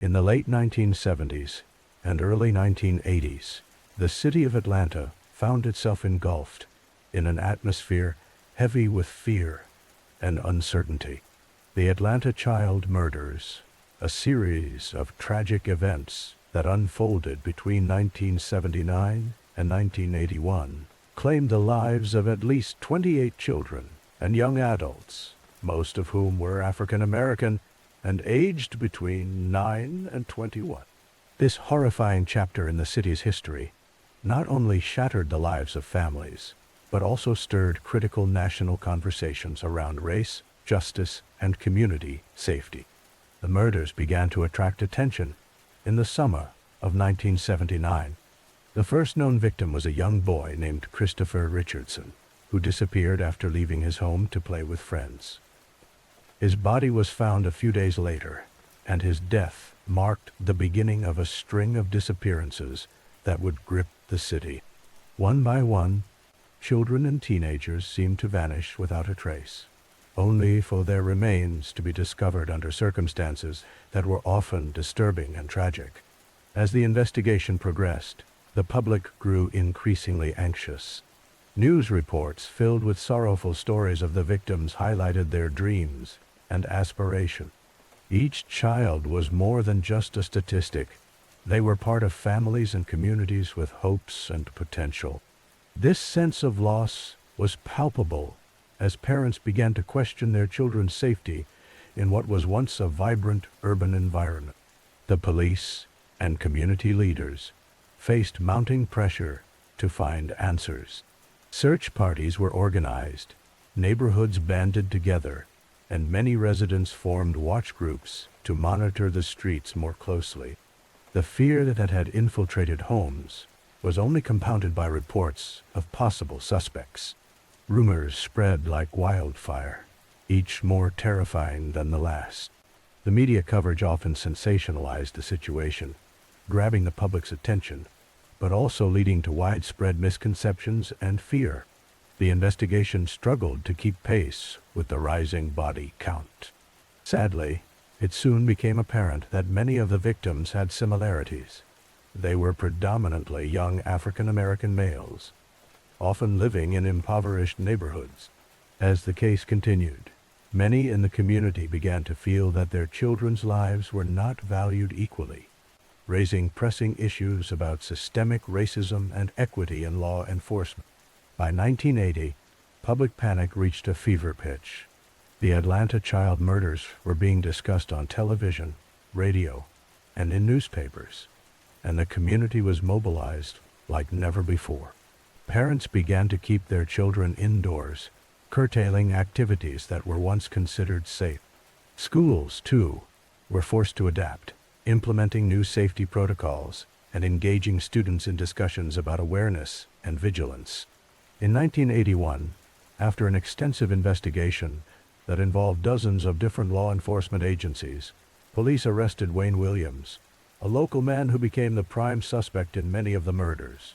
In the late 1970s and early 1980s, the city of Atlanta found itself engulfed in an atmosphere heavy with fear and uncertainty. The Atlanta Child Murders, a series of tragic events that unfolded between 1979 and 1981, claimed the lives of at least 28 children and young adults, most of whom were African American and aged between 9 and 21. This horrifying chapter in the city's history not only shattered the lives of families, but also stirred critical national conversations around race, justice, and community safety. The murders began to attract attention in the summer of 1979. The first known victim was a young boy named Christopher Richardson, who disappeared after leaving his home to play with friends. His body was found a few days later, and his death marked the beginning of a string of disappearances that would grip the city. One by one, children and teenagers seemed to vanish without a trace, only for their remains to be discovered under circumstances that were often disturbing and tragic. As the investigation progressed, the public grew increasingly anxious. News reports filled with sorrowful stories of the victims highlighted their dreams and aspiration. Each child was more than just a statistic. They were part of families and communities with hopes and potential. This sense of loss was palpable as parents began to question their children's safety in what was once a vibrant urban environment. The police and community leaders faced mounting pressure to find answers. Search parties were organized, neighborhoods banded together, and many residents formed watch groups to monitor the streets more closely. The fear that had infiltrated homes was only compounded by reports of possible suspects. Rumors spread like wildfire, each more terrifying than the last. The media coverage often sensationalized the situation, grabbing the public's attention, but also leading to widespread misconceptions and fear. The investigation struggled to keep pace with the rising body count. Sadly, it soon became apparent that many of the victims had similarities. They were predominantly young African American males, often living in impoverished neighborhoods. As the case continued, many in the community began to feel that their children's lives were not valued equally, raising pressing issues about systemic racism and equity in law enforcement. By 1980, public panic reached a fever pitch. The Atlanta child murders were being discussed on television, radio, and in newspapers, and the community was mobilized like never before. Parents began to keep their children indoors, curtailing activities that were once considered safe. Schools, too, were forced to adapt, implementing new safety protocols and engaging students in discussions about awareness and vigilance. In 1981, after an extensive investigation that involved dozens of different law enforcement agencies, police arrested Wayne Williams, a local man who became the prime suspect in many of the murders.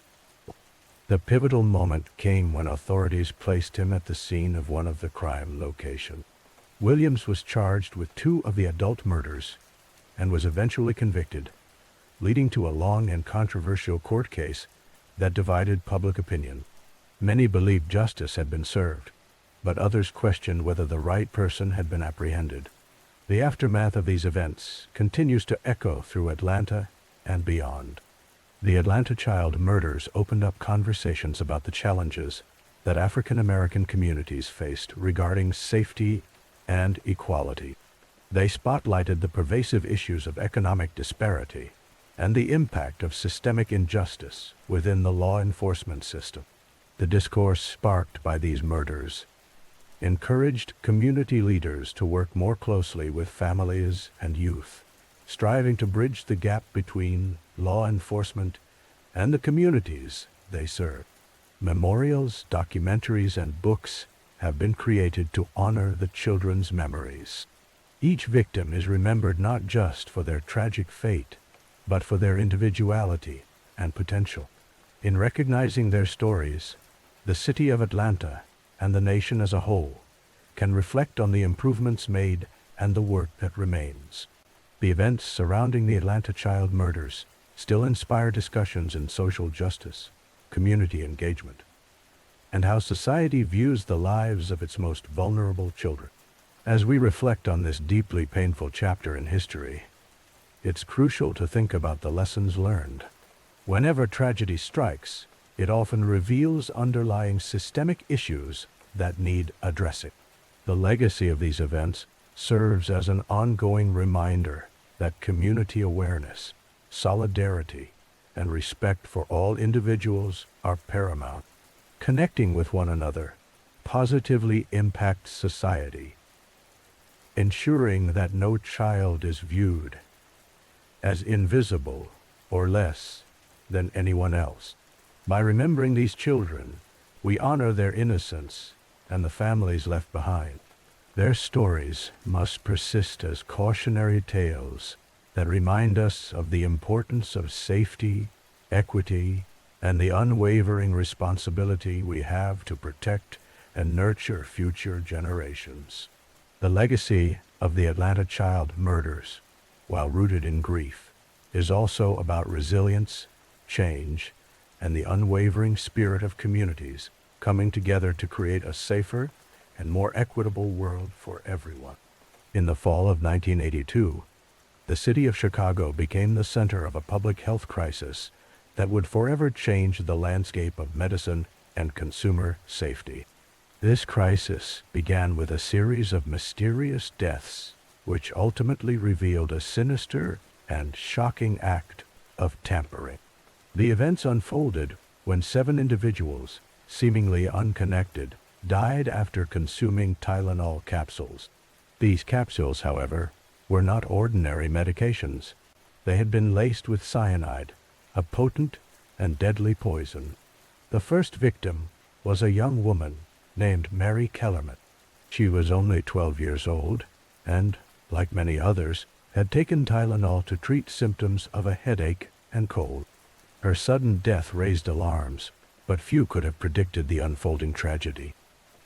The pivotal moment came when authorities placed him at the scene of one of the crime locations. Williams was charged with 2 of the adult murders and was eventually convicted, leading to a long and controversial court case that divided public opinion. Many believed justice had been served, but others questioned whether the right person had been apprehended. The aftermath of these events continues to echo through Atlanta and beyond. The Atlanta child murders opened up conversations about the challenges that African American communities faced regarding safety and equality. They spotlighted the pervasive issues of economic disparity and the impact of systemic injustice within the law enforcement system. The discourse sparked by these murders encouraged community leaders to work more closely with families and youth, striving to bridge the gap between law enforcement and the communities they serve. Memorials, documentaries, and books have been created to honor the children's memories. Each victim is remembered not just for their tragic fate, but for their individuality and potential. In recognizing their stories, the city of Atlanta and the nation as a whole can reflect on the improvements made and the work that remains. The events surrounding the Atlanta child murders still inspire discussions in social justice, community engagement, and how society views the lives of its most vulnerable children. As we reflect on this deeply painful chapter in history, it's crucial to think about the lessons learned. Whenever tragedy strikes, it often reveals underlying systemic issues that need addressing. The legacy of these events serves as an ongoing reminder that community awareness, solidarity, and respect for all individuals are paramount. Connecting with one another positively impacts society, ensuring that no child is viewed as invisible or less than anyone else. By remembering these children, we honor their innocence and the families left behind. Their stories must persist as cautionary tales that remind us of the importance of safety, equity, and the unwavering responsibility we have to protect and nurture future generations. The legacy of the Atlanta child murders, while rooted in grief, is also about resilience, change, and the unwavering spirit of communities coming together to create a safer and more equitable world for everyone. In the fall of 1982, the city of Chicago became the center of a public health crisis that would forever change the landscape of medicine and consumer safety. This crisis began with a series of mysterious deaths, which ultimately revealed a sinister and shocking act of tampering. The events unfolded when 7 individuals, seemingly unconnected, died after consuming Tylenol capsules. These capsules, however, were not ordinary medications. They had been laced with cyanide, a potent and deadly poison. The first victim was a young woman named Mary Kellerman. She was only 12 years old and, like many others, had taken Tylenol to treat symptoms of a headache and cold. Her sudden death raised alarms, but few could have predicted the unfolding tragedy.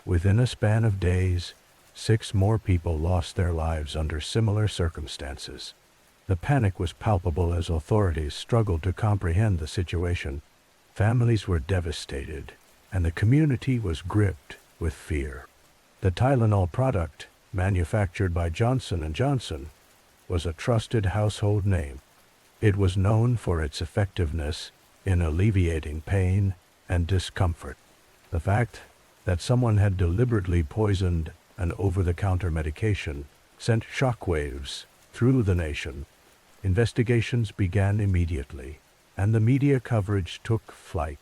Within a span of days, 6 more people lost their lives under similar circumstances. The panic was palpable as authorities struggled to comprehend the situation. Families were devastated, and the community was gripped with fear. The Tylenol product, manufactured by Johnson & Johnson, was a trusted household name. It was known for its effectiveness in alleviating pain and discomfort. The fact that someone had deliberately poisoned an over-the-counter medication sent shockwaves through the nation. Investigations began immediately, and the media coverage took flight.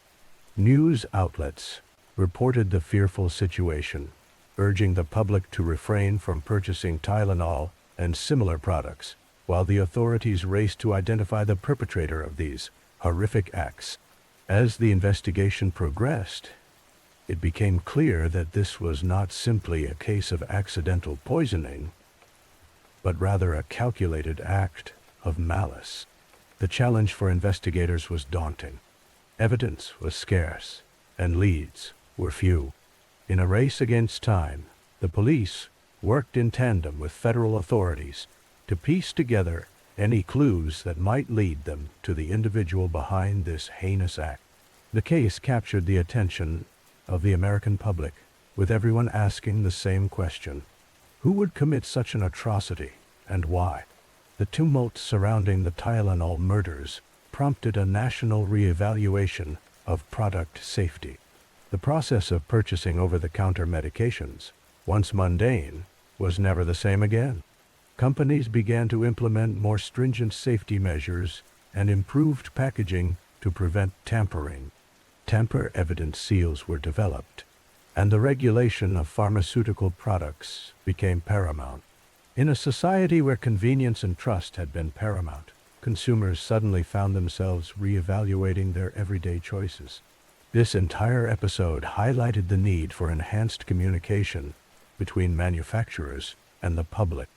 News outlets reported the fearful situation, urging the public to refrain from purchasing Tylenol and similar products, while the authorities raced to identify the perpetrator of these horrific acts. As the investigation progressed, it became clear that this was not simply a case of accidental poisoning, but rather a calculated act of malice. The challenge for investigators was daunting. Evidence was scarce, and leads were few. In a race against time, the police worked in tandem with federal authorities to piece together any clues that might lead them to the individual behind this heinous act. The case captured the attention of the American public, with everyone asking the same question: who would commit such an atrocity, and why? The tumult surrounding the Tylenol murders prompted a national reevaluation of product safety. The process of purchasing over-the-counter medications, once mundane, was never the same again. Companies began to implement more stringent safety measures and improved packaging to prevent tampering. Tamper-evident seals were developed, and the regulation of pharmaceutical products became paramount. In a society where convenience and trust had been paramount, consumers suddenly found themselves reevaluating their everyday choices. This entire episode highlighted the need for enhanced communication between manufacturers and the public.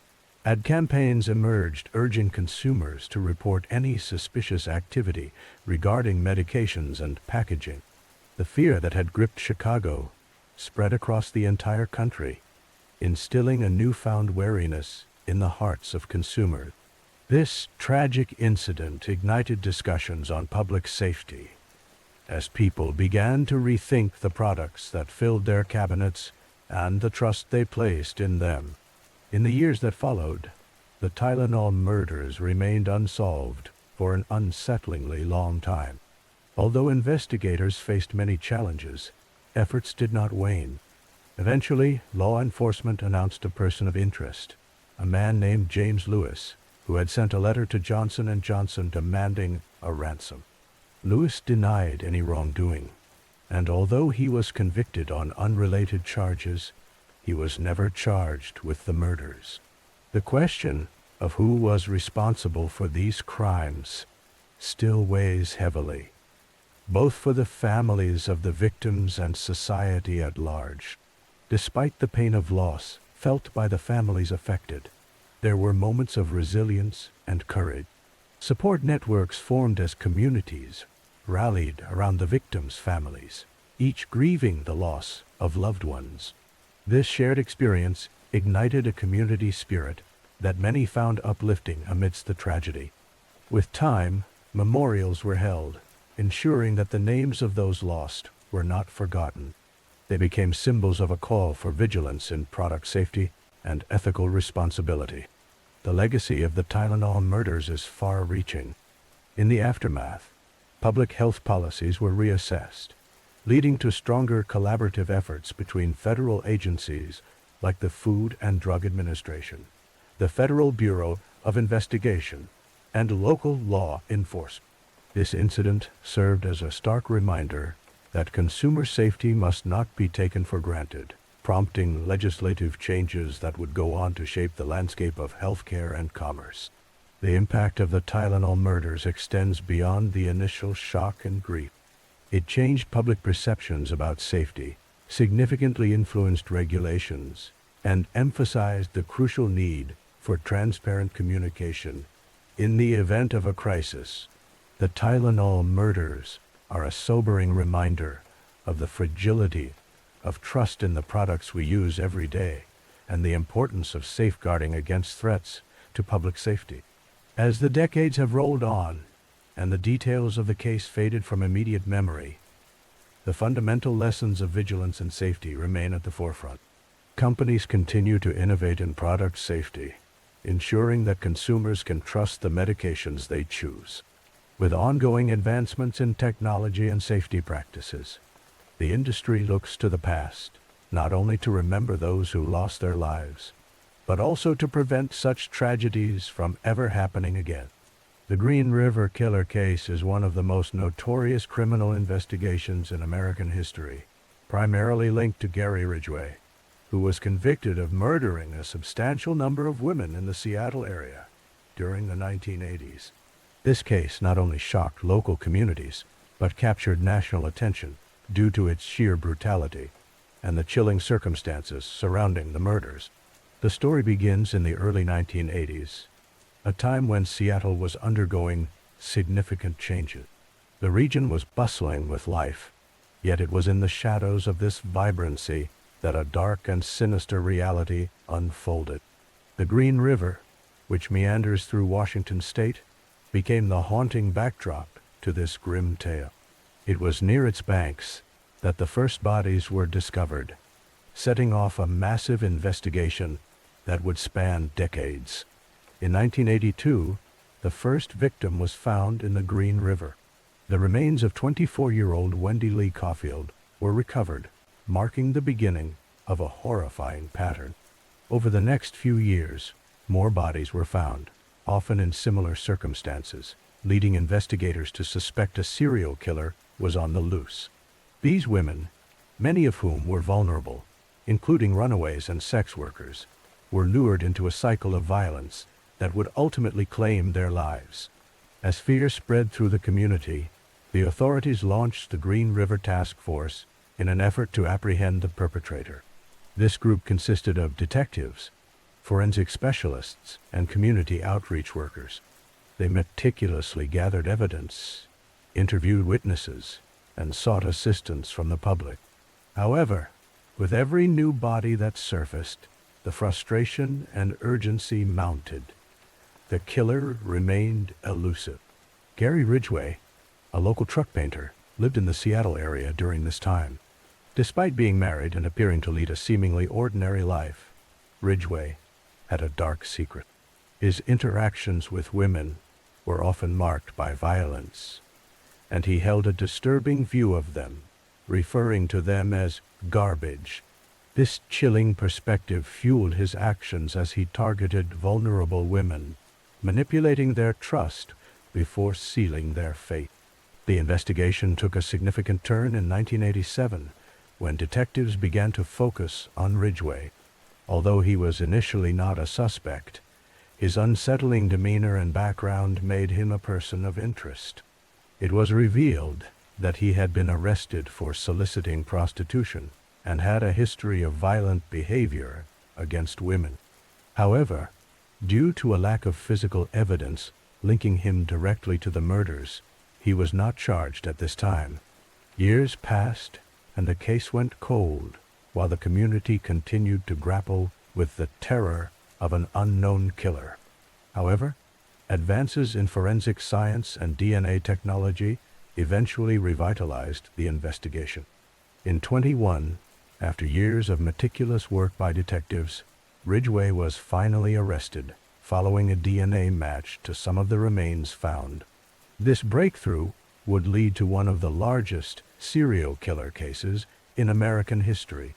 Ad campaigns emerged urging consumers to report any suspicious activity regarding medications and packaging. The fear that had gripped Chicago spread across the entire country, instilling a newfound wariness in the hearts of consumers. This tragic incident ignited discussions on public safety, as people began to rethink the products that filled their cabinets and the trust they placed in them. In the years that followed, the Tylenol murders remained unsolved for an unsettlingly long time. Although investigators faced many challenges, efforts did not wane. Eventually, law enforcement announced a person of interest, a man named James Lewis, who had sent a letter to Johnson & Johnson demanding a ransom. Lewis denied any wrongdoing, and although he was convicted on unrelated charges, he was never charged with the murders. The question of who was responsible for these crimes still weighs heavily, both for the families of the victims and society at large. Despite the pain of loss felt by the families affected, there were moments of resilience and courage. Support networks formed as communities rallied around the victims' families, each grieving the loss of loved ones. This shared experience ignited a community spirit that many found uplifting amidst the tragedy. With time, memorials were held, ensuring that the names of those lost were not forgotten. They became symbols of a call for vigilance in product safety and ethical responsibility. The legacy of the Tylenol murders is far-reaching. In the aftermath, public health policies were reassessed, leading to stronger collaborative efforts between federal agencies like the Food and Drug Administration, the Federal Bureau of Investigation, and local law enforcement. This incident served as a stark reminder that consumer safety must not be taken for granted, prompting legislative changes that would go on to shape the landscape of healthcare and commerce. The impact of the Tylenol murders extends beyond the initial shock and grief. It changed public perceptions about safety, significantly influenced regulations, and emphasized the crucial need for transparent communication. In the event of a crisis, the Tylenol murders are a sobering reminder of the fragility of trust in the products we use every day and the importance of safeguarding against threats to public safety. As the decades have rolled on and the details of the case faded from immediate memory, the fundamental lessons of vigilance and safety remain at the forefront. Companies continue to innovate in product safety, ensuring that consumers can trust the medications they choose. With ongoing advancements in technology and safety practices, the industry looks to the past, not only to remember those who lost their lives, but also to prevent such tragedies from ever happening again. The Green River Killer case is one of the most notorious criminal investigations in American history, primarily linked to Gary Ridgway, who was convicted of murdering a substantial number of women in the Seattle area during the 1980s. This case not only shocked local communities, but captured national attention due to its sheer brutality and the chilling circumstances surrounding the murders. The story begins in the early 1980s, a time when Seattle was undergoing significant changes. The region was bustling with life, yet it was in the shadows of this vibrancy that a dark and sinister reality unfolded. The Green River, which meanders through Washington state, became the haunting backdrop to this grim tale. It was near its banks that the first bodies were discovered, setting off a massive investigation that would span decades. In 1982, the first victim was found in the Green River. The remains of 24-year-old Wendy Lee Caulfield were recovered, marking the beginning of a horrifying pattern. Over the next few years, more bodies were found, often in similar circumstances, leading investigators to suspect a serial killer was on the loose. These women, many of whom were vulnerable, including runaways and sex workers, were lured into a cycle of violence that would ultimately claim their lives. As fear spread through the community, the authorities launched the Green River Task Force in an effort to apprehend the perpetrator. This group consisted of detectives, forensic specialists, and community outreach workers. They meticulously gathered evidence, interviewed witnesses, and sought assistance from the public. However, with every new body that surfaced, the frustration and urgency mounted. the killer remained elusive. Gary Ridgway, a local truck painter, lived in the Seattle area during this time. Despite being married and appearing to lead a seemingly ordinary life, Ridgway had a dark secret. His interactions with women were often marked by violence, and he held a disturbing view of them, referring to them as garbage. This chilling perspective fueled his actions as he targeted vulnerable women, manipulating their trust before sealing their fate. The investigation took a significant turn in 1987 when detectives began to focus on Ridgway. Although he was initially not a suspect, his unsettling demeanor and background made him a person of interest. It was revealed that he had been arrested for soliciting prostitution and had a history of violent behavior against women. However, due to a lack of physical evidence linking him directly to the murders, he was not charged at this time. Years passed, and the case went cold, while the community continued to grapple with the terror of an unknown killer. However, advances in forensic science and DNA technology eventually revitalized the investigation. In 2021, after years of meticulous work by detectives, Ridgway was finally arrested, following a DNA match to some of the remains found. This breakthrough would lead to one of the largest serial killer cases in American history.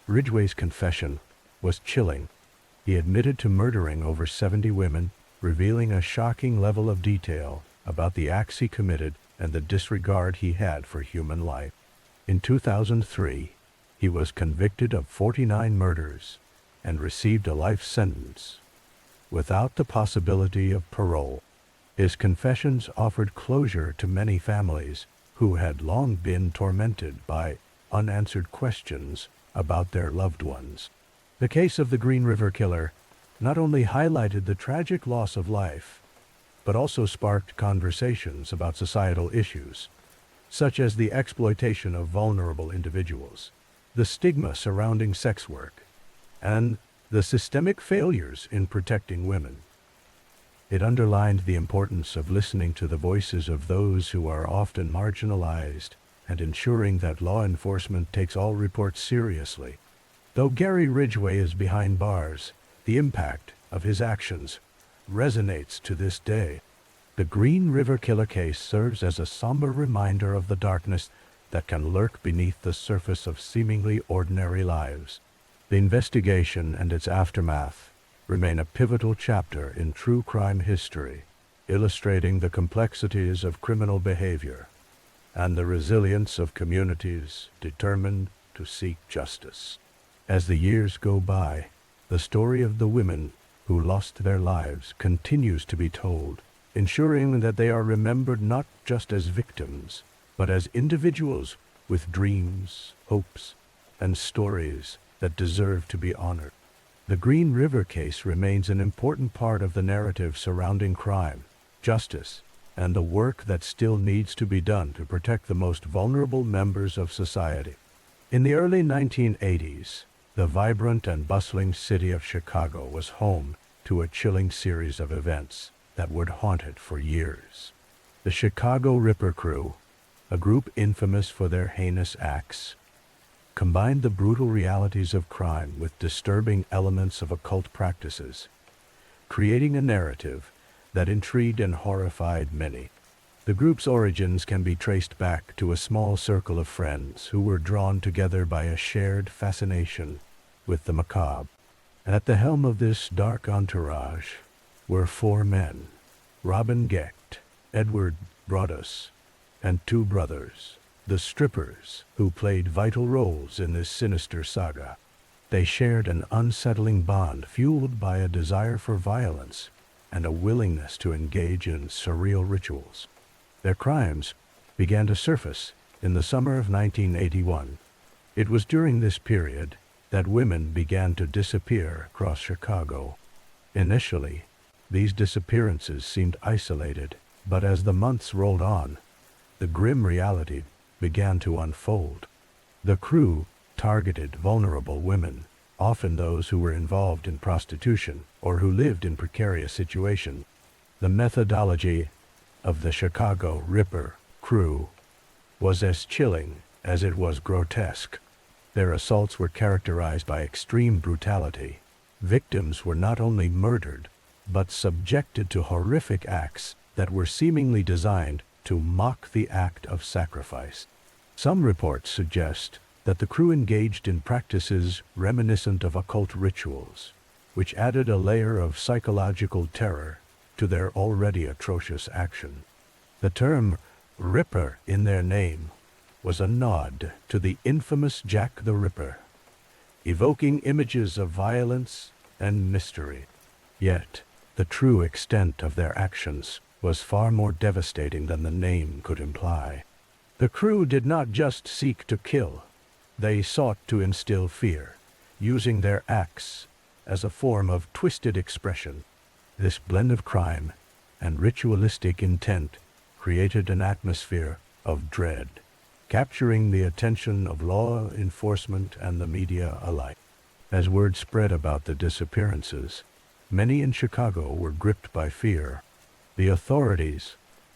Ridgway's confession was chilling. He admitted to murdering over 70 women, revealing a shocking level of detail about the acts he committed and the disregard he had for human life. In 2003, he was convicted of 49 murders and received a life sentence without the possibility of parole. His confessions offered closure to many families who had long been tormented by unanswered questions about their loved ones. The case of the Green River Killer not only highlighted the tragic loss of life, but also sparked conversations about societal issues, such as the exploitation of vulnerable individuals, the stigma surrounding sex work, and the systemic failures in protecting women. It underlined the importance of listening to the voices of those who are often marginalized and ensuring that law enforcement takes all reports seriously. Though Gary Ridgway is behind bars, the impact of his actions resonates to this day. The Green River Killer case serves as a somber reminder of the darkness that can lurk beneath the surface of seemingly ordinary lives. The investigation and its aftermath remain a pivotal chapter in true crime history, illustrating the complexities of criminal behavior and the resilience of communities determined to seek justice. As the years go by, the story of the women who lost their lives continues to be told, ensuring that they are remembered not just as victims, but as individuals with dreams, hopes, and stories that deserve to be honored. The Green River case remains an important part of the narrative surrounding crime, justice, and the work that still needs to be done to protect the most vulnerable members of society. In the early 1980s, the vibrant and bustling city of Chicago was home to a chilling series of events that would haunt it for years. The Chicago Ripper Crew, a group infamous for their heinous acts, combined the brutal realities of crime with disturbing elements of occult practices, creating a narrative that intrigued and horrified many. The group's origins can be traced back to a small circle of friends who were drawn together by a shared fascination with the macabre. At the helm of this dark entourage were 4 men: Robin Gecht, Edward Broaddus, and 2 brothers, the strippers, who played vital roles in this sinister saga. They shared an unsettling bond fueled by a desire for violence and a willingness to engage in surreal rituals. Their crimes began to surface in the summer of 1981. It was during this period that women began to disappear across Chicago. Initially, these disappearances seemed isolated, but as the months rolled on, the grim reality began to unfold. The crew targeted vulnerable women, often those who were involved in prostitution or who lived in precarious situations. The methodology of the Chicago Ripper crew was as chilling as it was grotesque. Their assaults were characterized by extreme brutality. Victims were not only murdered, but subjected to horrific acts that were seemingly designed to mock the act of sacrifice. Some reports suggest that the crew engaged in practices reminiscent of occult rituals, which added a layer of psychological terror to their already atrocious action. The term Ripper in their name was a nod to the infamous Jack the Ripper, evoking images of violence and mystery. Yet, the true extent of their actions was far more devastating than the name could imply. The crew did not just seek to kill, they sought to instill fear, using their acts as a form of twisted expression. This blend of crime and ritualistic intent created an atmosphere of dread, capturing the attention of law enforcement and the media alike. As word spread about the disappearances, many in Chicago were gripped by fear. The authorities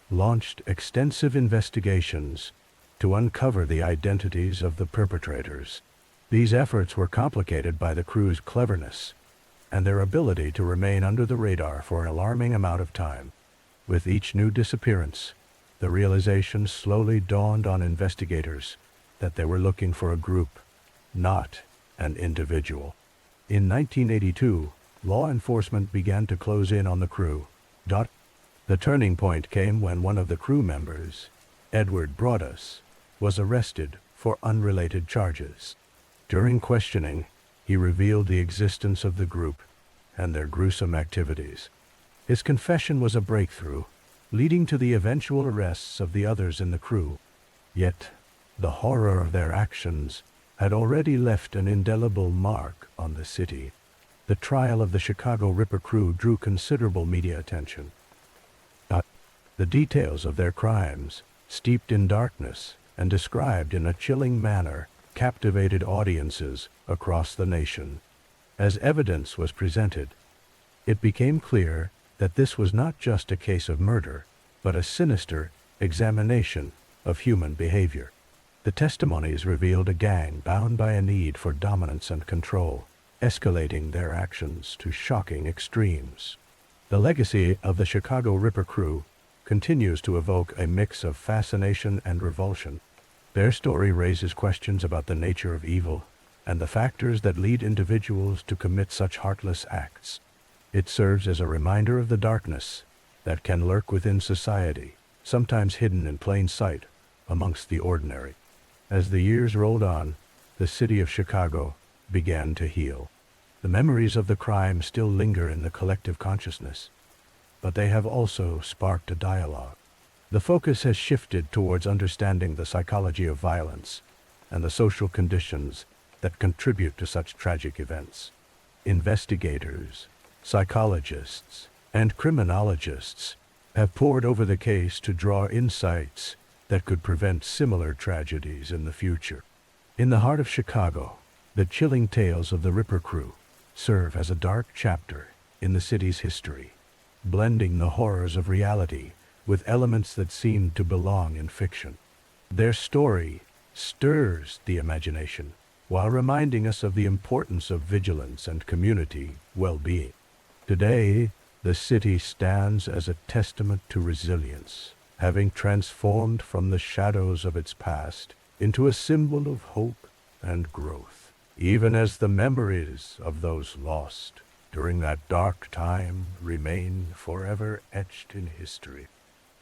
launched extensive investigations to uncover the identities of the perpetrators. These efforts were complicated by the crew's cleverness and their ability to remain under the radar for an alarming amount of time. With each new disappearance, the realization slowly dawned on investigators that they were looking for a group, not an individual. In 1982, law enforcement began to close in on the crew. The turning point came when one of the crew members, Edward Broadus, was arrested for unrelated charges. During questioning, he revealed the existence of the group and their gruesome activities. His confession was a breakthrough, leading to the eventual arrests of the others in the crew. Yet, the horror of their actions had already left an indelible mark on the city. The trial of the Chicago Ripper crew drew considerable media attention. The details of their crimes, steeped in darkness and described in a chilling manner, captivated audiences across the nation. As evidence was presented, it became clear that this was not just a case of murder, but a sinister examination of human behavior. The testimonies revealed a gang bound by a need for dominance and control, escalating their actions to shocking extremes. The legacy of the Chicago Ripper crew continues to evoke a mix of fascination and revulsion. Their story raises questions about the nature of evil and the factors that lead individuals to commit such heartless acts. It serves as a reminder of the darkness that can lurk within society, sometimes hidden in plain sight amongst the ordinary. As the years rolled on, the city of Chicago began to heal. The memories of the crime still linger in the collective consciousness, but they have also sparked a dialogue. The focus has shifted towards understanding the psychology of violence and the social conditions that contribute to such tragic events. Investigators, psychologists, and criminologists have pored over the case to draw insights that could prevent similar tragedies in the future. In the heart of Chicago, the chilling tales of the Ripper crew serve as a dark chapter in the city's history, blending the horrors of reality with elements that seem to belong in fiction. Their story stirs the imagination while reminding us of the importance of vigilance and community well-being. Today, the city stands as a testament to resilience, having transformed from the shadows of its past into a symbol of hope and growth, even as the memories of those lost during that dark time remain forever etched in history.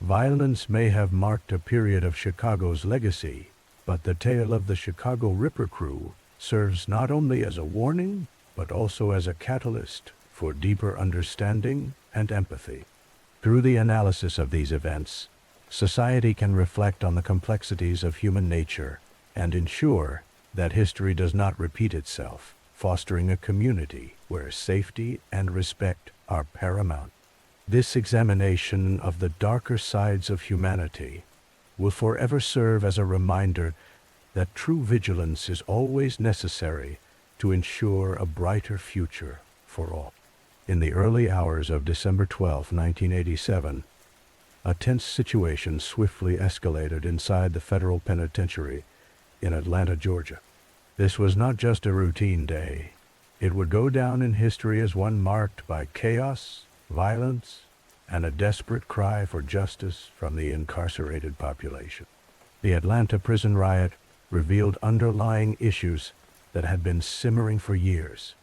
Violence may have marked a period of Chicago's legacy, but the tale of the Chicago Ripper crew serves not only as a warning, but also as a catalyst for deeper understanding and empathy. Through the analysis of these events, society can reflect on the complexities of human nature and ensure that history does not repeat itself, fostering a community where safety and respect are paramount. This examination of the darker sides of humanity will forever serve as a reminder that true vigilance is always necessary to ensure a brighter future for all. In the early hours of December 12, 1987, a tense situation swiftly escalated inside the federal penitentiary in Atlanta, Georgia. This was not just a routine day. It would go down in history as one marked by chaos, violence, and a desperate cry for justice from the incarcerated population. The Atlanta prison riot revealed underlying issues that had been simmering for years,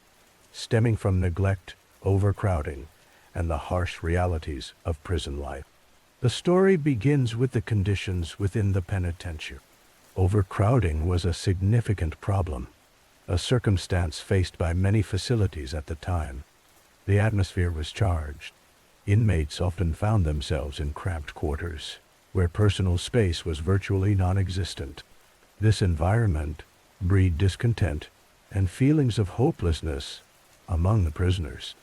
stemming from neglect, overcrowding, and the harsh realities of prison life. The story begins with the conditions within the penitentiary. Overcrowding was a significant problem, a circumstance faced by many facilities at the time. The atmosphere was charged. Inmates often found themselves in cramped quarters, where personal space was virtually non-existent. This environment breed discontent and feelings of hopelessness among the prisoners.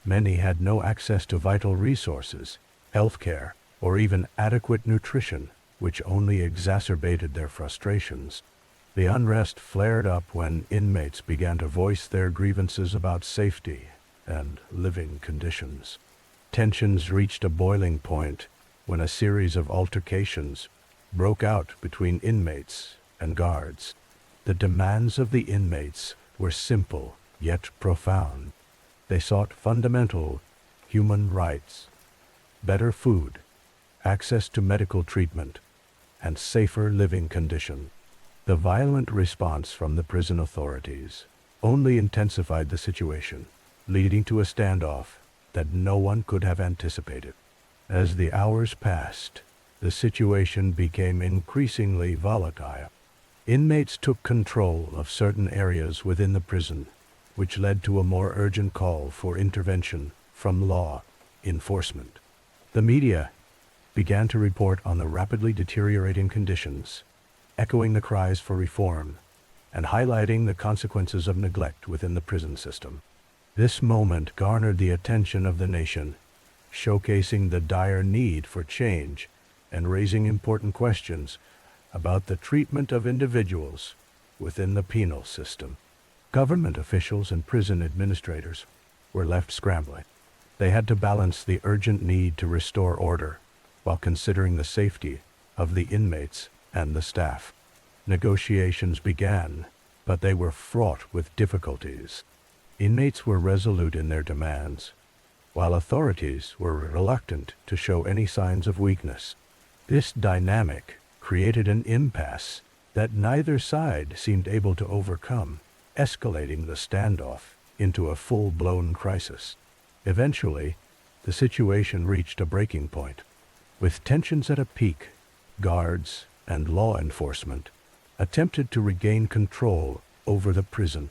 Many had no access to vital resources, health care, or even adequate nutrition, which only exacerbated their frustrations. The unrest flared up when inmates began to voice their grievances about safety and living conditions. Tensions reached a boiling point when a series of altercations broke out between inmates and guards. The demands of the inmates were simple yet profound. They sought fundamental human rights, better food, access to medical treatment, and safer living conditions. The violent response from the prison authorities only intensified the situation, leading to a standoff that no one could have anticipated. As the hours passed, the situation became increasingly volatile. Inmates took control of certain areas within the prison, which led to a more urgent call for intervention from law enforcement. The media began to report on the rapidly deteriorating conditions, echoing the cries for reform and highlighting the consequences of neglect within the prison system. This moment garnered the attention of the nation, showcasing the dire need for change and raising important questions about the treatment of individuals within the penal system. Government officials and prison administrators were left scrambling. They had to balance the urgent need to restore order while considering the safety of the inmates and the staff. Negotiations began, but they were fraught with difficulties. Inmates were resolute in their demands, while authorities were reluctant to show any signs of weakness. This dynamic created an impasse that neither side seemed able to overcome, escalating the standoff into a full-blown crisis. Eventually, the situation reached a breaking point. With tensions at a peak, guards and law enforcement attempted to regain control over the prison.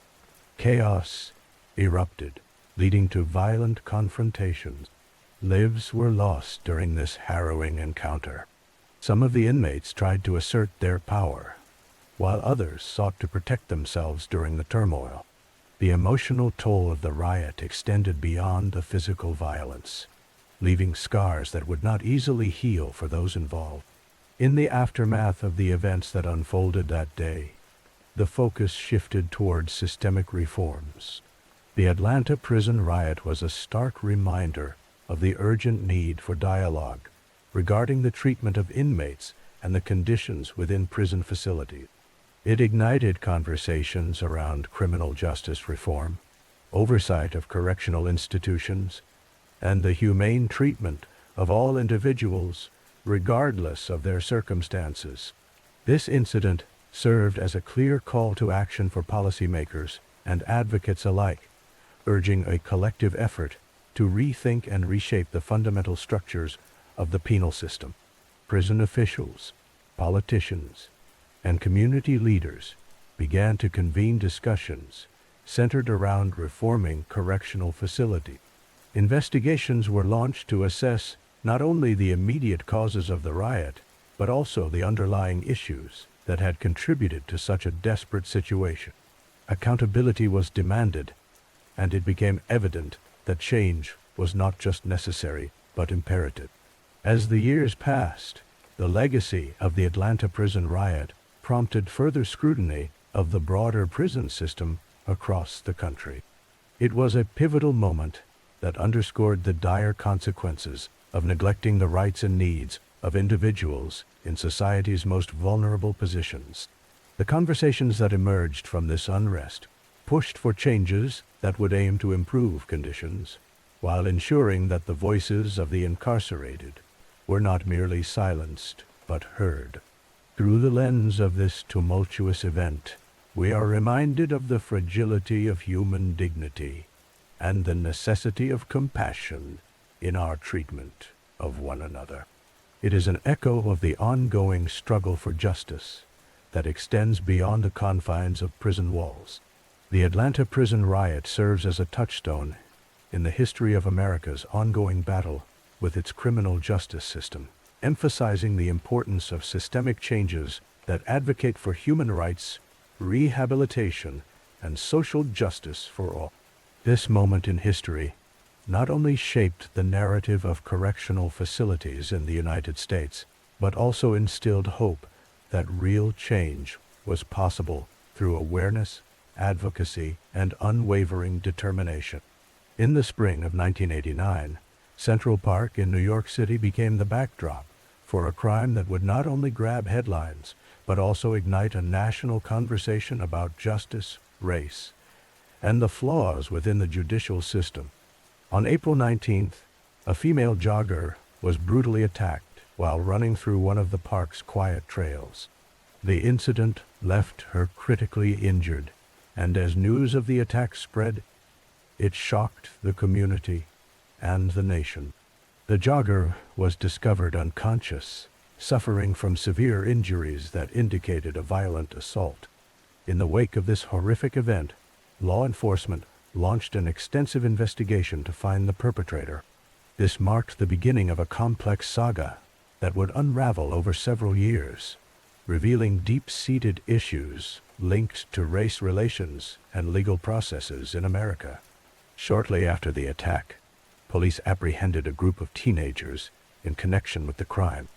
Chaos erupted, leading to violent confrontations. Lives were lost during this harrowing encounter. Some of the inmates tried to assert their power, while others sought to protect themselves during the turmoil. The emotional toll of the riot extended beyond the physical violence, leaving scars that would not easily heal for those involved. In the aftermath of the events that unfolded that day, the focus shifted towards systemic reforms. The Atlanta prison riot was a stark reminder of the urgent need for dialogue regarding the treatment of inmates and the conditions within prison facilities. It ignited conversations around criminal justice reform, oversight of correctional institutions, and the humane treatment of all individuals regardless of their circumstances. This incident served as a clear call to action for policymakers and advocates alike, urging a collective effort to rethink and reshape the fundamental structures of the penal system. Prison officials, politicians, and community leaders began to convene discussions centered around reforming correctional facilities. Investigations were launched to assess not only the immediate causes of the riot, but also the underlying issues that had contributed to such a desperate situation. Accountability was demanded, and it became evident that change was not just necessary, but imperative. As the years passed, the legacy of the Atlanta prison riot prompted further scrutiny of the broader prison system across the country. It was a pivotal moment that underscored the dire consequences of neglecting the rights and needs of individuals in society's most vulnerable positions. The conversations that emerged from this unrest pushed for changes that would aim to improve conditions, while ensuring that the voices of the incarcerated were not merely silenced, but heard. Through the lens of this tumultuous event, we are reminded of the fragility of human dignity and the necessity of compassion in our treatment of one another. It is an echo of the ongoing struggle for justice that extends beyond the confines of prison walls. The Atlanta prison riot serves as a touchstone in the history of America's ongoing battle with its criminal justice system, emphasizing the importance of systemic changes that advocate for human rights, rehabilitation, and social justice for all. This moment in history not only shaped the narrative of correctional facilities in the United States, but also instilled hope that real change was possible through awareness, advocacy, and unwavering determination. In the spring of 1989, Central Park in New York City became the backdrop for a crime that would not only grab headlines, but also ignite a national conversation about justice, race, and the flaws within the judicial system. On April 19th, a female jogger was brutally attacked while running through one of the park's quiet trails. The incident left her critically injured, and as news of the attack spread, it shocked the community and the nation. The jogger was discovered unconscious, suffering from severe injuries that indicated a violent assault. In the wake of this horrific event, law enforcement launched an extensive investigation to find the perpetrator. This marked the beginning of a complex saga that would unravel over several years, revealing deep-seated issues linked to race relations and legal processes in America. Shortly after the attack, police apprehended a group of teenagers in connection with the crime.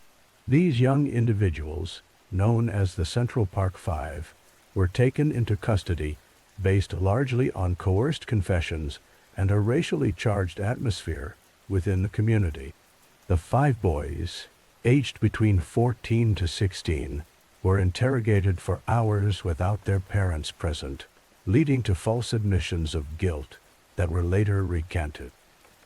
These young individuals, known as the Central Park Five, were taken into custody based largely on coerced confessions and a racially charged atmosphere within the community. The five boys, aged between 14 to 16, were interrogated for hours without their parents present, leading to false admissions of guilt that were later recanted.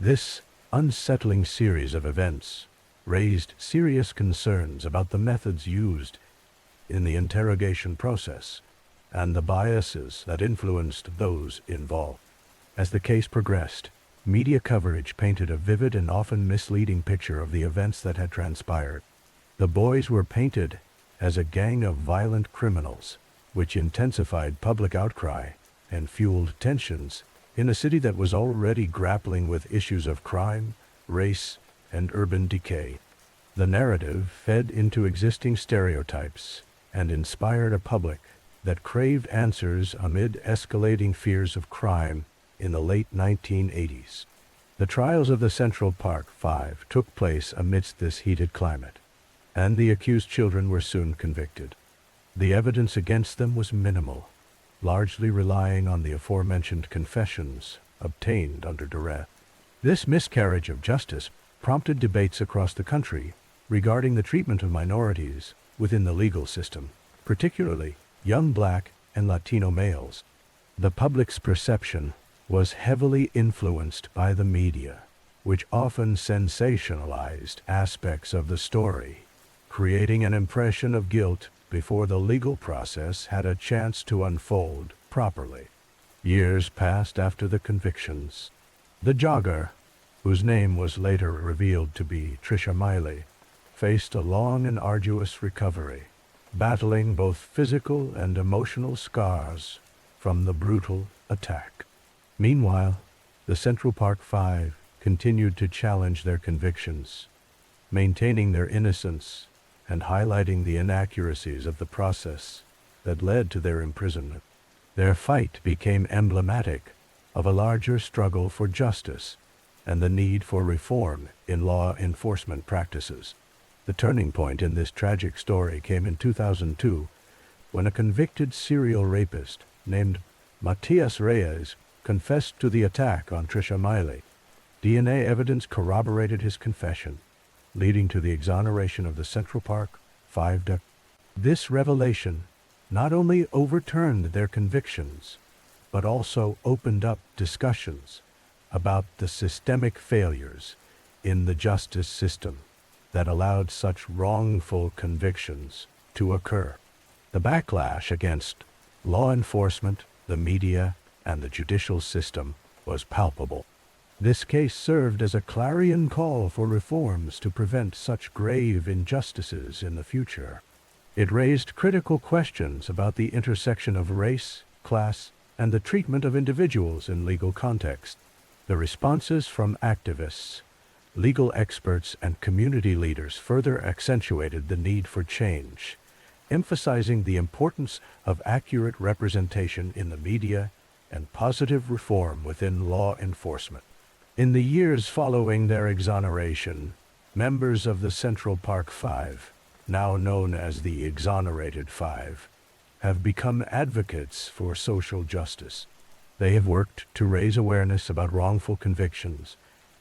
This unsettling series of events raised serious concerns about the methods used in the interrogation process and the biases that influenced those involved. As the case progressed, media coverage painted a vivid and often misleading picture of the events that had transpired. The boys were painted as a gang of violent criminals, which intensified public outcry and fueled tensions in a city that was already grappling with issues of crime, race, and urban decay. The narrative fed into existing stereotypes and inspired a public that craved answers amid escalating fears of crime in the late 1980s. The trials of the Central Park Five took place amidst this heated climate, and the accused children were soon convicted. The evidence against them was minimal, largely relying on the aforementioned confessions obtained under duress. This miscarriage of justice prompted debates across the country regarding the treatment of minorities within the legal system, particularly young Black and Latino males. The public's perception was heavily influenced by the media, which often sensationalized aspects of the story, creating an impression of guilt before the legal process had a chance to unfold properly. Years passed after the convictions. The jogger, whose name was later revealed to be Trisha Miley, faced a long and arduous recovery, battling both physical and emotional scars from the brutal attack. Meanwhile, the Central Park Five continued to challenge their convictions, maintaining their innocence and highlighting the inaccuracies of the process that led to their imprisonment. Their fight became emblematic of a larger struggle for justice and the need for reform in law enforcement practices. The turning point in this tragic story came in 2002, when a convicted serial rapist named Matias Reyes confessed to the attack on Trisha Miley. DNA evidence corroborated his confession, leading to the exoneration of the Central Park 5. This revelation not only overturned their convictions, but also opened up discussions about the systemic failures in the justice system that allowed such wrongful convictions to occur. The backlash against law enforcement, the media, and the judicial system was palpable. This case served as a clarion call for reforms to prevent such grave injustices in the future. It raised critical questions about the intersection of race, class, and the treatment of individuals in legal context. The responses from activists, legal experts, and community leaders further accentuated the need for change, emphasizing the importance of accurate representation in the media and positive reform within law enforcement. In the years following their exoneration, members of the Central Park 5, now known as the Exonerated 5, have become advocates for social justice. They have worked to raise awareness about wrongful convictions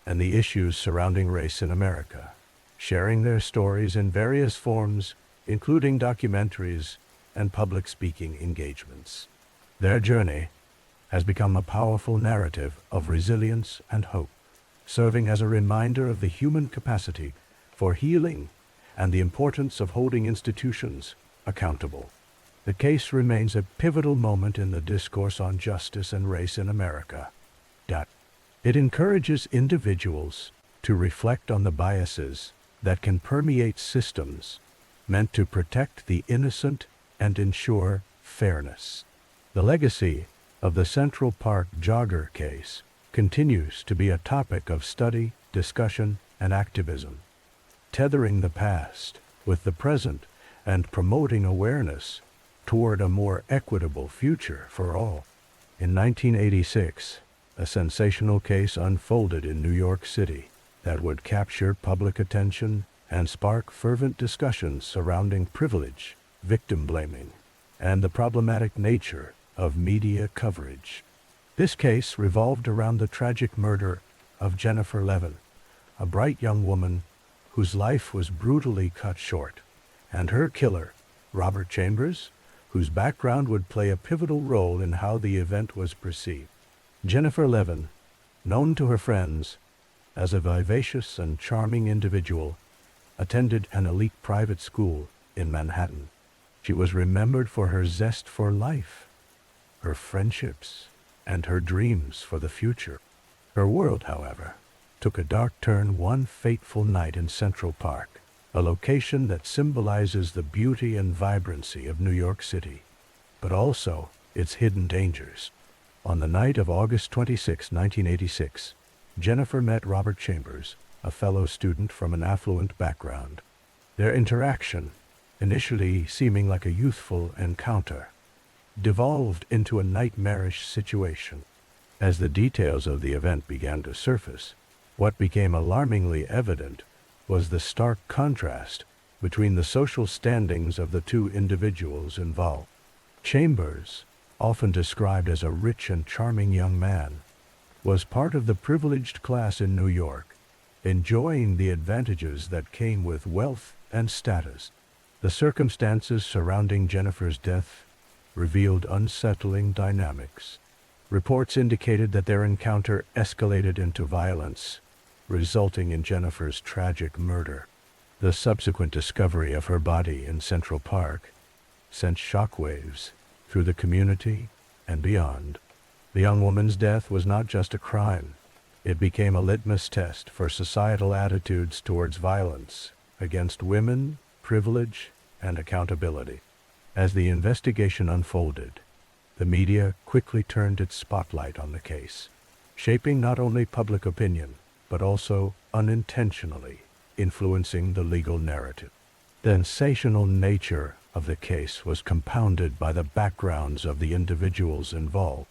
and the issues surrounding race in America, sharing their stories in various forms, including documentaries and public speaking engagements. Their journey has become a powerful narrative of resilience and hope, serving as a reminder of the human capacity for healing and the importance of holding institutions accountable. The case remains a pivotal moment in the discourse on justice and race in America. It encourages individuals to reflect on the biases that can permeate systems meant to protect the innocent and ensure fairness. The legacy of the Central Park Jogger case continues to be a topic of study, discussion, and activism, tethering the past with the present and promoting awareness toward a more equitable future for all. In 1986, a sensational case unfolded in New York City that would capture public attention and spark fervent discussions surrounding privilege, victim blaming, and the problematic nature of media coverage. This case revolved around the tragic murder of Jennifer Levin, a bright young woman whose life was brutally cut short, and her killer, Robert Chambers, whose background would play a pivotal role in how the event was perceived. Jennifer Levin, known to her friends as a vivacious and charming individual, attended an elite private school in Manhattan. She was remembered for her zest for life, her friendships, and her dreams for the future. Her world, however, took a dark turn one fateful night in Central Park, a location that symbolizes the beauty and vibrancy of New York City, but also its hidden dangers. On the night of August 26, 1986, Jennifer met Robert Chambers, a fellow student from an affluent background. Their interaction, initially seeming like a youthful encounter, devolved into a nightmarish situation. As the details of the event began to surface, what became alarmingly evident was the stark contrast between the social standings of the two individuals involved. Chambers, often described as a rich and charming young man, was part of the privileged class in New York, enjoying the advantages that came with wealth and status. The circumstances surrounding Jennifer's death revealed unsettling dynamics. Reports indicated that their encounter escalated into violence, resulting in Jennifer's tragic murder. The subsequent discovery of her body in Central Park sent shockwaves through the community and beyond. The young woman's death was not just a crime. It became a litmus test for societal attitudes towards violence against women, privilege, and accountability. As the investigation unfolded, the media quickly turned its spotlight on the case, shaping not only public opinion, but also unintentionally influencing the legal narrative. The sensational nature of the case was compounded by the backgrounds of the individuals involved.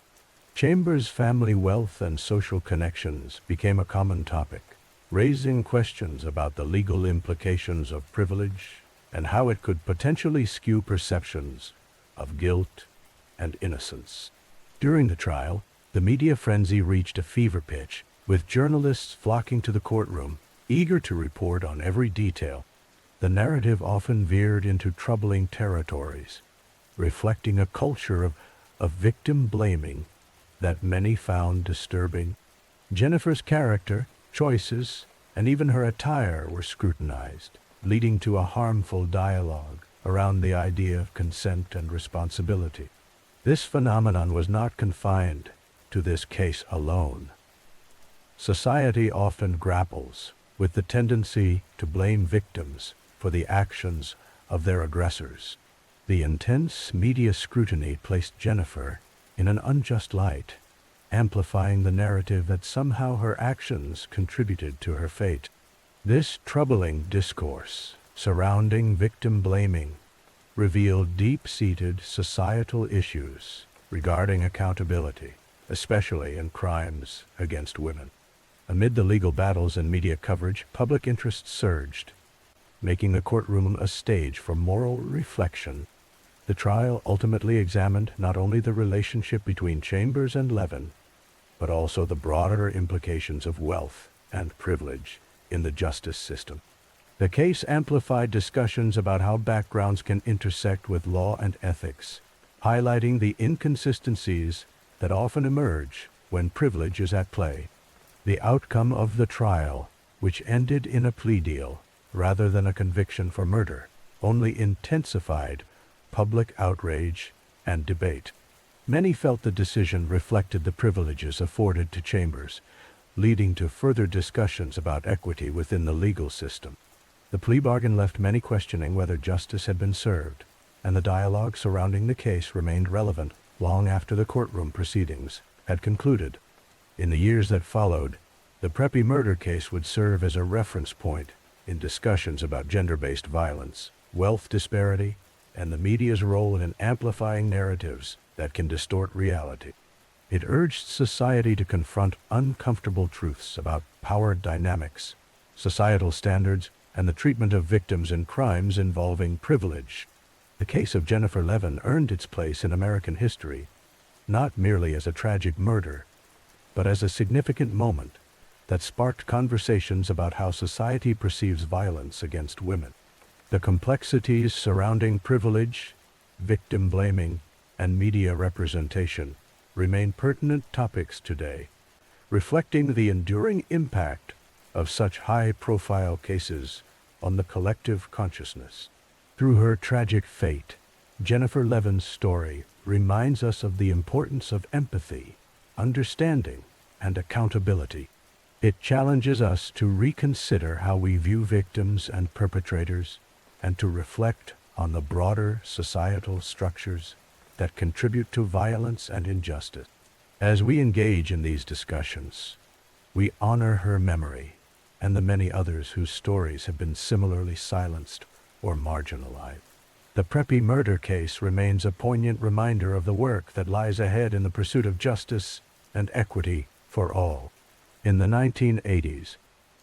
Chambers' family wealth and social connections became a common topic, raising questions about the legal implications of privilege and how it could potentially skew perceptions of guilt and innocence. During the trial, the media frenzy reached a fever pitch with journalists flocking to the courtroom, eager to report on every detail. The narrative often veered into troubling territories, reflecting a culture of victim blaming that many found disturbing. Jennifer's character, choices, and even her attire were scrutinized, leading to a harmful dialogue around the idea of consent and responsibility. This phenomenon was not confined to this case alone. Society often grapples with the tendency to blame victims for the actions of their aggressors. The intense media scrutiny placed Jennifer in an unjust light, amplifying the narrative that somehow her actions contributed to her fate. This troubling discourse surrounding victim blaming revealed deep-seated societal issues regarding accountability, especially in crimes against women. Amid the legal battles and media coverage, public interest surged, making the courtroom a stage for moral reflection. The trial ultimately examined not only the relationship between Chambers and Levin, but also the broader implications of wealth and privilege in the justice system. The case amplified discussions about how backgrounds can intersect with law and ethics, highlighting the inconsistencies that often emerge when privilege is at play. The outcome of the trial, which ended in a plea deal rather than a conviction for murder, only intensified public outrage and debate. Many felt the decision reflected the privileges afforded to Chambers, leading to further discussions about equity within the legal system. The plea bargain left many questioning whether justice had been served, and the dialogue surrounding the case remained relevant long after the courtroom proceedings had concluded. In the years that followed, the Preppie murder case would serve as a reference point in discussions about gender-based violence, wealth disparity, and the media's role in amplifying narratives that can distort reality. It urged society to confront uncomfortable truths about power dynamics, societal standards, and the treatment of victims in crimes involving privilege. The case of Jennifer Levin earned its place in American history, not merely as a tragic murder, but as a significant moment that sparked conversations about how society perceives violence against women. The complexities surrounding privilege, victim blaming, and media representation remain pertinent topics today, reflecting the enduring impact of such high-profile cases on the collective consciousness. Through her tragic fate, Jennifer Levin's story reminds us of the importance of empathy, understanding, and accountability. It challenges us to reconsider how we view victims and perpetrators, and to reflect on the broader societal structures that contribute to violence and injustice. As we engage in these discussions, we honor her memory and the many others whose stories have been similarly silenced or marginalized. The Preppie murder case remains a poignant reminder of the work that lies ahead in the pursuit of justice and equity for all. In the 1980s,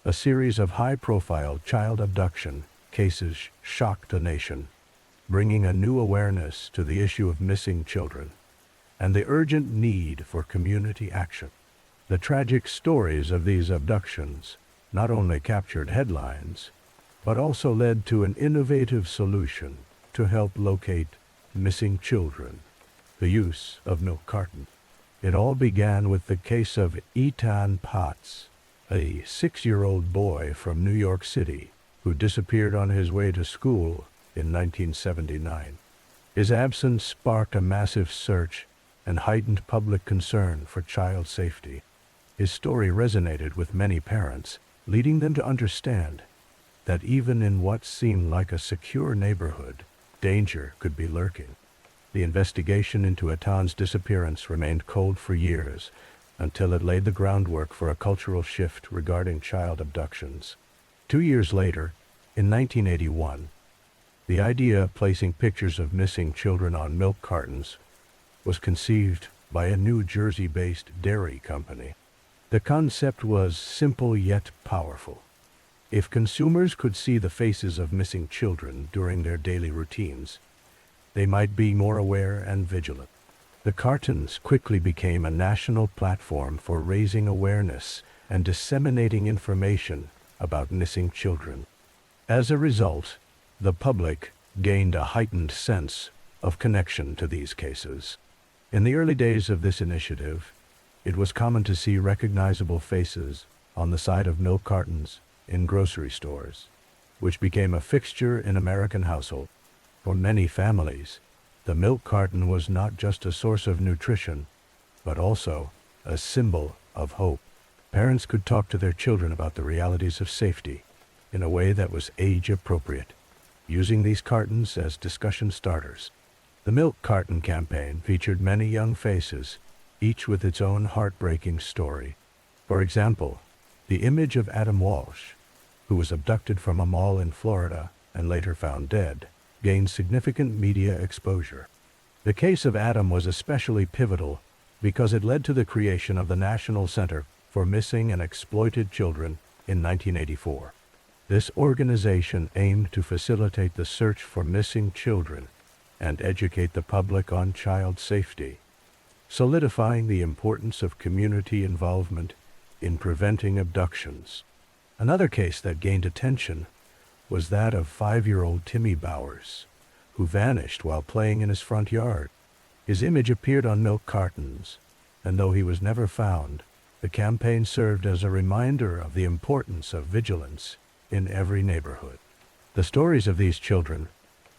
a series of high-profile child abduction cases shocked the nation, bringing a new awareness to the issue of missing children and the urgent need for community action. The tragic stories of these abductions not only captured headlines, but also led to an innovative solution to help locate missing children: the use of milk carton. It all began with the case of Ethan Potts, a 6-year-old boy from New York City who disappeared on his way to school in 1979. His absence sparked a massive search and heightened public concern for child safety. His story resonated with many parents, leading them to understand that even in what seemed like a secure neighborhood, danger could be lurking. The investigation into Ethan's disappearance remained cold for years, until it laid the groundwork for a cultural shift regarding child abductions. 2 years later, in 1981, the idea of placing pictures of missing children on milk cartons was conceived by a New Jersey-based dairy company. The concept was simple yet powerful. If consumers could see the faces of missing children during their daily routines, they might be more aware and vigilant. The cartons quickly became a national platform for raising awareness and disseminating information about missing children. As a result, the public gained a heightened sense of connection to these cases. In the early days of this initiative, it was common to see recognizable faces on the side of milk cartons in grocery stores, which became a fixture in American households. For many families, the milk carton was not just a source of nutrition, but also a symbol of hope. Parents could talk to their children about the realities of safety in a way that was age-appropriate, using these cartons as discussion starters. The milk carton campaign featured many young faces, each with its own heartbreaking story. For example, the image of Adam Walsh, who was abducted from a mall in Florida and later found dead, gained significant media exposure. The case of Adam was especially pivotal because it led to the creation of the National Center for Missing and Exploited Children in 1984. This organization aimed to facilitate the search for missing children and educate the public on child safety, solidifying the importance of community involvement in preventing abductions. Another case that gained attention was that of 5-year-old Timmy Bowers, who vanished while playing in his front yard. His image appeared on milk cartons, and though he was never found, the campaign served as a reminder of the importance of vigilance in every neighborhood. The stories of these children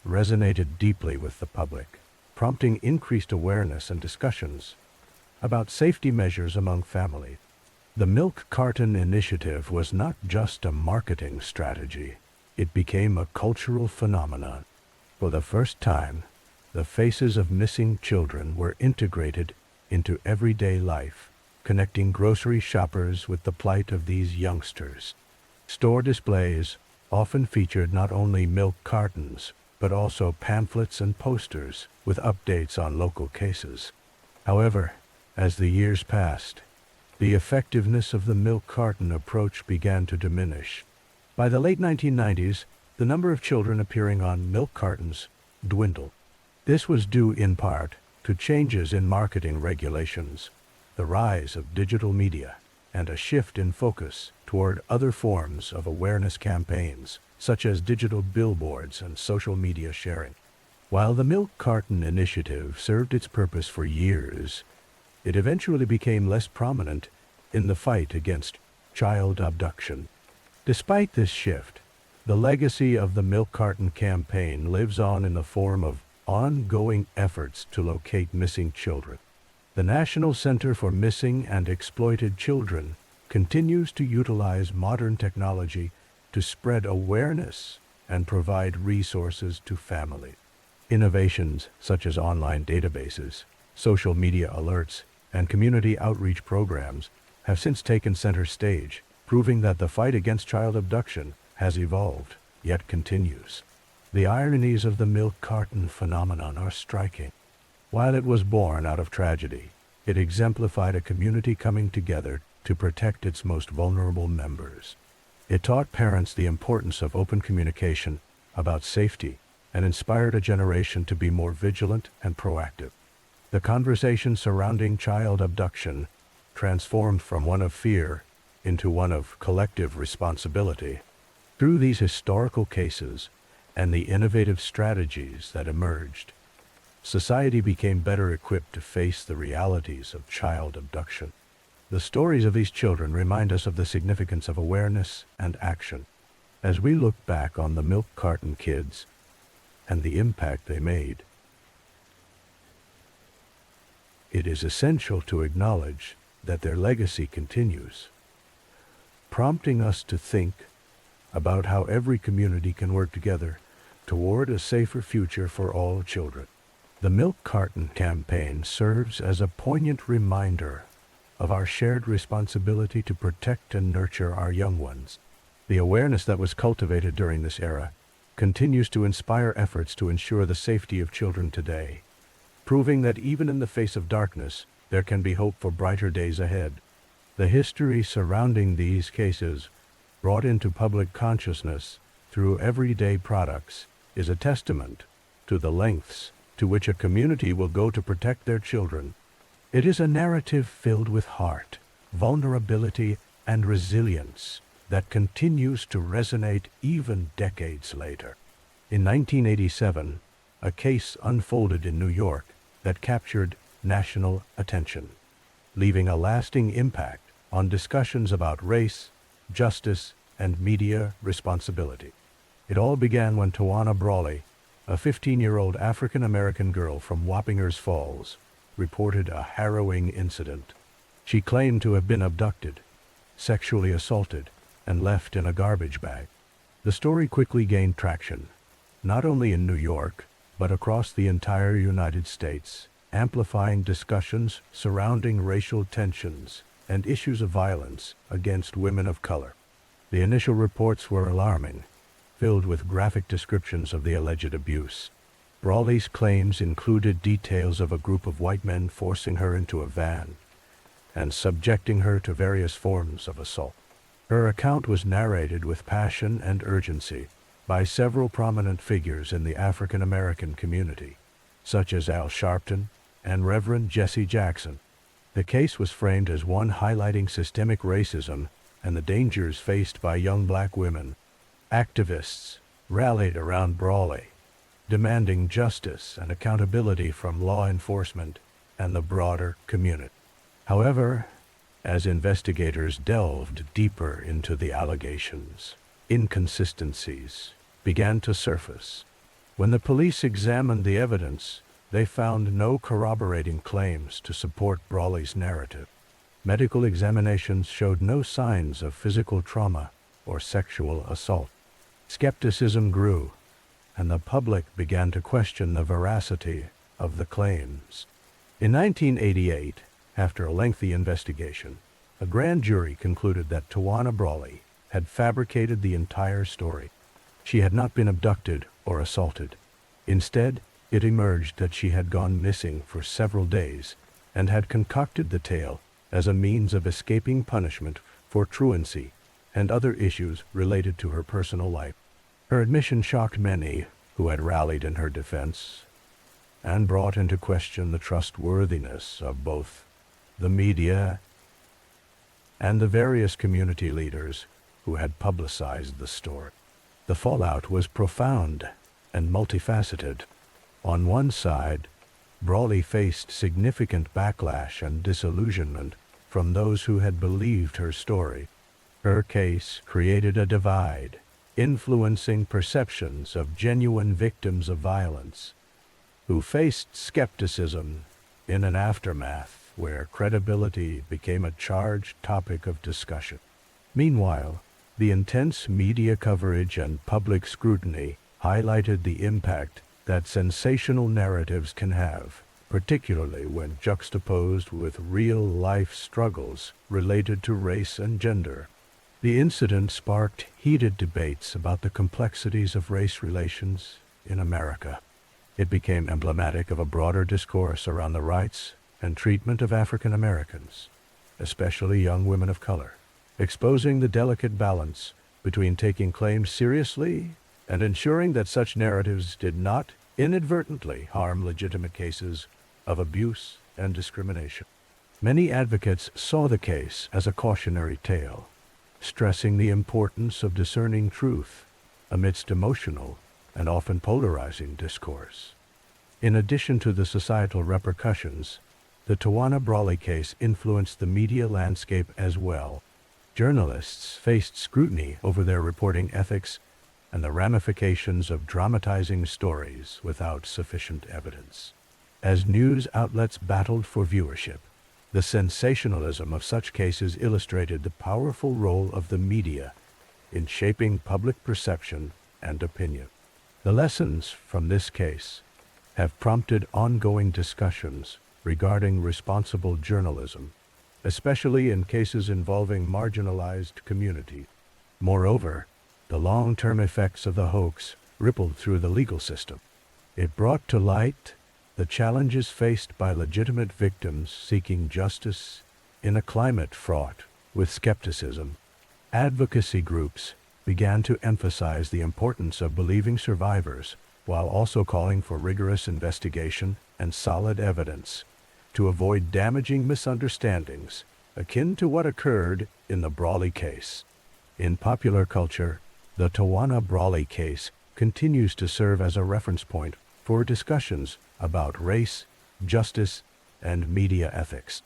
resonated deeply with the public, prompting increased awareness and discussions about safety measures among families. The Milk Carton Initiative was not just a marketing strategy, it became a cultural phenomenon. For the first time, the faces of missing children were integrated into everyday life, connecting grocery shoppers with the plight of these youngsters. Store displays often featured not only milk cartons, but also pamphlets and posters with updates on local cases. However, as the years passed, the effectiveness of the milk carton approach began to diminish. By the late 1990s, the number of children appearing on milk cartons dwindled. This was due in part to changes in marketing regulations, the rise of digital media, and a shift in focus toward other forms of awareness campaigns, such as digital billboards and social media sharing. While the Milk Carton Initiative served its purpose for years, it eventually became less prominent in the fight against child abduction. Despite this shift, the legacy of the Milk Carton campaign lives on in the form of ongoing efforts to locate missing children. The National Center for Missing and Exploited Children continues to utilize modern technology to spread awareness and provide resources to families. Innovations such as online databases, social media alerts, and community outreach programs have since taken center stage, proving that the fight against child abduction has evolved, yet continues. The ironies of the milk carton phenomenon are striking. While it was born out of tragedy, it exemplified a community coming together to protect its most vulnerable members. It taught parents the importance of open communication about safety and inspired a generation to be more vigilant and proactive. The conversation surrounding child abduction transformed from one of fear into one of collective responsibility. Through these historical cases and the innovative strategies that emerged, society became better equipped to face the realities of child abduction. The stories of these children remind us of the significance of awareness and action. As we look back on the milk carton kids and the impact they made, it is essential to acknowledge that their legacy continues, prompting us to think about how every community can work together toward a safer future for all children. The Milk Carton campaign serves as a poignant reminder of our shared responsibility to protect and nurture our young ones. The awareness that was cultivated during this era continues to inspire efforts to ensure the safety of children today, proving that even in the face of darkness, there can be hope for brighter days ahead. The history surrounding these cases, brought into public consciousness through everyday products, is a testament to the lengths to which a community will go to protect their children. It is a narrative filled with heart, vulnerability, and resilience that continues to resonate even decades later. In 1987, a case unfolded in New York that captured national attention, leaving a lasting impact on discussions about race, justice, and media responsibility. It all began when Tawana Brawley, a 15-year-old African-American girl from Wappingers Falls, reported a harrowing incident. She claimed to have been abducted, sexually assaulted, and left in a garbage bag. The story quickly gained traction, not only in New York, but across the entire United States, amplifying discussions surrounding racial tensions and issues of violence against women of color. The initial reports were alarming, filled with graphic descriptions of the alleged abuse. Brawley's claims included details of a group of white men forcing her into a van and subjecting her to various forms of assault. Her account was narrated with passion and urgency by several prominent figures in the African American community, such as Al Sharpton and Reverend Jesse Jackson. The case was framed as one highlighting systemic racism and the dangers faced by young black women. Activists rallied around Brawley, demanding justice and accountability from law enforcement and the broader community. However, as investigators delved deeper into the allegations, inconsistencies began to surface. When the police examined the evidence, they found no corroborating claims to support Brawley's narrative. Medical examinations showed no signs of physical trauma or sexual assault. Skepticism grew, and the public began to question the veracity of the claims. In 1988, after a lengthy investigation, a grand jury concluded that Tawana Brawley had fabricated the entire story. She had not been abducted or assaulted. Instead, it emerged that she had gone missing for several days and had concocted the tale as a means of escaping punishment for truancy and other issues related to her personal life. Her admission shocked many who had rallied in her defense and brought into question the trustworthiness of both the media and the various community leaders who had publicized the story. The fallout was profound and multifaceted. On one side, Brawley faced significant backlash and disillusionment from those who had believed her story. Her case created a divide, influencing perceptions of genuine victims of violence, who faced skepticism in an aftermath where credibility became a charged topic of discussion. Meanwhile, the intense media coverage and public scrutiny highlighted the impact that sensational narratives can have, particularly when juxtaposed with real-life struggles related to race and gender. The incident sparked heated debates about the complexities of race relations in America. It became emblematic of a broader discourse around the rights and treatment of African Americans, especially young women of color, exposing the delicate balance between taking claims seriously and ensuring that such narratives did not inadvertently harm legitimate cases of abuse and discrimination. Many advocates saw the case as a cautionary tale, stressing the importance of discerning truth amidst emotional and often polarizing discourse. In addition to the societal repercussions, the Tawana Brawley case influenced the media landscape as well. Journalists faced scrutiny over their reporting ethics and the ramifications of dramatizing stories without sufficient evidence. As news outlets battled for viewership, the sensationalism of such cases illustrated the powerful role of the media in shaping public perception and opinion. The lessons from this case have prompted ongoing discussions regarding responsible journalism, especially in cases involving marginalized communities. Moreover, the long-term effects of the hoax rippled through the legal system. It brought to light the challenges faced by legitimate victims seeking justice in a climate fraught with skepticism. Advocacy groups began to emphasize the importance of believing survivors while also calling for rigorous investigation and solid evidence to avoid damaging misunderstandings akin to what occurred in the Brawley case. In popular culture, the Tawana Brawley case continues to serve as a reference point for discussions about race, justice, and media ethics.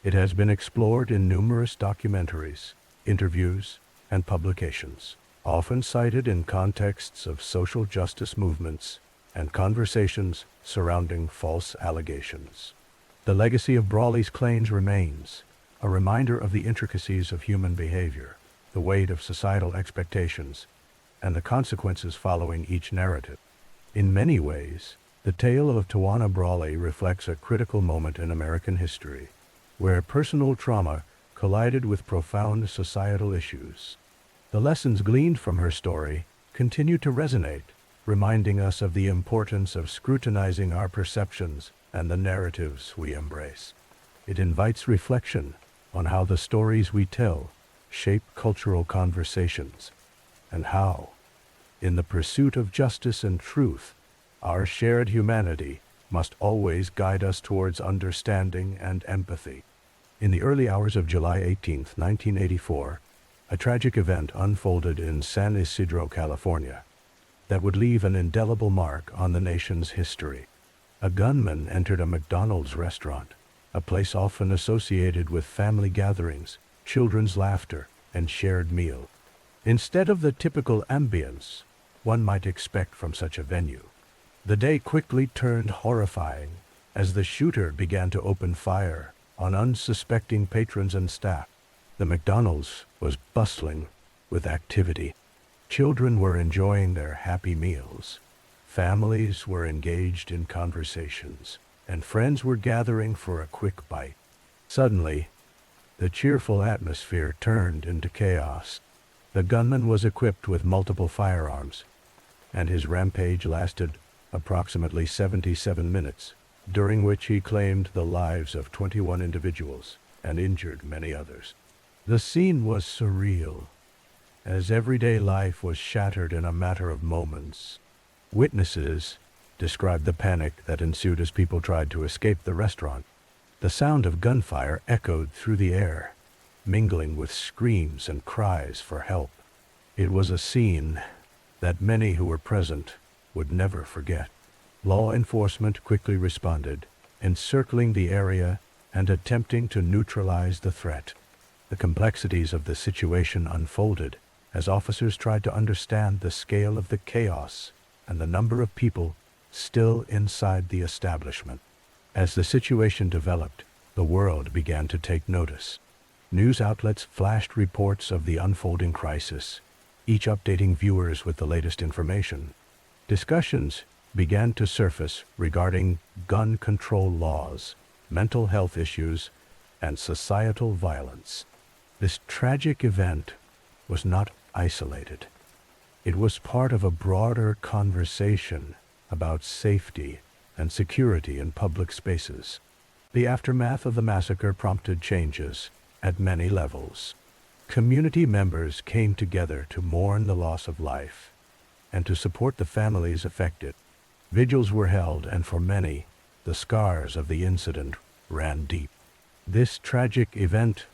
It has been explored in numerous documentaries, interviews, and publications, often cited in contexts of social justice movements and conversations surrounding false allegations. The legacy of Brawley's claims remains a reminder of the intricacies of human behavior, the weight of societal expectations, and the consequences following each narrative. In many ways, the tale of Tawana Brawley reflects a critical moment in American history, where personal trauma collided with profound societal issues. The lessons gleaned from her story continue to resonate, reminding us of the importance of scrutinizing our perceptions and the narratives we embrace. It invites reflection on how the stories we tell shape cultural conversations, and how, in the pursuit of justice and truth, our shared humanity must always guide us towards understanding and empathy. In the early hours of July 18, 1984, a tragic event unfolded in San Ysidro, California, that would leave an indelible mark on the nation's history. A gunman entered a McDonald's restaurant, a place often associated with family gatherings, children's laughter, and shared meal. Instead of the typical ambience one might expect from such a venue, the day quickly turned horrifying as the shooter began to open fire on unsuspecting patrons and staff. The McDonald's was bustling with activity. Children were enjoying their happy meals. Families were engaged in conversations, and friends were gathering for a quick bite. Suddenly, the cheerful atmosphere turned into chaos. The gunman was equipped with multiple firearms, and his rampage lasted approximately 77 minutes, during which he claimed the lives of 21 individuals and injured many others. The scene was surreal, as everyday life was shattered in a matter of moments. Witnesses described the panic that ensued as people tried to escape the restaurant. The sound of gunfire echoed through the air, mingling with screams and cries for help. It was a scene that many who were present would never forget. Law enforcement quickly responded, encircling the area and attempting to neutralize the threat. The complexities of the situation unfolded as officers tried to understand the scale of the chaos and the number of people still inside the establishment. As the situation developed, the world began to take notice. News outlets flashed reports of the unfolding crisis, each updating viewers with the latest information. Discussions began to surface regarding gun control laws, mental health issues, and societal violence. This tragic event was not isolated. It was part of a broader conversation about safety and security in public spaces. The aftermath of the massacre prompted changes at many levels. Community members came together to mourn the loss of life and to support the families affected. Vigils were held, and for many, the scars of the incident ran deep. This tragic event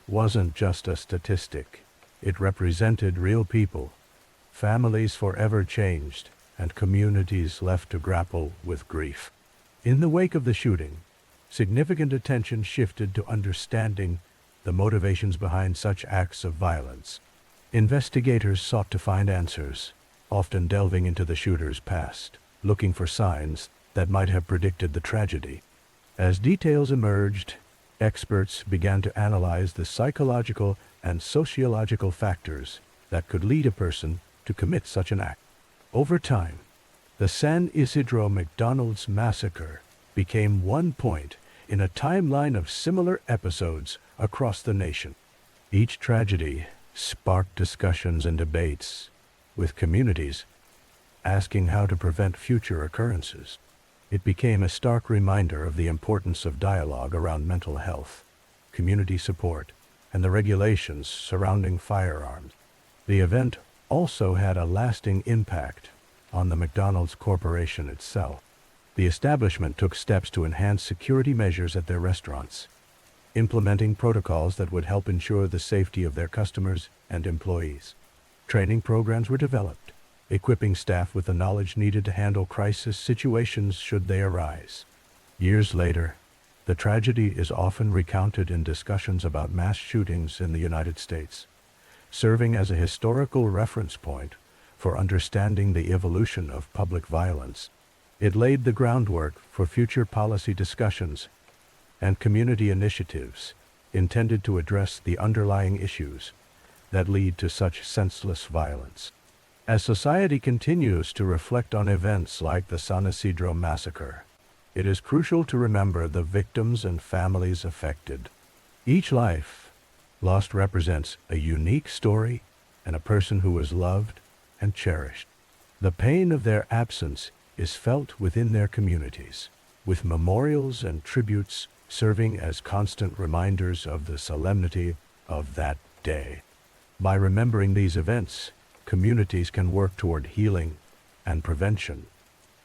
wasn't just a statistic. It represented real people, families forever changed, and communities left to grapple with grief. In the wake of the shooting, significant attention shifted to understanding the motivations behind such acts of violence. Investigators sought to find answers, often delving into the shooter's past, looking for signs that might have predicted the tragedy. As details emerged, experts began to analyze the psychological and sociological factors that could lead a person to commit such an act. Over time, the San Ysidro McDonald's massacre became one point in a timeline of similar episodes across the nation. Each tragedy sparked discussions and debates, with communities asking how to prevent future occurrences. It became a stark reminder of the importance of dialogue around mental health, community support, and the regulations surrounding firearms. The event also had a lasting impact on the McDonald's Corporation itself. The establishment took steps to enhance security measures at their restaurants, implementing protocols that would help ensure the safety of their customers and employees. Training programs were developed, equipping staff with the knowledge needed to handle crisis situations should they arise. Years later, the tragedy is often recounted in discussions about mass shootings in the United States, serving as a historical reference point for understanding the evolution of public violence. It laid the groundwork for future policy discussions and community initiatives intended to address the underlying issues that lead to such senseless violence. As society continues to reflect on events like the San Ysidro massacre, it is crucial to remember the victims and families affected. Each life lost represents a unique story and a person who was loved and cherished. The pain of their absence is felt within their communities, with memorials and tributes serving as constant reminders of the solemnity of that day. By remembering these events, communities can work toward healing and prevention,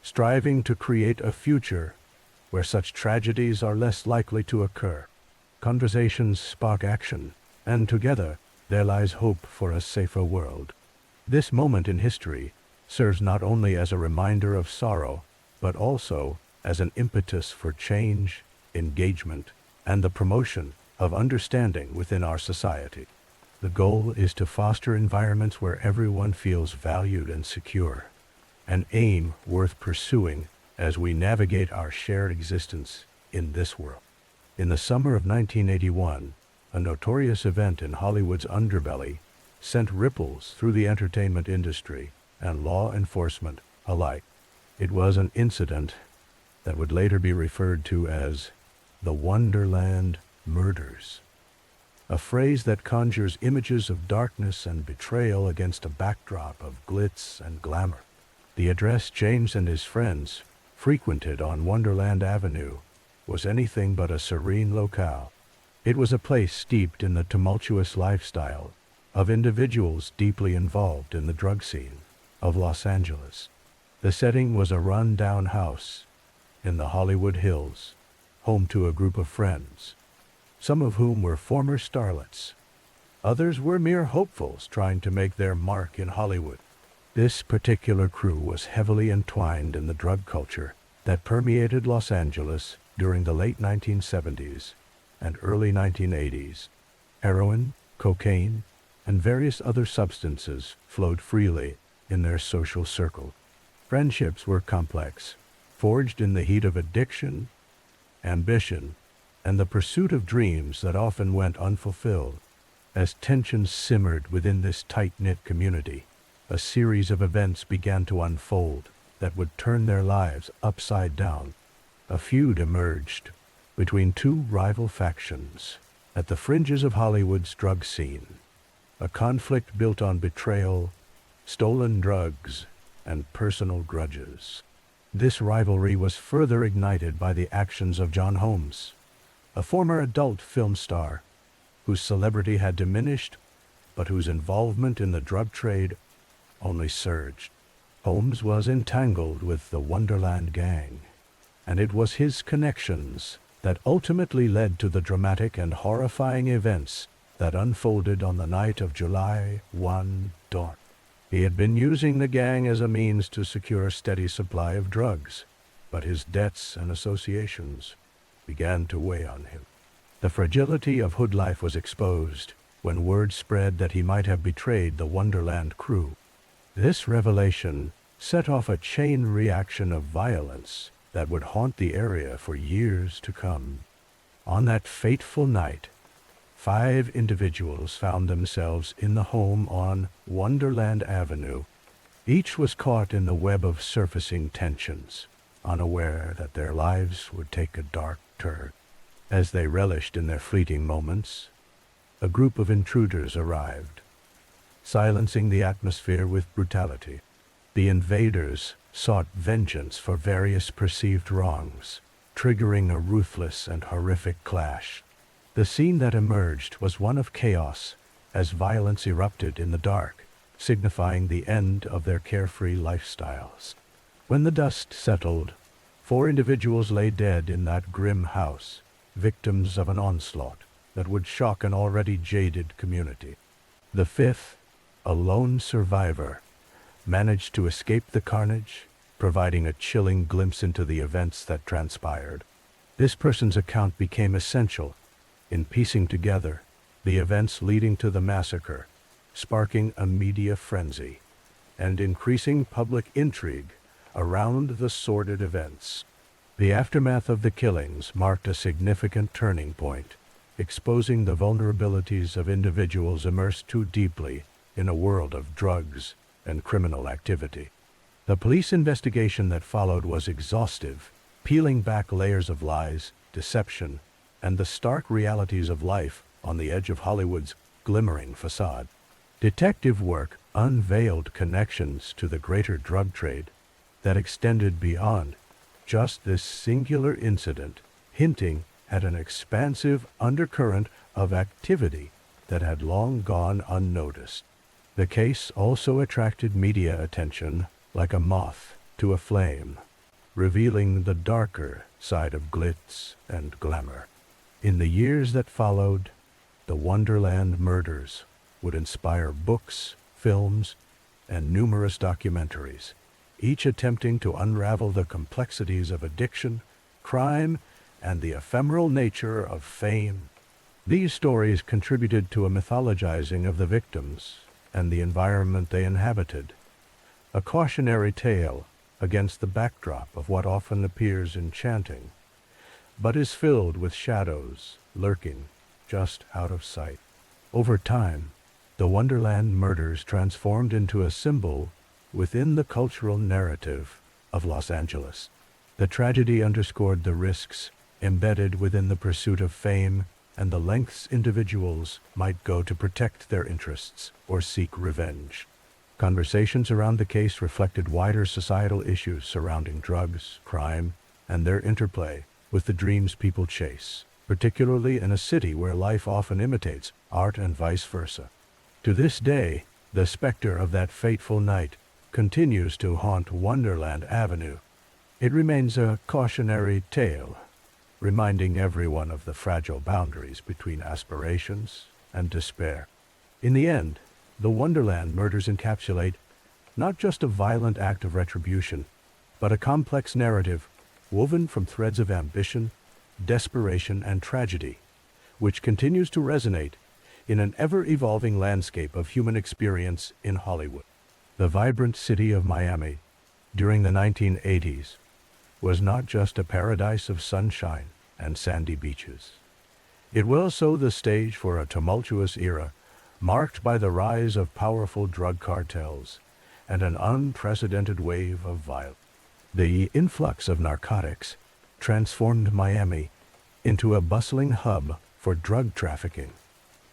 striving to create a future where such tragedies are less likely to occur. Conversations spark action, and together there lies hope for a safer world. This moment in history serves not only as a reminder of sorrow, but also as an impetus for change, engagement, and the promotion of understanding within our society. The goal is to foster environments where everyone feels valued and secure, an aim worth pursuing as we navigate our shared existence in this world. In the summer of 1981, a notorious event in Hollywood's underbelly sent ripples through the entertainment industry and law enforcement alike. It was an incident that would later be referred to as the Wonderland Murders, a phrase that conjures images of darkness and betrayal against a backdrop of glitz and glamour. The address James and his friends frequented on Wonderland Avenue was anything but a serene locale. It was a place steeped in the tumultuous lifestyle of individuals deeply involved in the drug scene of Los Angeles. The setting was a run-down house in the Hollywood Hills, home to a group of friends, some of whom were former starlets. Others were mere hopefuls trying to make their mark in Hollywood. This particular crew was heavily entwined in the drug culture that permeated Los Angeles during the late 1970s and early 1980s. Heroin, cocaine, and various other substances flowed freely in their social circle. Friendships were complex, forged in the heat of addiction, ambition, and the pursuit of dreams that often went unfulfilled. As tensions simmered within this tight-knit community, a series of events began to unfold that would turn their lives upside down. A feud emerged between two rival factions at the fringes of Hollywood's drug scene, a conflict built on betrayal, stolen drugs, and personal grudges. This rivalry was further ignited by the actions of John Holmes, a former adult film star whose celebrity had diminished, but whose involvement in the drug trade only surged. Holmes was entangled with the Wonderland gang, and it was his connections that ultimately led to the dramatic and horrifying events that unfolded on the night of July 1 dawn. He had been using the gang as a means to secure a steady supply of drugs, but his debts and associations began to weigh on him. The fragility of hood life was exposed when word spread that he might have betrayed the Wonderland crew. This revelation set off a chain reaction of violence that would haunt the area for years to come. On that fateful night, 5 individuals found themselves in the home on Wonderland Avenue. Each was caught in the web of surfacing tensions, unaware that their lives would take a dark turn. As they relished in their fleeting moments, a group of intruders arrived, silencing the atmosphere with brutality. The invaders sought vengeance for various perceived wrongs, triggering a ruthless and horrific clash. The scene that emerged was one of chaos, as violence erupted in the dark, signifying the end of their carefree lifestyles. When the dust settled, 4 individuals lay dead in that grim house, victims of an onslaught that would shock an already jaded community. The fifth, a lone survivor, managed to escape the carnage, providing a chilling glimpse into the events that transpired. This person's account became essential in piecing together the events leading to the massacre, sparking a media frenzy and increasing public intrigue around the sordid events. The aftermath of the killings marked a significant turning point, exposing the vulnerabilities of individuals immersed too deeply in a world of drugs and criminal activity. The police investigation that followed was exhaustive, peeling back layers of lies, deception, and the stark realities of life on the edge of Hollywood's glimmering facade. Detective work unveiled connections to the greater drug trade that extended beyond just this singular incident, hinting at an expansive undercurrent of activity that had long gone unnoticed. The case also attracted media attention like a moth to a flame, revealing the darker side of glitz and glamour. In the years that followed, the Wonderland Murders would inspire books, films, and numerous documentaries, each attempting to unravel the complexities of addiction, crime, and the ephemeral nature of fame. These stories contributed to a mythologizing of the victims and the environment they inhabited, a cautionary tale against the backdrop of what often appears enchanting, but is filled with shadows lurking just out of sight. Over time, the Wonderland Murders transformed into a symbol within the cultural narrative of Los Angeles. The tragedy underscored the risks embedded within the pursuit of fame and the lengths individuals might go to protect their interests or seek revenge. Conversations around the case reflected wider societal issues surrounding drugs, crime, and their interplay with the dreams people chase, particularly in a city where life often imitates art and vice versa. To this day, the specter of that fateful night continues to haunt Wonderland Avenue. It remains a cautionary tale, reminding everyone of the fragile boundaries between aspirations and despair. In the end, the Wonderland Murders encapsulate not just a violent act of retribution, but a complex narrative woven from threads of ambition, desperation, and tragedy, which continues to resonate in an ever-evolving landscape of human experience in Hollywood. The vibrant city of Miami, during the 1980s, was not just a paradise of sunshine and sandy beaches. It was also the stage for a tumultuous era marked by the rise of powerful drug cartels and an unprecedented wave of violence. The influx of narcotics transformed Miami into a bustling hub for drug trafficking,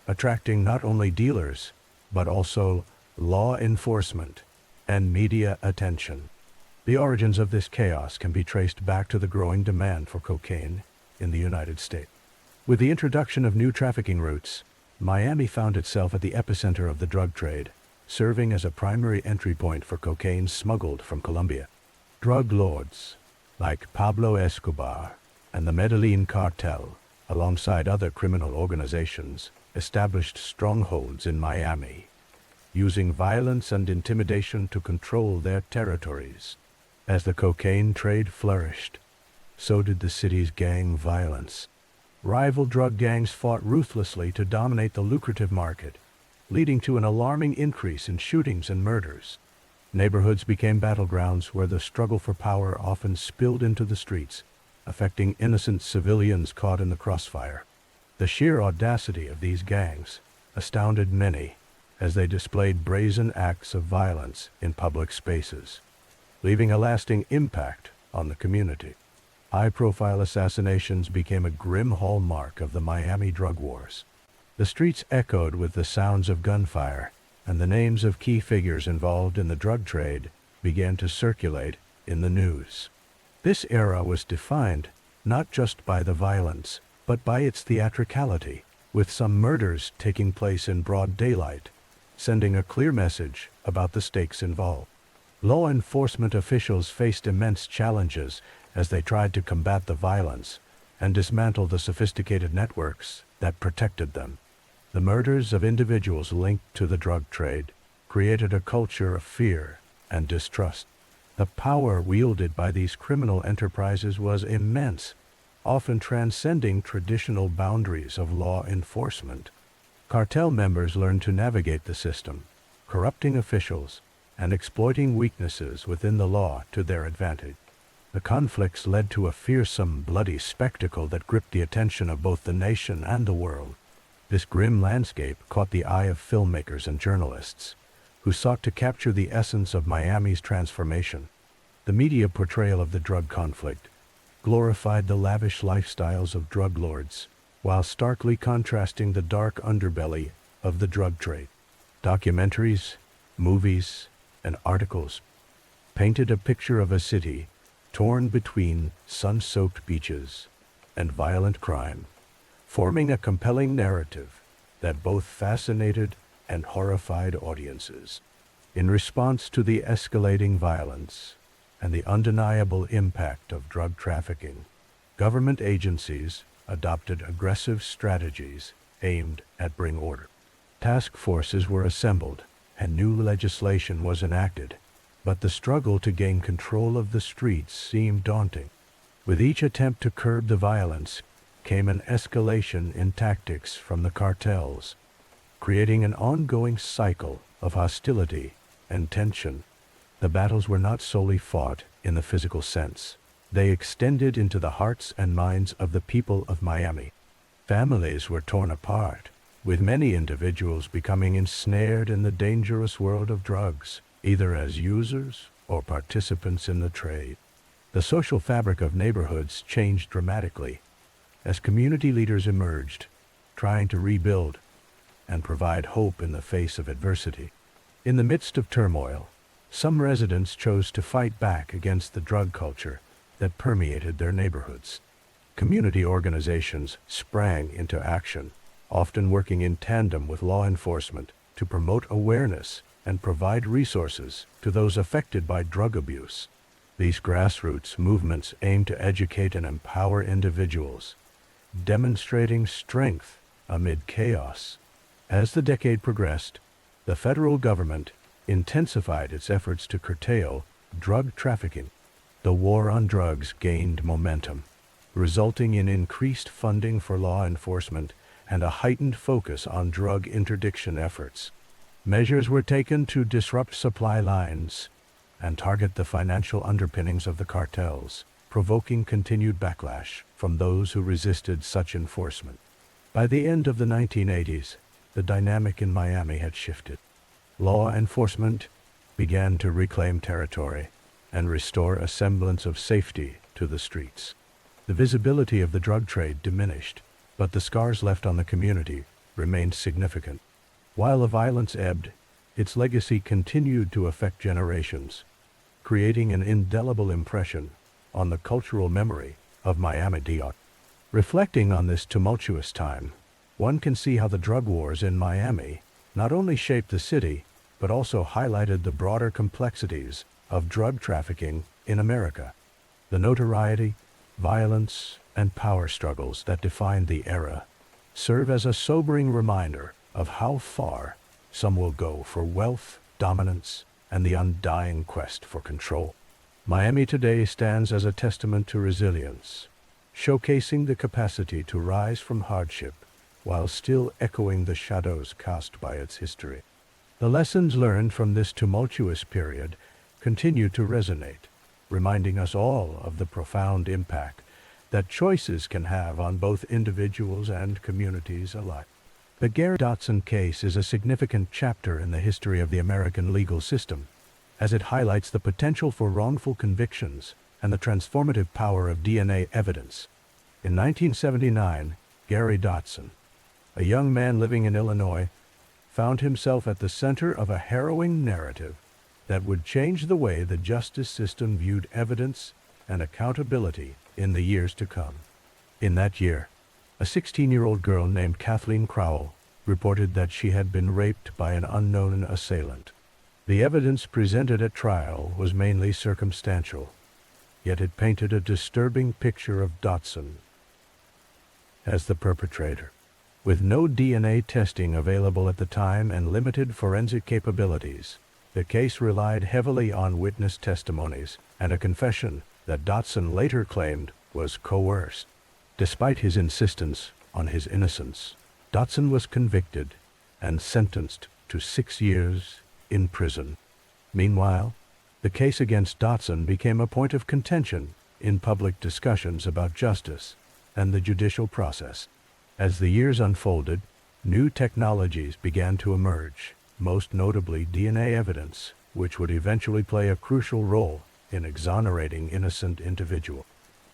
attracting not only dealers, but also law enforcement and media attention. The origins of this chaos can be traced back to the growing demand for cocaine in the United States. With the introduction of new trafficking routes, Miami found itself at the epicenter of the drug trade, serving as a primary entry point for cocaine smuggled from Colombia. Drug lords like Pablo Escobar and the Medellin cartel, alongside other criminal organizations, established strongholds in Miami, using violence and intimidation to control their territories. As the cocaine trade flourished, so did the city's gang violence. Rival drug gangs fought ruthlessly to dominate the lucrative market, leading to an alarming increase in shootings and murders. Neighborhoods became battlegrounds where the struggle for power often spilled into the streets, affecting innocent civilians caught in the crossfire. The sheer audacity of these gangs astounded many as they displayed brazen acts of violence in public spaces, leaving a lasting impact on the community. High-profile assassinations became a grim hallmark of the Miami drug wars. The streets echoed with the sounds of gunfire, and the names of key figures involved in the drug trade began to circulate in the news. This era was defined not just by the violence, but by its theatricality, with some murders taking place in broad daylight, sending a clear message about the stakes involved. Law enforcement officials faced immense challenges as they tried to combat the violence and dismantle the sophisticated networks that protected them. The murders of individuals linked to the drug trade created a culture of fear and distrust. The power wielded by these criminal enterprises was immense, often transcending traditional boundaries of law enforcement. Cartel members learned to navigate the system, corrupting officials and exploiting weaknesses within the law to their advantage. The conflicts led to a fearsome, bloody spectacle that gripped the attention of both the nation and the world. This grim landscape caught the eye of filmmakers and journalists, who sought to capture the essence of Miami's transformation. The media portrayal of the drug conflict glorified the lavish lifestyles of drug lords, while starkly contrasting the dark underbelly of the drug trade. Documentaries, movies, and articles painted a picture of a city torn between sun-soaked beaches and violent crime, forming a compelling narrative that both fascinated and horrified audiences. In response to the escalating violence and the undeniable impact of drug trafficking, government agencies adopted aggressive strategies aimed at bringing order. Task forces were assembled and new legislation was enacted, but the struggle to gain control of the streets seemed daunting. With each attempt to curb the violence came an escalation in tactics from the cartels, creating an ongoing cycle of hostility and tension. The battles were not solely fought in the physical sense. They extended into the hearts and minds of the people of Miami. Families were torn apart, with many individuals becoming ensnared in the dangerous world of drugs, either as users or participants in the trade. The social fabric of neighborhoods changed dramatically as community leaders emerged, trying to rebuild and provide hope in the face of adversity. In the midst of turmoil, some residents chose to fight back against the drug culture that permeated their neighborhoods. Community organizations sprang into action, often working in tandem with law enforcement to promote awareness and provide resources to those affected by drug abuse. These grassroots movements aim to educate and empower individuals, demonstrating strength amid chaos. As the decade progressed, the federal government intensified its efforts to curtail drug trafficking. The war on drugs gained momentum, resulting in increased funding for law enforcement and a heightened focus on drug interdiction efforts. Measures were taken to disrupt supply lines and target the financial underpinnings of the cartels, provoking continued backlash from those who resisted such enforcement. By the end of the 1980s, the dynamic in Miami had shifted. Law enforcement began to reclaim territory and restore a semblance of safety to the streets. The visibility of the drug trade diminished, but the scars left on the community remained significant. While the violence ebbed, its legacy continued to affect generations, creating an indelible impression on the cultural memory of Miami-Dade. Reflecting on this tumultuous time, one can see how the drug wars in Miami not only shaped the city, but also highlighted the broader complexities of drug trafficking in America. The notoriety, violence, and power struggles that defined the era serve as a sobering reminder of how far some will go for wealth, dominance, and the undying quest for control. Miami today stands as a testament to resilience, showcasing the capacity to rise from hardship while still echoing the shadows cast by its history. The lessons learned from this tumultuous period continue to resonate, reminding us all of the profound impact that choices can have on both individuals and communities alike. The Gary Dotson case is a significant chapter in the history of the American legal system, as it highlights the potential for wrongful convictions and the transformative power of DNA evidence. In 1979, Gary Dotson, a young man living in Illinois, found himself at the center of a harrowing narrative that would change the way the justice system viewed evidence and accountability in the years to come. In that year, a 16-year-old girl named Kathleen Crowell reported that she had been raped by an unknown assailant. The evidence presented at trial was mainly circumstantial, yet it painted a disturbing picture of Dotson, as the perpetrator. With no DNA testing available at the time and limited forensic capabilities, the case relied heavily on witness testimonies and a confession that Dotson later claimed was coerced. Despite his insistence on his innocence, Dotson was convicted and sentenced to 6 years in prison. Meanwhile, the case against Dotson became a point of contention in public discussions about justice and the judicial process. As the years unfolded, new technologies began to emerge, most notably DNA evidence, which would eventually play a crucial role in exonerating innocent individuals.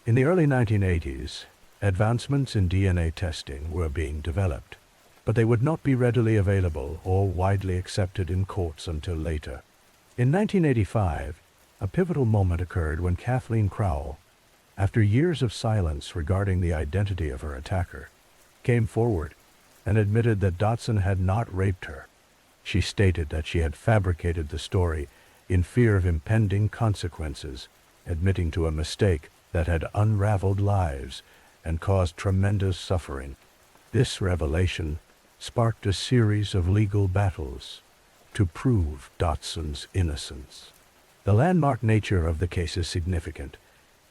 In the early 1980s, advancements in DNA testing were being developed, but they would not be readily available or widely accepted in courts until later. In 1985, a pivotal moment occurred when Kathleen Crowell, after years of silence regarding the identity of her attacker, came forward and admitted that Dotson had not raped her. She stated that she had fabricated the story in fear of impending consequences, admitting to a mistake that had unraveled lives and caused tremendous suffering. This revelation sparked a series of legal battles to prove Dotson's innocence. The landmark nature of the case is significant,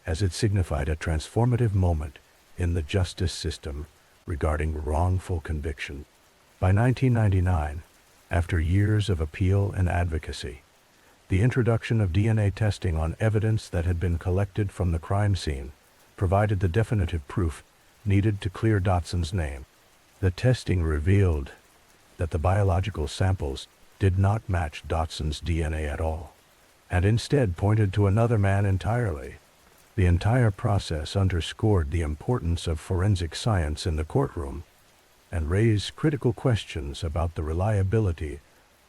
as it signified a transformative moment in the justice system regarding wrongful conviction. By 1999, after years of appeal and advocacy, the introduction of DNA testing on evidence that had been collected from the crime scene provided the definitive proof needed to clear Dotson's name. The testing revealed that the biological samples did not match Dotson's DNA at all, and instead pointed to another man entirely. The entire process underscored the importance of forensic science in the courtroom and raised critical questions about the reliability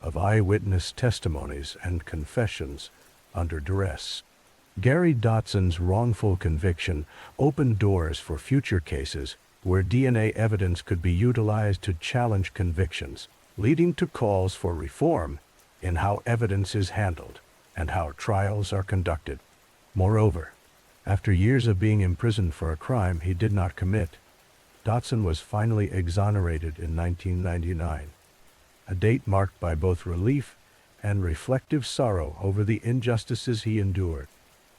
of eyewitness testimonies and confessions under duress. Gary Dotson's wrongful conviction opened doors for future cases where DNA evidence could be utilized to challenge convictions, leading to calls for reform in how evidence is handled and how trials are conducted. Moreover, after years of being imprisoned for a crime he did not commit, Dotson was finally exonerated in 1999, a date marked by both relief and reflective sorrow over the injustices he endured.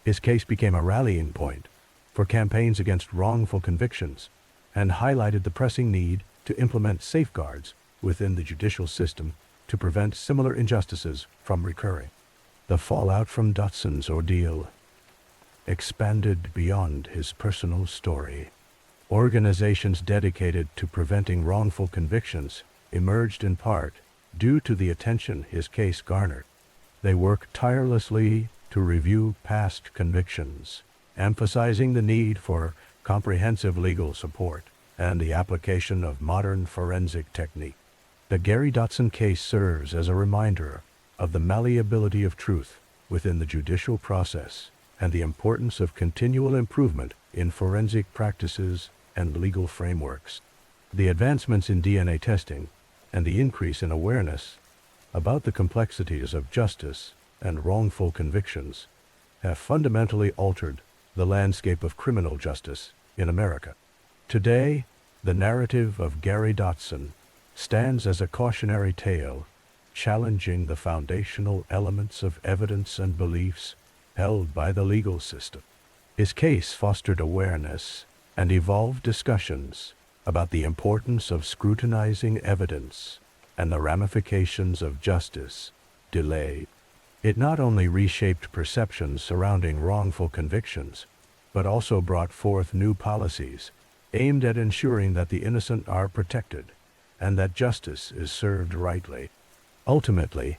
His case became a rallying point for campaigns against wrongful convictions and highlighted the pressing need to implement safeguards within the judicial system to prevent similar injustices from recurring. The fallout from Dotson's ordeal expanded beyond his personal story. Organizations dedicated to preventing wrongful convictions emerged in part due to the attention his case garnered. They worked tirelessly to review past convictions, emphasizing the need for comprehensive legal support and the application of modern forensic technique. The Gary Dotson case serves as a reminder of the malleability of truth within the judicial process and the importance of continual improvement in forensic practices and legal frameworks. The advancements in DNA testing and the increase in awareness about the complexities of justice and wrongful convictions have fundamentally altered the landscape of criminal justice in America. Today, the narrative of Gary Dotson stands as a cautionary tale, challenging the foundational elements of evidence and beliefs held by the legal system. His case fostered awareness and evolved discussions about the importance of scrutinizing evidence and the ramifications of justice delayed. It not only reshaped perceptions surrounding wrongful convictions, but also brought forth new policies aimed at ensuring that the innocent are protected and that justice is served rightly. Ultimately,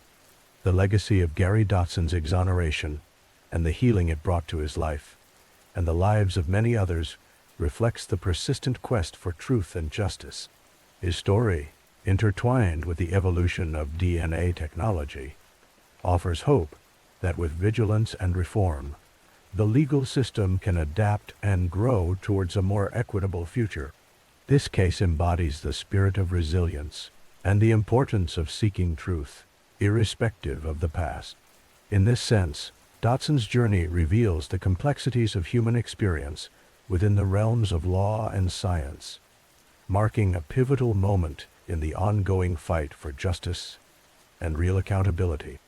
the legacy of Gary Dotson's exoneration and the healing it brought to his life and the lives of many others reflects the persistent quest for truth and justice. His story, intertwined with the evolution of DNA technology, offers hope that with vigilance and reform, the legal system can adapt and grow towards a more equitable future. This case embodies the spirit of resilience and the importance of seeking truth, irrespective of the past. In this sense, Dotson's journey reveals the complexities of human experience within the realms of law and science, marking a pivotal moment in the ongoing fight for justice and real accountability.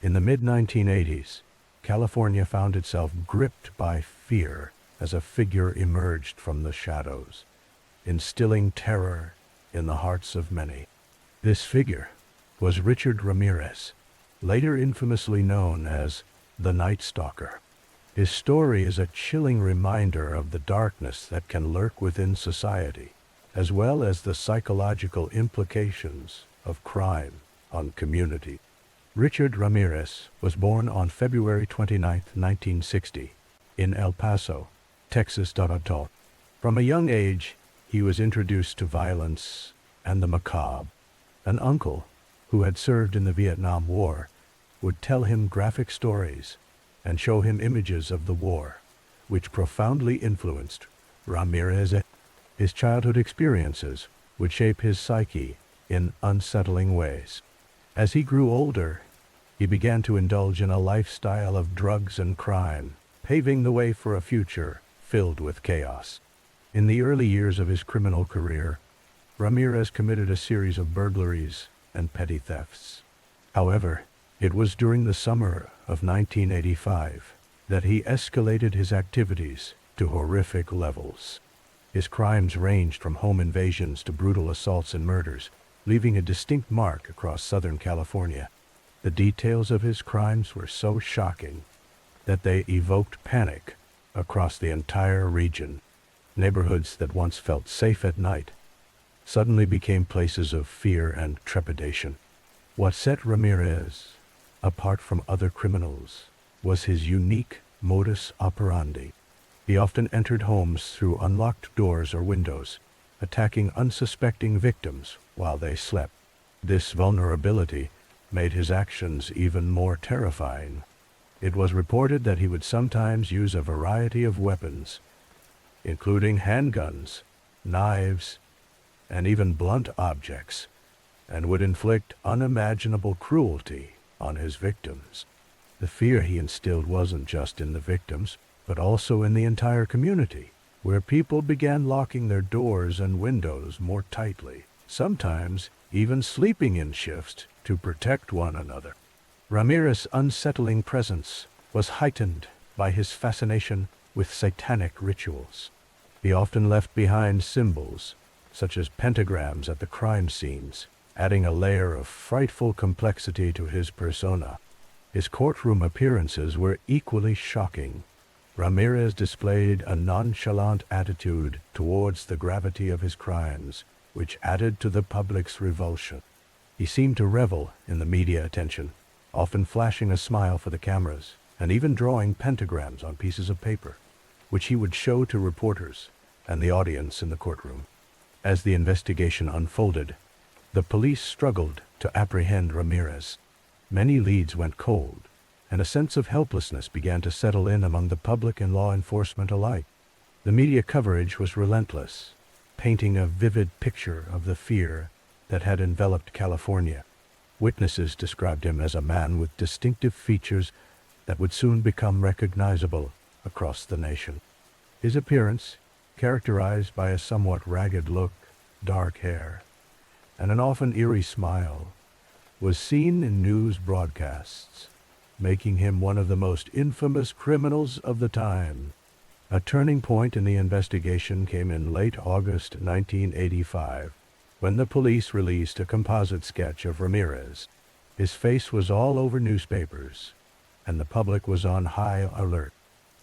In the mid-1980s, California found itself gripped by fear as a figure emerged from the shadows, instilling terror in the hearts of many. This figure was Richard Ramirez, later infamously known as the Night Stalker. His story is a chilling reminder of the darkness that can lurk within society, as well as the psychological implications of crime on community. Richard Ramirez was born on February 29, 1960, in El Paso, Texas. From a young age, he was introduced to violence and the macabre. An uncle, who had served in the Vietnam War, would tell him graphic stories and show him images of the war, which profoundly influenced Ramirez. His childhood experiences would shape his psyche in unsettling ways. As he grew older, he began to indulge in a lifestyle of drugs and crime, paving the way for a future filled with chaos. In the early years of his criminal career, Ramirez committed a series of burglaries and petty thefts. However, it was during the summer of 1985 that he escalated his activities to horrific levels. His crimes ranged from home invasions to brutal assaults and murders, leaving a distinct mark across Southern California. The details of his crimes were so shocking that they evoked panic across the entire region. Neighborhoods that once felt safe at night suddenly became places of fear and trepidation. What set Ramirez apart from other criminals was his unique modus operandi. He often entered homes through unlocked doors or windows, attacking unsuspecting victims while they slept. This vulnerability made his actions even more terrifying. It was reported that he would sometimes use a variety of weapons, including handguns, knives, and even blunt objects, and would inflict unimaginable cruelty on his victims. The fear he instilled wasn't just in the victims, but also in the entire community, where people began locking their doors and windows more tightly, sometimes even sleeping in shifts to protect one another. Ramirez's unsettling presence was heightened by his fascination with satanic rituals. He often left behind symbols, such as pentagrams at the crime scenes, adding a layer of frightful complexity to his persona. His courtroom appearances were equally shocking. Ramirez displayed a nonchalant attitude towards the gravity of his crimes, which added to the public's revulsion. He seemed to revel in the media attention, often flashing a smile for the cameras, and even drawing pentagrams on pieces of paper, which he would show to reporters and the audience in the courtroom. As the investigation unfolded, the police struggled to apprehend Ramirez. Many leads went cold, and a sense of helplessness began to settle in among the public and law enforcement alike. The media coverage was relentless, painting a vivid picture of the fear that had enveloped California. Witnesses described him as a man with distinctive features that would soon become recognizable across the nation. His appearance, characterized by a somewhat ragged look, dark hair, and an often eerie smile, was seen in news broadcasts, making him one of the most infamous criminals of the time. A turning point in the investigation came in late August 1985, when the police released a composite sketch of Ramirez. His face was all over newspapers, and the public was on high alert.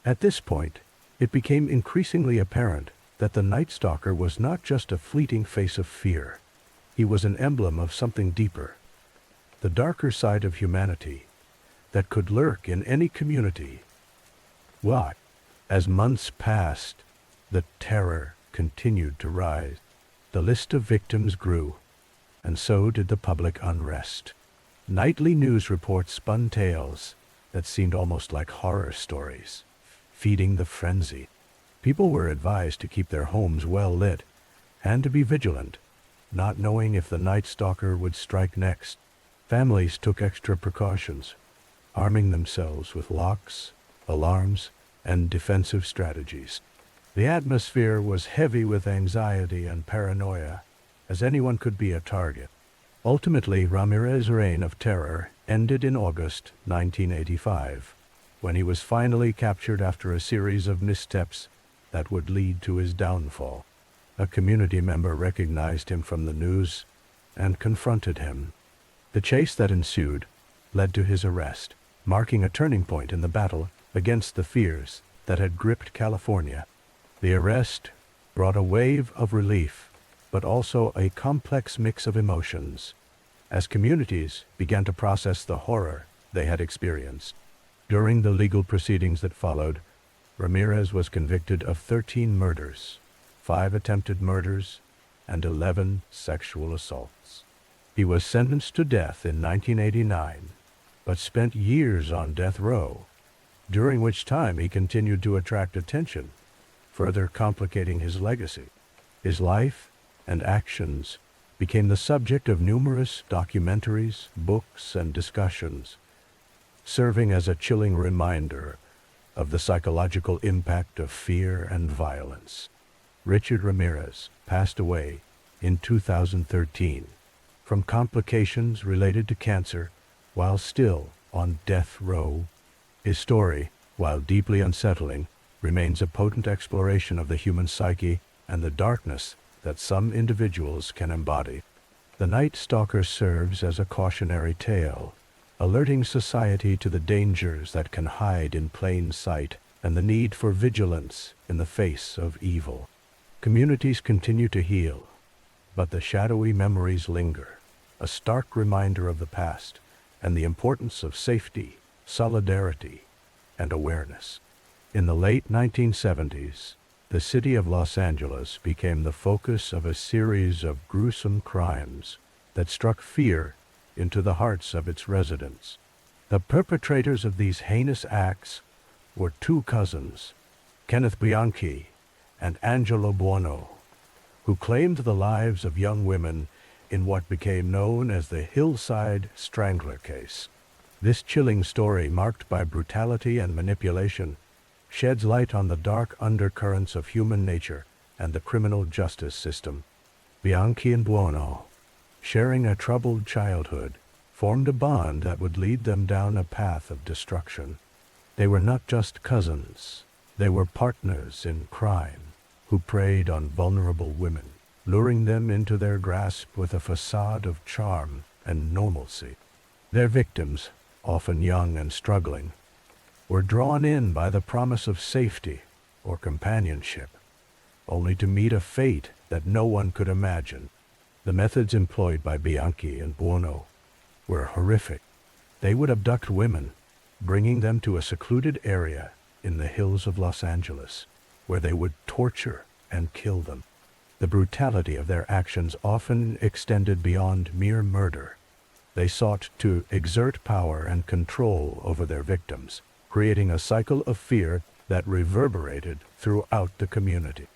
At this point, it became increasingly apparent that the Night Stalker was not just a fleeting face of fear. He was an emblem of something deeper, the darker side of humanity that could lurk in any community. Why? As months passed, the terror continued to rise. The list of victims grew, and so did the public unrest. Nightly news reports spun tales that seemed almost like horror stories, feeding the frenzy. People were advised to keep their homes well lit and to be vigilant, not knowing if the Night Stalker would strike next. Families took extra precautions, arming themselves with locks, alarms, and defensive strategies. The atmosphere was heavy with anxiety and paranoia, as anyone could be a target. Ultimately, Ramirez's reign of terror ended in August 1985, when he was finally captured after a series of missteps that would lead to his downfall. A community member recognized him from the news and confronted him. The chase that ensued led to his arrest, marking a turning point in the battle against the fears that had gripped California. The arrest brought a wave of relief, but also a complex mix of emotions, as communities began to process the horror they had experienced. During the legal proceedings that followed, Ramirez was convicted of 13 murders, 5 attempted murders, and 11 sexual assaults. He was sentenced to death in 1989, but spent years on death row, during which time he continued to attract attention, further complicating his legacy. His life and actions became the subject of numerous documentaries, books, and discussions, serving as a chilling reminder of the psychological impact of fear and violence. Richard Ramirez passed away in 2013 from complications related to cancer while still on death row. His story, while deeply unsettling, remains a potent exploration of the human psyche and the darkness that some individuals can embody. The Night Stalker serves as a cautionary tale, alerting society to the dangers that can hide in plain sight and the need for vigilance in the face of evil. Communities continue to heal, but the shadowy memories linger, a stark reminder of the past and the importance of safety, solidarity, and awareness. In the late 1970s, the city of Los Angeles became the focus of a series of gruesome crimes that struck fear into the hearts of its residents. The perpetrators of these heinous acts were 2 cousins, Kenneth Bianchi and Angelo Buono, who claimed the lives of young women in what became known as the Hillside Strangler case. This chilling story, marked by brutality and manipulation, sheds light on the dark undercurrents of human nature and the criminal justice system. Bianchi and Buono, sharing a troubled childhood, formed a bond that would lead them down a path of destruction. They were not just cousins, they were partners in crime who preyed on vulnerable women, luring them into their grasp with a facade of charm and normalcy. Their victims, often young and struggling, were drawn in by the promise of safety or companionship, only to meet a fate that no one could imagine. The methods employed by Bianchi and Buono were horrific. They would abduct women, bringing them to a secluded area in the hills of Los Angeles, where they would torture and kill them. The brutality of their actions often extended beyond mere murder. They sought to exert power and control over their victims, creating a cycle of fear that reverberated throughout the community.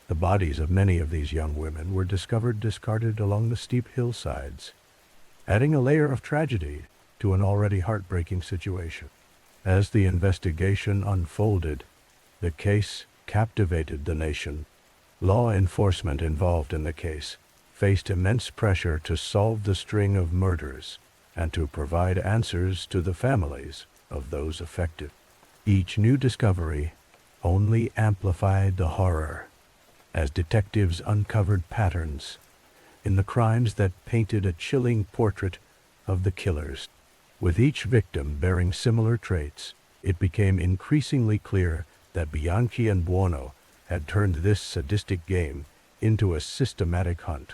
The bodies of many of these young women were discovered discarded along the steep hillsides, adding a layer of tragedy to an already heartbreaking situation. As the investigation unfolded, the case captivated the nation. Law enforcement involved in the case faced immense pressure to solve the string of murders and to provide answers to the families of those affected. Each new discovery only amplified the horror as detectives uncovered patterns in the crimes that painted a chilling portrait of the killers. With each victim bearing similar traits, it became increasingly clear that Bianchi and Buono had turned this sadistic game into a systematic hunt.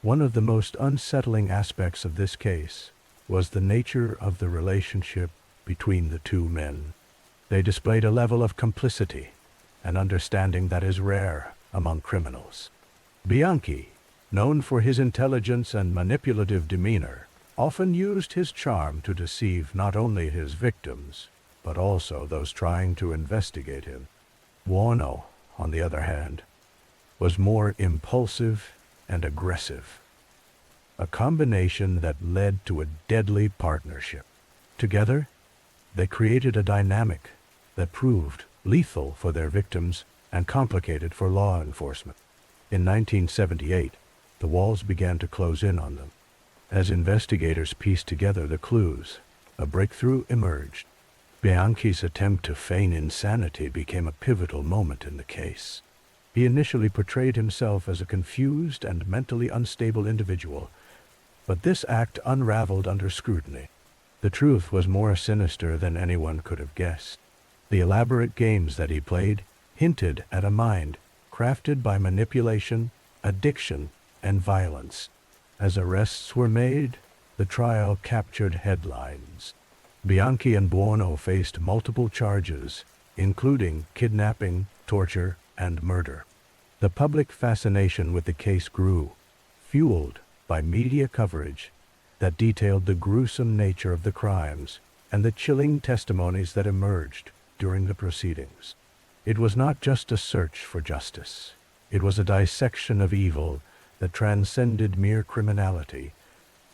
One of the most unsettling aspects of this case was the nature of the relationship between the 2 men. They displayed a level of complicity and understanding that is rare among criminals. Bianchi, known for his intelligence and manipulative demeanor, often used his charm to deceive not only his victims, but also those trying to investigate him. Buono, on the other hand, was more impulsive and aggressive, a combination that led to a deadly partnership. Together, they created a dynamic that proved lethal for their victims and complicated for law enforcement. In 1978, the walls began to close in on them. As investigators pieced together the clues, a breakthrough emerged. Bianchi's attempt to feign insanity became a pivotal moment in the case. He initially portrayed himself as a confused and mentally unstable individual, but this act unraveled under scrutiny. The truth was more sinister than anyone could have guessed. The elaborate games that he played hinted at a mind crafted by manipulation, addiction, and violence. As arrests were made, the trial captured headlines. Bianchi and Buono faced multiple charges, including kidnapping, torture, and murder. The public fascination with the case grew, fueled by media coverage that detailed the gruesome nature of the crimes and the chilling testimonies that emerged during the proceedings. It was not just a search for justice. It was a dissection of evil that transcended mere criminality,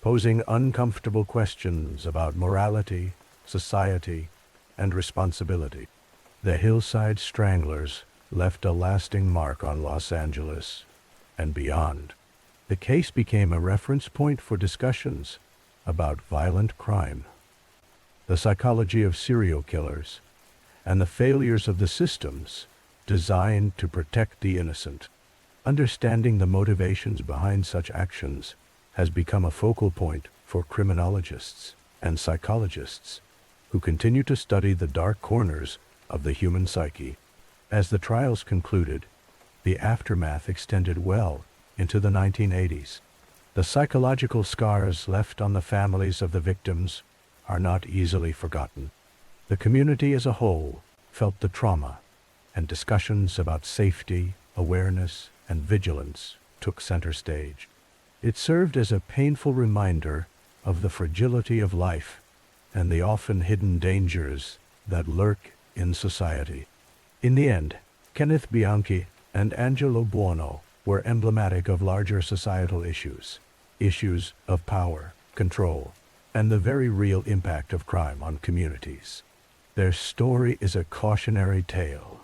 posing uncomfortable questions about morality, society, and responsibility. The Hillside Stranglers left a lasting mark on Los Angeles and beyond. The case became a reference point for discussions about violent crime, the psychology of serial killers, and the failures of the systems designed to protect the innocent. Understanding the motivations behind such actions has become a focal point for criminologists and psychologists who continue to study the dark corners of the human psyche. As the trials concluded, the aftermath extended well into the 1980s. The psychological scars left on the families of the victims are not easily forgotten. The community as a whole felt the trauma, and discussions about safety, awareness, and vigilance took center stage. It served as a painful reminder of the fragility of life and the often hidden dangers that lurk in society. In the end, Kenneth Bianchi and Angelo Buono were emblematic of larger societal issues of power, control, and the very real impact of crime on communities. Their story is a cautionary tale,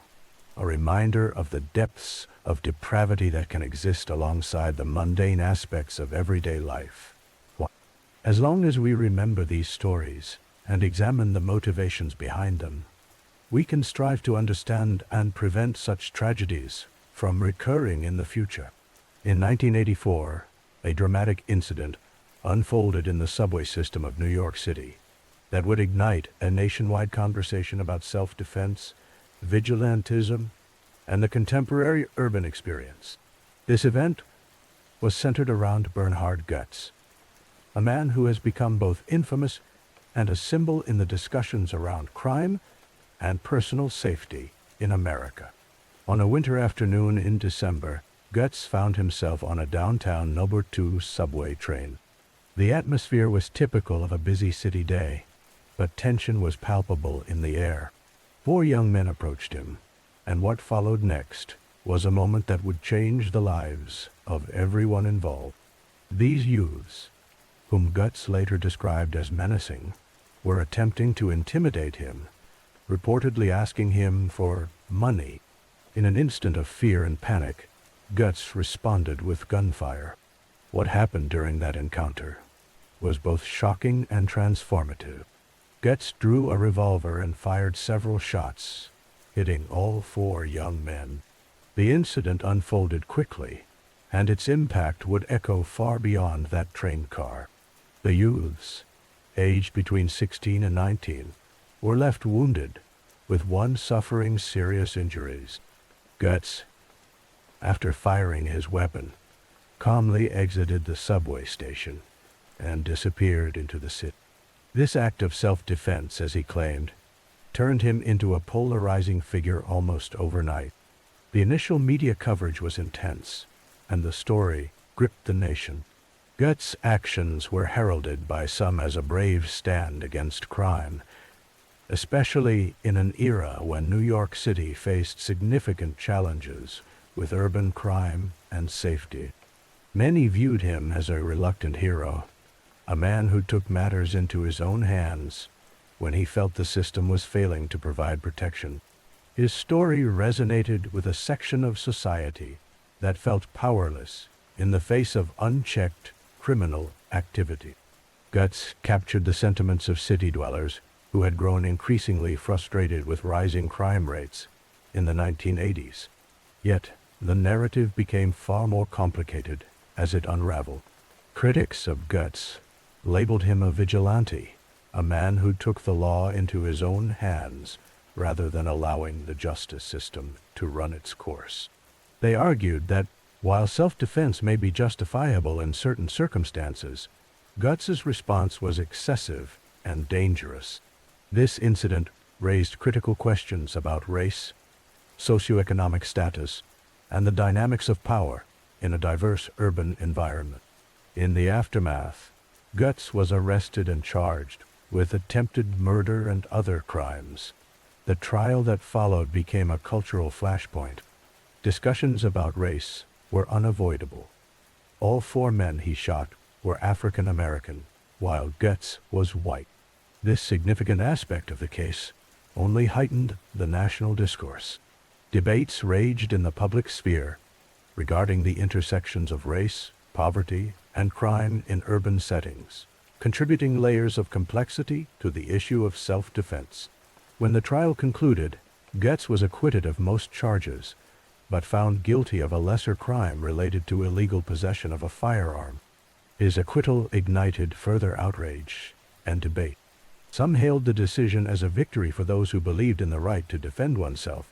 a reminder of the depths of depravity that can exist alongside the mundane aspects of everyday life. As long as we remember these stories and examine the motivations behind them, we can strive to understand and prevent such tragedies from recurring in the future. In 1984, a dramatic incident unfolded in the subway system of New York City that would ignite a nationwide conversation about self-defense, vigilantism, and the contemporary urban experience. This event was centered around Bernhard Goetz, a man who has become both infamous and a symbol in the discussions around crime and personal safety in America. On a winter afternoon in December, Goetz found himself on a downtown number 2 subway train. The atmosphere was typical of a busy city day, but tension was palpable in the air. 4 young men approached him, and what followed next was a moment that would change the lives of everyone involved. These youths, whom Goetz later described as menacing, were attempting to intimidate him, reportedly asking him for money. In an instant of fear and panic, Goetz responded with gunfire. What happened during that encounter was both shocking and transformative. Goetz drew a revolver and fired several shots, hitting all 4 young men. The incident unfolded quickly, and its impact would echo far beyond that train car. The youths, aged between 16 and 19, were left wounded, with one suffering serious injuries. Goetz, after firing his weapon, calmly exited the subway station and disappeared into the city. This act of self-defense, as he claimed, turned him into a polarizing figure almost overnight. The initial media coverage was intense, and the story gripped the nation. Goetz's actions were heralded by some as a brave stand against crime, especially in an era when New York City faced significant challenges with urban crime and safety. Many viewed him as a reluctant hero, a man who took matters into his own hands when he felt the system was failing to provide protection. His story resonated with a section of society that felt powerless in the face of unchecked criminal activity. Goetz captured the sentiments of city dwellers who had grown increasingly frustrated with rising crime rates in the 1980s. Yet, the narrative became far more complicated as it unraveled. Critics of Goetz labeled him a vigilante, a man who took the law into his own hands rather than allowing the justice system to run its course. They argued that, while self-defense may be justifiable in certain circumstances, Goetz's response was excessive and dangerous. This incident raised critical questions about race, socioeconomic status, and the dynamics of power in a diverse urban environment. In the aftermath, Goetz was arrested and charged with attempted murder and other crimes. The trial that followed became a cultural flashpoint. Discussions about race were unavoidable. All 4 men he shot were African American, while Goetz was white. This significant aspect of the case only heightened the national discourse. Debates raged in the public sphere regarding the intersections of race, poverty, and crime in urban settings, contributing layers of complexity to the issue of self-defense. When the trial concluded, Goetz was acquitted of most charges, but found guilty of a lesser crime related to illegal possession of a firearm. His acquittal ignited further outrage and debate. Some hailed the decision as a victory for those who believed in the right to defend oneself,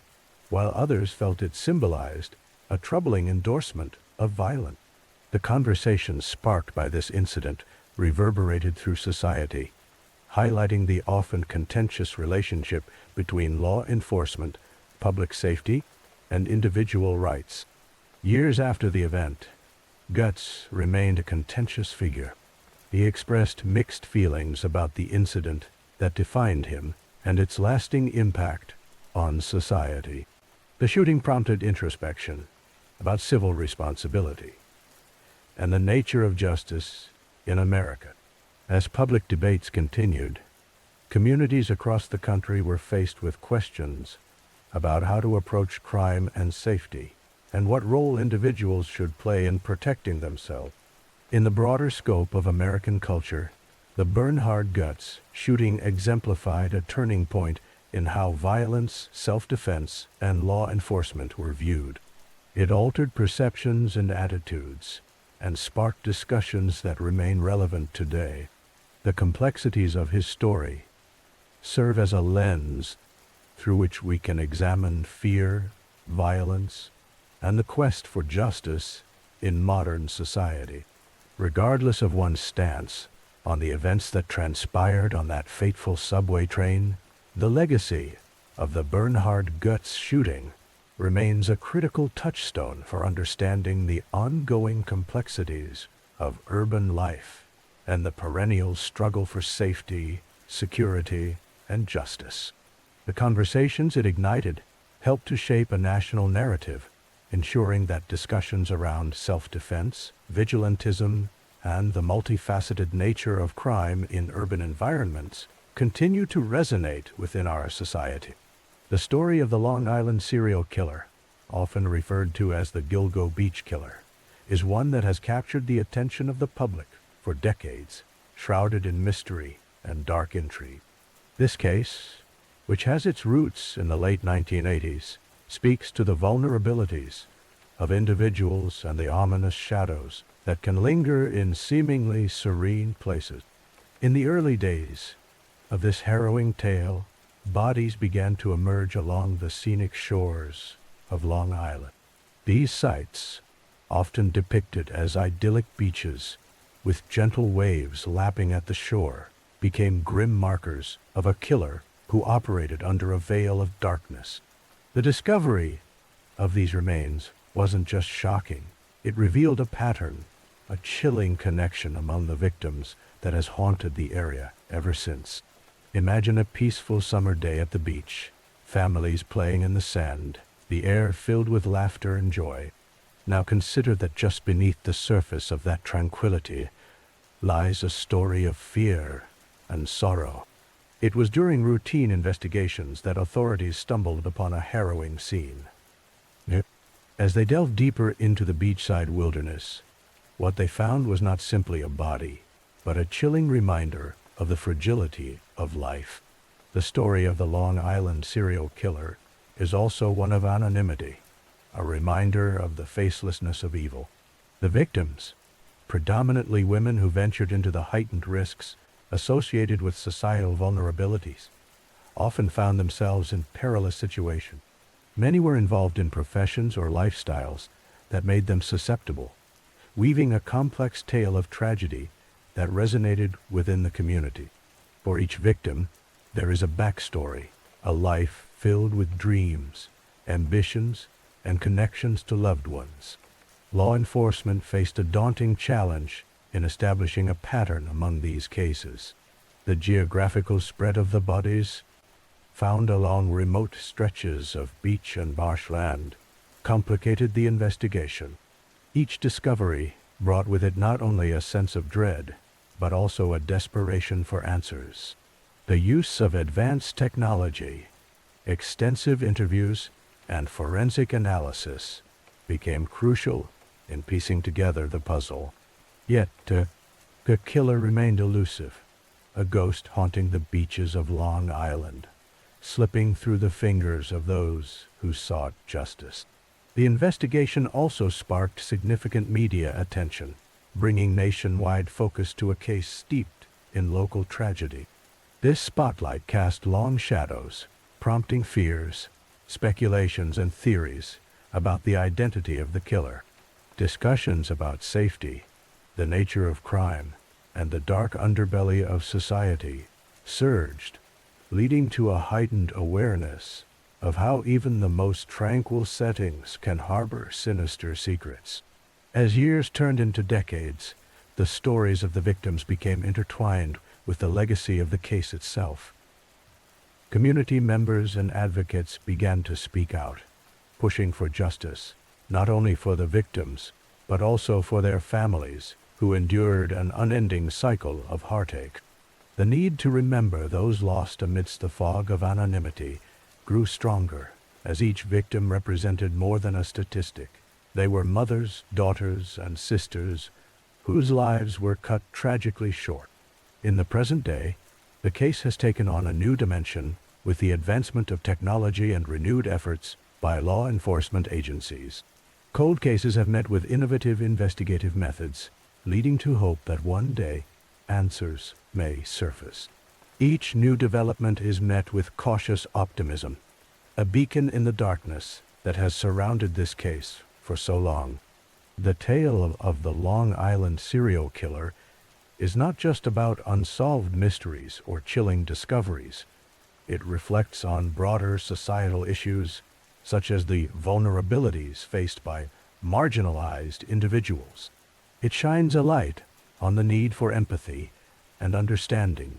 while others felt it symbolized a troubling endorsement of violence. The conversation sparked by this incident reverberated through society, highlighting the often contentious relationship between law enforcement, public safety, and individual rights. Years after the event, Goetz remained a contentious figure. He expressed mixed feelings about the incident that defined him and its lasting impact on society. The shooting prompted introspection about civil responsibility and the nature of justice in America. As public debates continued, communities across the country were faced with questions about how to approach crime and safety, and what role individuals should play in protecting themselves. In the broader scope of American culture, the Bernhard Goetz shooting exemplified a turning point in how violence, self-defense, and law enforcement were viewed. It altered perceptions and attitudes, and sparked discussions that remain relevant today. The complexities of his story serve as a lens through which we can examine fear, violence, and the quest for justice in modern society. Regardless of one's stance on the events that transpired on that fateful subway train, the legacy of the Bernhard Goetz shooting remains a critical touchstone for understanding the ongoing complexities of urban life and the perennial struggle for safety, security, and justice. The conversations it ignited helped to shape a national narrative, ensuring that discussions around self-defense, vigilantism, and the multifaceted nature of crime in urban environments continue to resonate within our society. The story of the Long Island serial killer, often referred to as the Gilgo Beach Killer, is one that has captured the attention of the public for decades, shrouded in mystery and dark intrigue. This case, which has its roots in the late 1980s, speaks to the vulnerabilities of individuals and the ominous shadows that can linger in seemingly serene places. In the early days of this harrowing tale, bodies began to emerge along the scenic shores of Long Island. These sites, often depicted as idyllic beaches with gentle waves lapping at the shore, became grim markers of a killer who operated under a veil of darkness. The discovery of these remains wasn't just shocking. It revealed a pattern, a chilling connection among the victims that has haunted the area ever since. Imagine a peaceful summer day at the beach, families playing in the sand, the air filled with laughter and joy. Now consider that just beneath the surface of that tranquility lies a story of fear and sorrow. It was during routine investigations that authorities stumbled upon a harrowing scene. As they delved deeper into the beachside wilderness, what they found was not simply a body, but a chilling reminder of the fragility of life. The story of the Long Island serial killer is also one of anonymity, a reminder of the facelessness of evil. The victims, predominantly women who ventured into the heightened risks associated with societal vulnerabilities, often found themselves in perilous situations. Many were involved in professions or lifestyles that made them susceptible, weaving a complex tale of tragedy that resonated within the community. For each victim, there is a backstory, a life filled with dreams, ambitions, and connections to loved ones. Law enforcement faced a daunting challenge in establishing a pattern among these cases. The geographical spread of the bodies, found along remote stretches of beach and marshland, complicated the investigation. Each discovery brought with it not only a sense of dread, but also a desperation for answers. The use of advanced technology, extensive interviews, and forensic analysis became crucial in piecing together the puzzle. Yet, the killer remained elusive, a ghost haunting the beaches of Long Island, slipping through the fingers of those who sought justice. The investigation also sparked significant media attention, bringing nationwide focus to a case steeped in local tragedy. This spotlight cast long shadows, prompting fears, speculations, and theories about the identity of the killer. Discussions about safety, the nature of crime, and the dark underbelly of society surged, leading to a heightened awareness of how even the most tranquil settings can harbor sinister secrets. As years turned into decades, the stories of the victims became intertwined with the legacy of the case itself. Community members and advocates began to speak out, pushing for justice, not only for the victims, but also for their families who endured an unending cycle of heartache. The need to remember those lost amidst the fog of anonymity grew stronger as each victim represented more than a statistic. They were mothers, daughters, and sisters whose lives were cut tragically short. In the present day, the case has taken on a new dimension with the advancement of technology and renewed efforts by law enforcement agencies. Cold cases have met with innovative investigative methods, leading to hope that one day answers may surface. Each new development is met with cautious optimism, a beacon in the darkness that has surrounded this case for so long. The tale of the Long Island serial killer is not just about unsolved mysteries or chilling discoveries. It reflects on broader societal issues, such as the vulnerabilities faced by marginalized individuals. It shines a light on the need for empathy and understanding,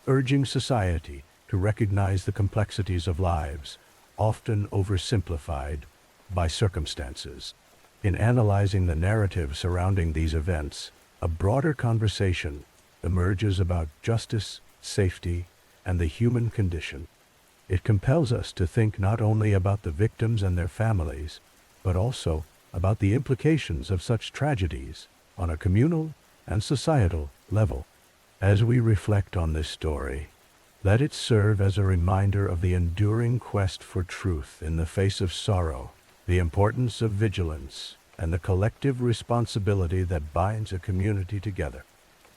urging society to recognize the complexities of lives, often oversimplified by circumstances. In analyzing the narrative surrounding these events, a broader conversation emerges about justice, safety, and the human condition. It compels us to think not only about the victims and their families, but also about the implications of such tragedies on a communal and societal level. As we reflect on this story, let it serve as a reminder of the enduring quest for truth in the face of sorrow, the importance of vigilance, and the collective responsibility that binds a community together.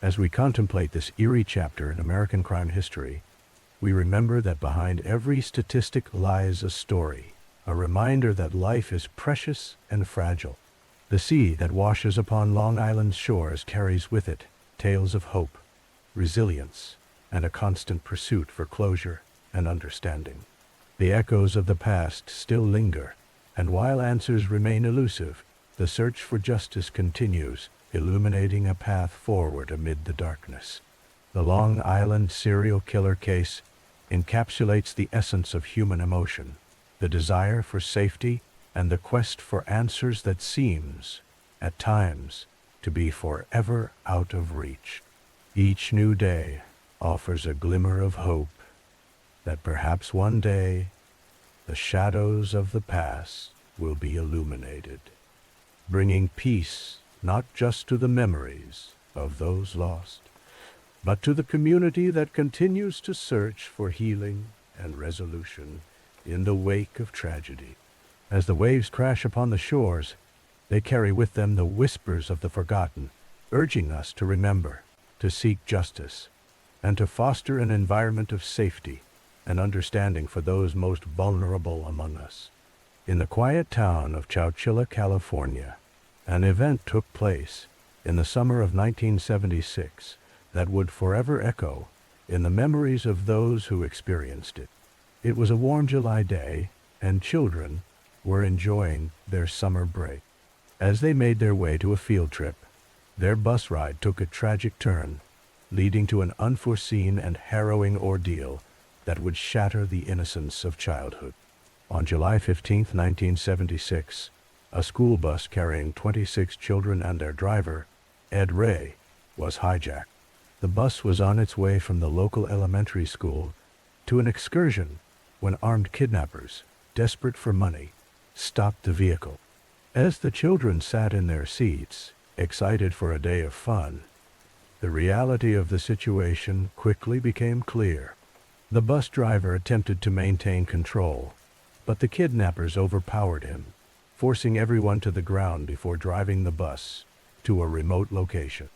As we contemplate this eerie chapter in American crime history, we remember that behind every statistic lies a story, a reminder that life is precious and fragile. The sea that washes upon Long Island's shores carries with it tales of hope, resilience, and a constant pursuit for closure and understanding. The echoes of the past still linger, and while answers remain elusive, the search for justice continues, illuminating a path forward amid the darkness. The Long Island serial killer case encapsulates the essence of human emotion, the desire for safety and the quest for answers that seems, at times, to be forever out of reach. Each new day offers a glimmer of hope that perhaps one day the shadows of the past will be illuminated, bringing peace not just to the memories of those lost, but to the community that continues to search for healing and resolution in the wake of tragedy. As the waves crash upon the shores, they carry with them the whispers of the forgotten, urging us to remember, to seek justice, and to foster an environment of safety and understanding for those most vulnerable among us. In the quiet town of Chowchilla, California, an event took place in the summer of 1976 that would forever echo in the memories of those who experienced it. It was a warm July day, and children were enjoying their summer break. As they made their way to a field trip, their bus ride took a tragic turn, leading to an unforeseen and harrowing ordeal that would shatter the innocence of childhood. On July 15, 1976, a school bus carrying 26 children and their driver, Ed Ray, was hijacked. The bus was on its way from the local elementary school to an excursion when armed kidnappers, desperate for money, stopped the vehicle. As the children sat in their seats, excited for a day of fun, the reality of the situation quickly became clear. The bus driver attempted to maintain control, but the kidnappers overpowered him, forcing everyone to the ground before driving the bus to a remote location.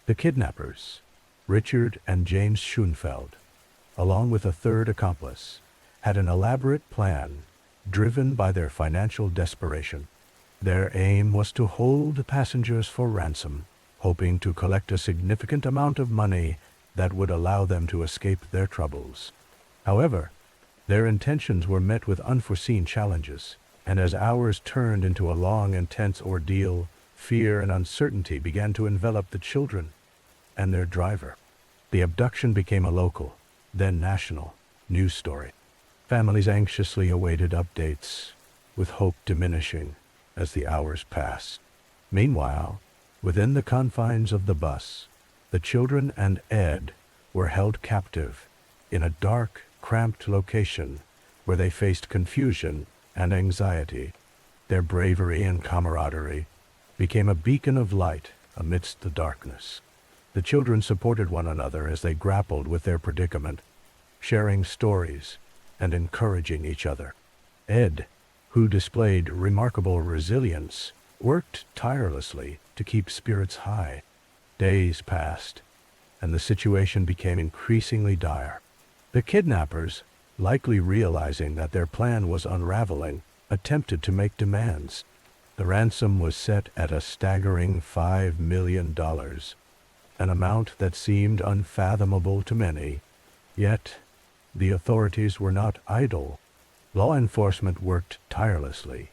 The kidnappers, Richard and James Schoenfeld, along with a third accomplice, had an elaborate plan driven by their financial desperation. Their aim was to hold the passengers for ransom, hoping to collect a significant amount of money that would allow them to escape their troubles. However, their intentions were met with unforeseen challenges, and as hours turned into a long, intense ordeal, fear and uncertainty began to envelop the children and their driver. The abduction became a local, then national, news story. Families anxiously awaited updates, with hope diminishing as the hours passed. Meanwhile, within the confines of the bus, the children and Ed were held captive in a dark, cramped location where they faced confusion and anxiety. Their bravery and camaraderie became a beacon of light amidst the darkness. The children supported one another as they grappled with their predicament, sharing stories and encouraging each other. Ed, who displayed remarkable resilience, worked tirelessly to keep spirits high. Days passed, and the situation became increasingly dire. The kidnappers, likely realizing that their plan was unraveling, attempted to make demands. The ransom was set at a staggering $5 million, an amount that seemed unfathomable to many. Yet, the authorities were not idle. Law enforcement worked tirelessly,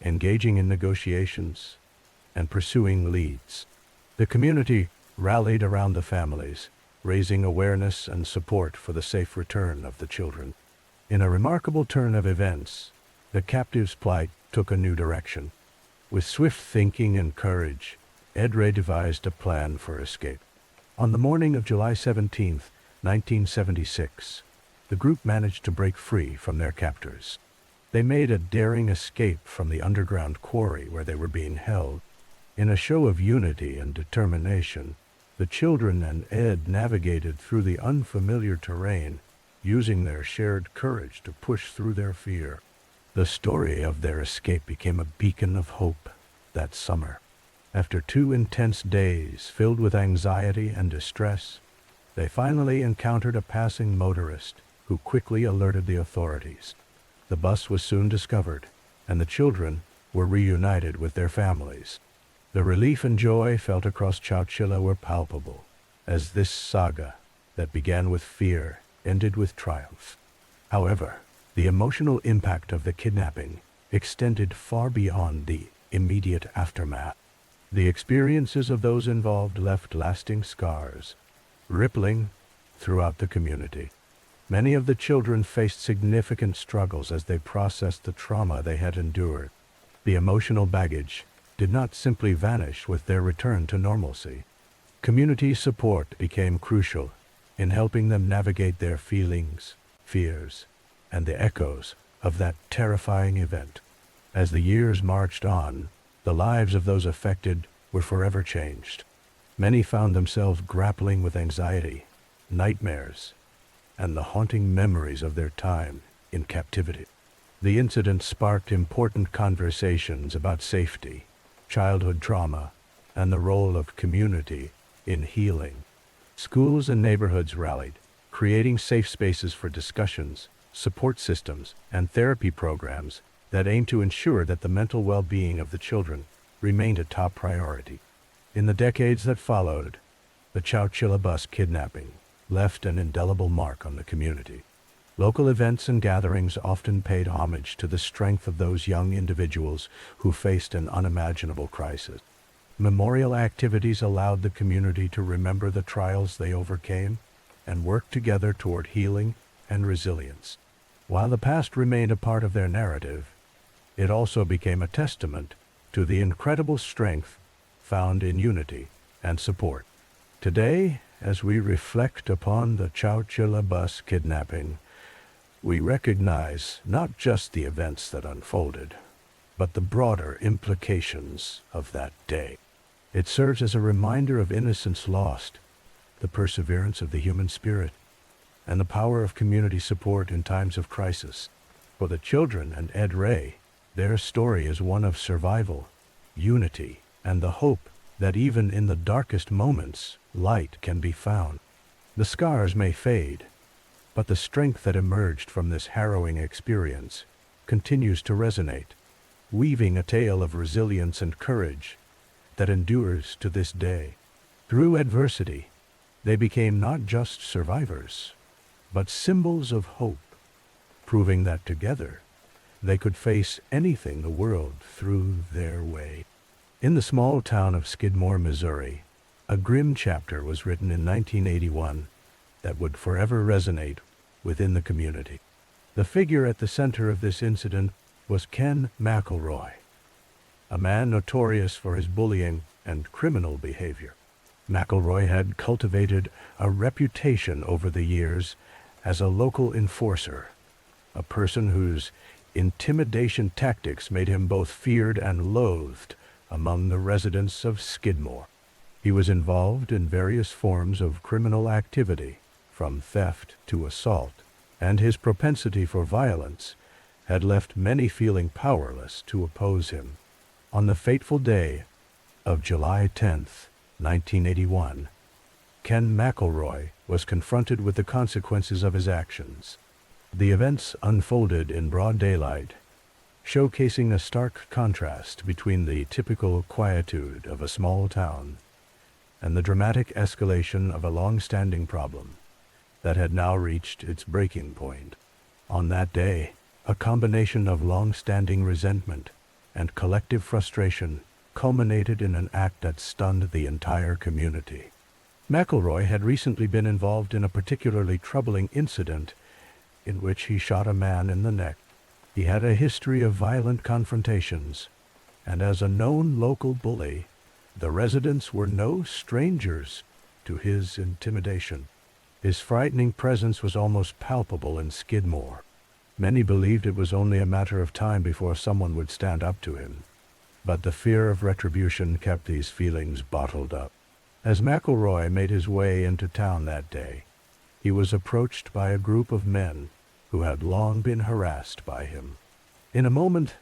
engaging in negotiations and pursuing leads. The community rallied around the families, raising awareness and support for the safe return of the children. In a remarkable turn of events, the captives' plight took a new direction. With swift thinking and courage, Ed Ray devised a plan for escape. On the morning of July 17, 1976, the group managed to break free from their captors. They made a daring escape from the underground quarry where they were being held. In a show of unity and determination, the children and Ed navigated through the unfamiliar terrain, using their shared courage to push through their fear. The story of their escape became a beacon of hope that summer. After 2 intense days filled with anxiety and distress, they finally encountered a passing motorist who quickly alerted the authorities. The bus was soon discovered, and the children were reunited with their families. The relief and joy felt across Chowchilla were palpable, as this saga that began with fear ended with triumph. However, the emotional impact of the kidnapping extended far beyond the immediate aftermath. The experiences of those involved left lasting scars, rippling throughout the community. Many of the children faced significant struggles as they processed the trauma they had endured. The emotional baggage did not simply vanish with their return to normalcy. Community support became crucial, in helping them navigate their feelings, fears, and the echoes of that terrifying event. As the years marched on, the lives of those affected were forever changed. Many found themselves grappling with anxiety, nightmares, and the haunting memories of their time in captivity. The incident sparked important conversations about safety, childhood trauma, and the role of community in healing. Schools and neighborhoods rallied, creating safe spaces for discussions, support systems, and therapy programs that aimed to ensure that the mental well-being of the children remained a top priority. In the decades that followed, the Chowchilla Bus Kidnapping left an indelible mark on the community. Local events and gatherings often paid homage to the strength of those young individuals who faced an unimaginable crisis. Memorial activities allowed the community to remember the trials they overcame and work together toward healing and resilience. While the past remained a part of their narrative, it also became a testament to the incredible strength found in unity and support. Today, as we reflect upon the Chowchilla Bus Kidnapping, we recognize not just the events that unfolded, but the broader implications of that day. It serves as a reminder of innocence lost, the perseverance of the human spirit, and the power of community support in times of crisis. For the children and Ed Ray, their story is one of survival, unity, and the hope that even in the darkest moments, light can be found. The scars may fade, but the strength that emerged from this harrowing experience continues to resonate, weaving a tale of resilience and courage that endures to this day. Through adversity, they became not just survivors, but symbols of hope, proving that together they could face anything the world threw their way. In the small town of Skidmore, Missouri, a grim chapter was written in 1981 that would forever resonate within the community. The figure at the center of this incident was Ken McElroy, a man notorious for his bullying and criminal behavior. McElroy had cultivated a reputation over the years as a local enforcer, a person whose intimidation tactics made him both feared and loathed among the residents of Skidmore. He was involved in various forms of criminal activity, from theft to assault, and his propensity for violence had left many feeling powerless to oppose him. On the fateful day of July 10th, 1981, Ken McElroy was confronted with the consequences of his actions. The events unfolded in broad daylight, showcasing a stark contrast between the typical quietude of a small town and the dramatic escalation of a long-standing problem that had now reached its breaking point. On that day, a combination of long-standing resentment and collective frustration culminated in an act that stunned the entire community. McElroy had recently been involved in a particularly troubling incident in which he shot a man in the neck. He had a history of violent confrontations, and as a known local bully, the residents were no strangers to his intimidation. His frightening presence was almost palpable in Skidmore. Many believed it was only a matter of time before someone would stand up to him, but the fear of retribution kept these feelings bottled up. As McElroy made his way into town that day, he was approached by a group of men who had long been harassed by him. In a moment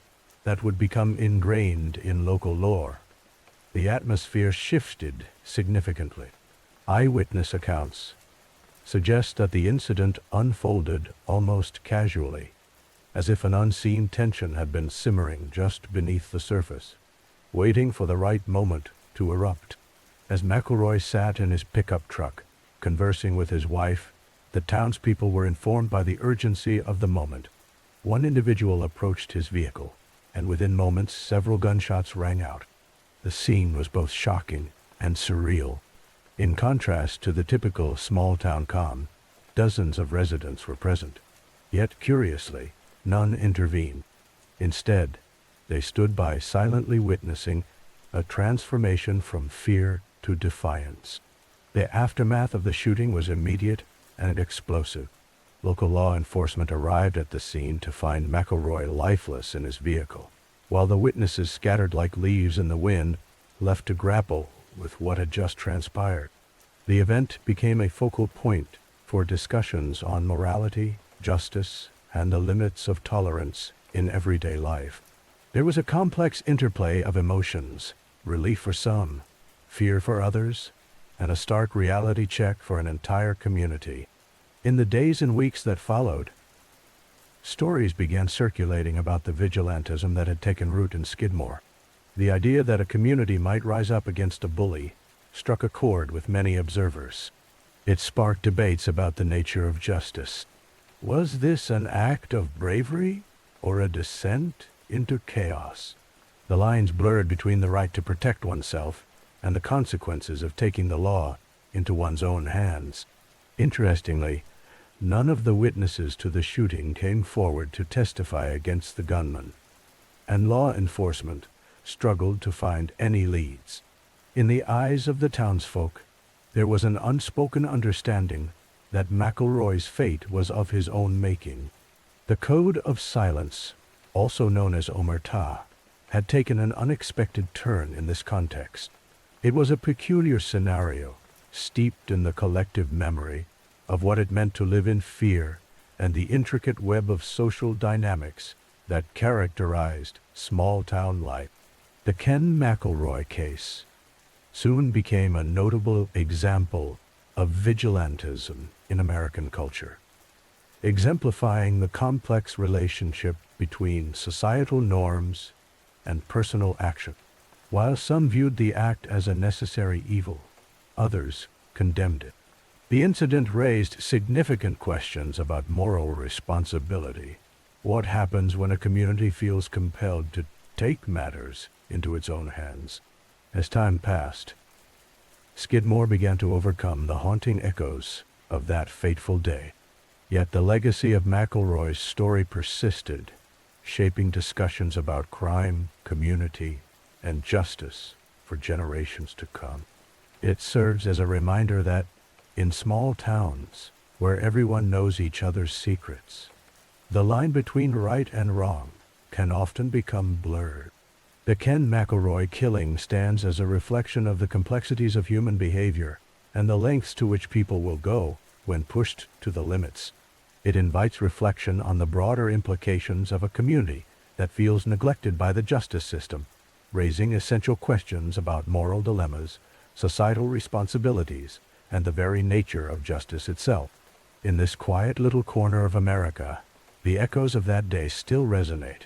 that would become ingrained in local lore, the atmosphere shifted significantly. Eyewitness accounts suggest that the incident unfolded almost casually, as if an unseen tension had been simmering just beneath the surface, waiting for the right moment to erupt. As McElroy sat in his pickup truck, conversing with his wife, the townspeople were informed by the urgency of the moment. One individual approached his vehicle, and within moments several gunshots rang out. The scene was both shocking and surreal. In contrast to the typical small-town calm, dozens of residents were present. Yet, curiously, none intervened. Instead, they stood by silently witnessing a transformation from fear to defiance. The aftermath of the shooting was immediate and explosive. Local law enforcement arrived at the scene to find McElroy lifeless in his vehicle, while the witnesses scattered like leaves in the wind, left to grapple with what had just transpired. The event became a focal point for discussions on morality, justice, and the limits of tolerance in everyday life. There was a complex interplay of emotions, relief for some, fear for others, and a stark reality check for an entire community. In the days and weeks that followed, stories began circulating about the vigilantism that had taken root in Skidmore. The idea that a community might rise up against a bully struck a chord with many observers. It sparked debates about the nature of justice. Was this an act of bravery or a descent into chaos? The lines blurred between the right to protect oneself and the consequences of taking the law into one's own hands. Interestingly, none of the witnesses to the shooting came forward to testify against the gunman, and law enforcement struggled to find any leads. In the eyes of the townsfolk, there was an unspoken understanding that McElroy's fate was of his own making. The Code of Silence, also known as Omerta, had taken an unexpected turn in this context. It was a peculiar scenario, steeped in the collective memory of what it meant to live in fear and the intricate web of social dynamics that characterized small-town life. The Ken McElroy case soon became a notable example of vigilantism in American culture, exemplifying the complex relationship between societal norms and personal action. While some viewed the act as a necessary evil, others condemned it. The incident raised significant questions about moral responsibility. What happens when a community feels compelled to take matters into its own hands? As time passed, Skidmore began to overcome the haunting echoes of that fateful day. Yet the legacy of McElroy's story persisted, shaping discussions about crime, community, and justice for generations to come. It serves as a reminder that, in small towns, where everyone knows each other's secrets, the line between right and wrong can often become blurred. The Ken McElroy killing stands as a reflection of the complexities of human behavior and the lengths to which people will go when pushed to the limits. It invites reflection on the broader implications of a community that feels neglected by the justice system, raising essential questions about moral dilemmas, societal responsibilities, and the very nature of justice itself. In this quiet little corner of America, the echoes of that day still resonate,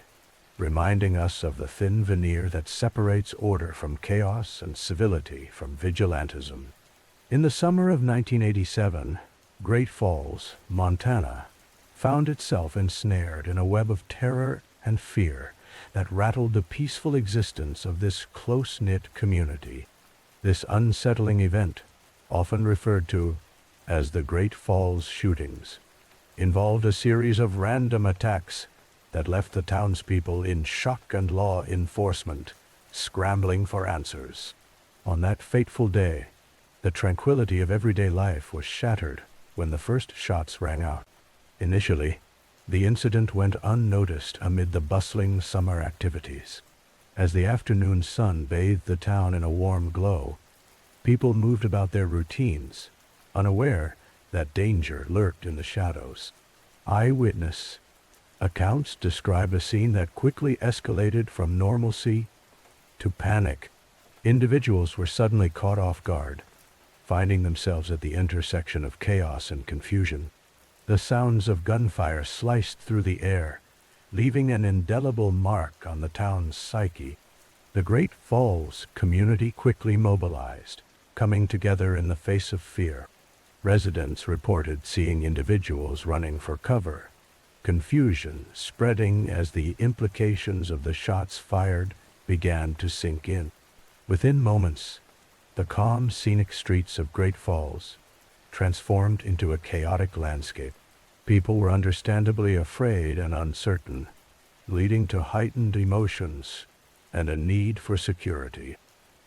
reminding us of the thin veneer that separates order from chaos and civility from vigilantism. In the summer of 1987, Great Falls, Montana, found itself ensnared in a web of terror and fear that rattled the peaceful existence of this close-knit community. This unsettling event, often referred to as the Great Falls shootings, involved a series of random attacks that left the townspeople in shock and law enforcement scrambling for answers. On that fateful day, the tranquility of everyday life was shattered when the first shots rang out. Initially, the incident went unnoticed amid the bustling summer activities. As the afternoon sun bathed the town in a warm glow, people moved about their routines, unaware that danger lurked in the shadows. Eyewitness accounts describe a scene that quickly escalated from normalcy to panic. Individuals were suddenly caught off guard, finding themselves at the intersection of chaos and confusion. The sounds of gunfire sliced through the air, leaving an indelible mark on the town's psyche. The Great Falls community quickly mobilized, coming together in the face of fear. Residents reported seeing individuals running for cover, confusion spreading as the implications of the shots fired began to sink in. Within moments, the calm, scenic streets of Great Falls transformed into a chaotic landscape. People were understandably afraid and uncertain, leading to heightened emotions and a need for security.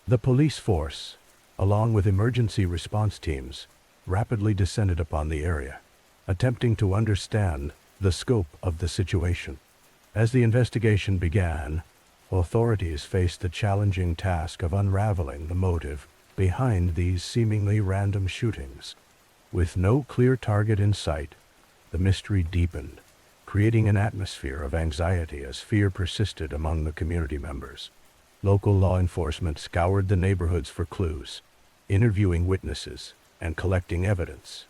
The police force, along with emergency response teams, rapidly descended upon the area, attempting to understand the scope of the situation. As the investigation began, authorities faced the challenging task of unraveling the motive behind these seemingly random shootings. With no clear target in sight, the mystery deepened, creating an atmosphere of anxiety as fear persisted among the community members. Local law enforcement scoured the neighborhoods for clues, interviewing witnesses and collecting evidence,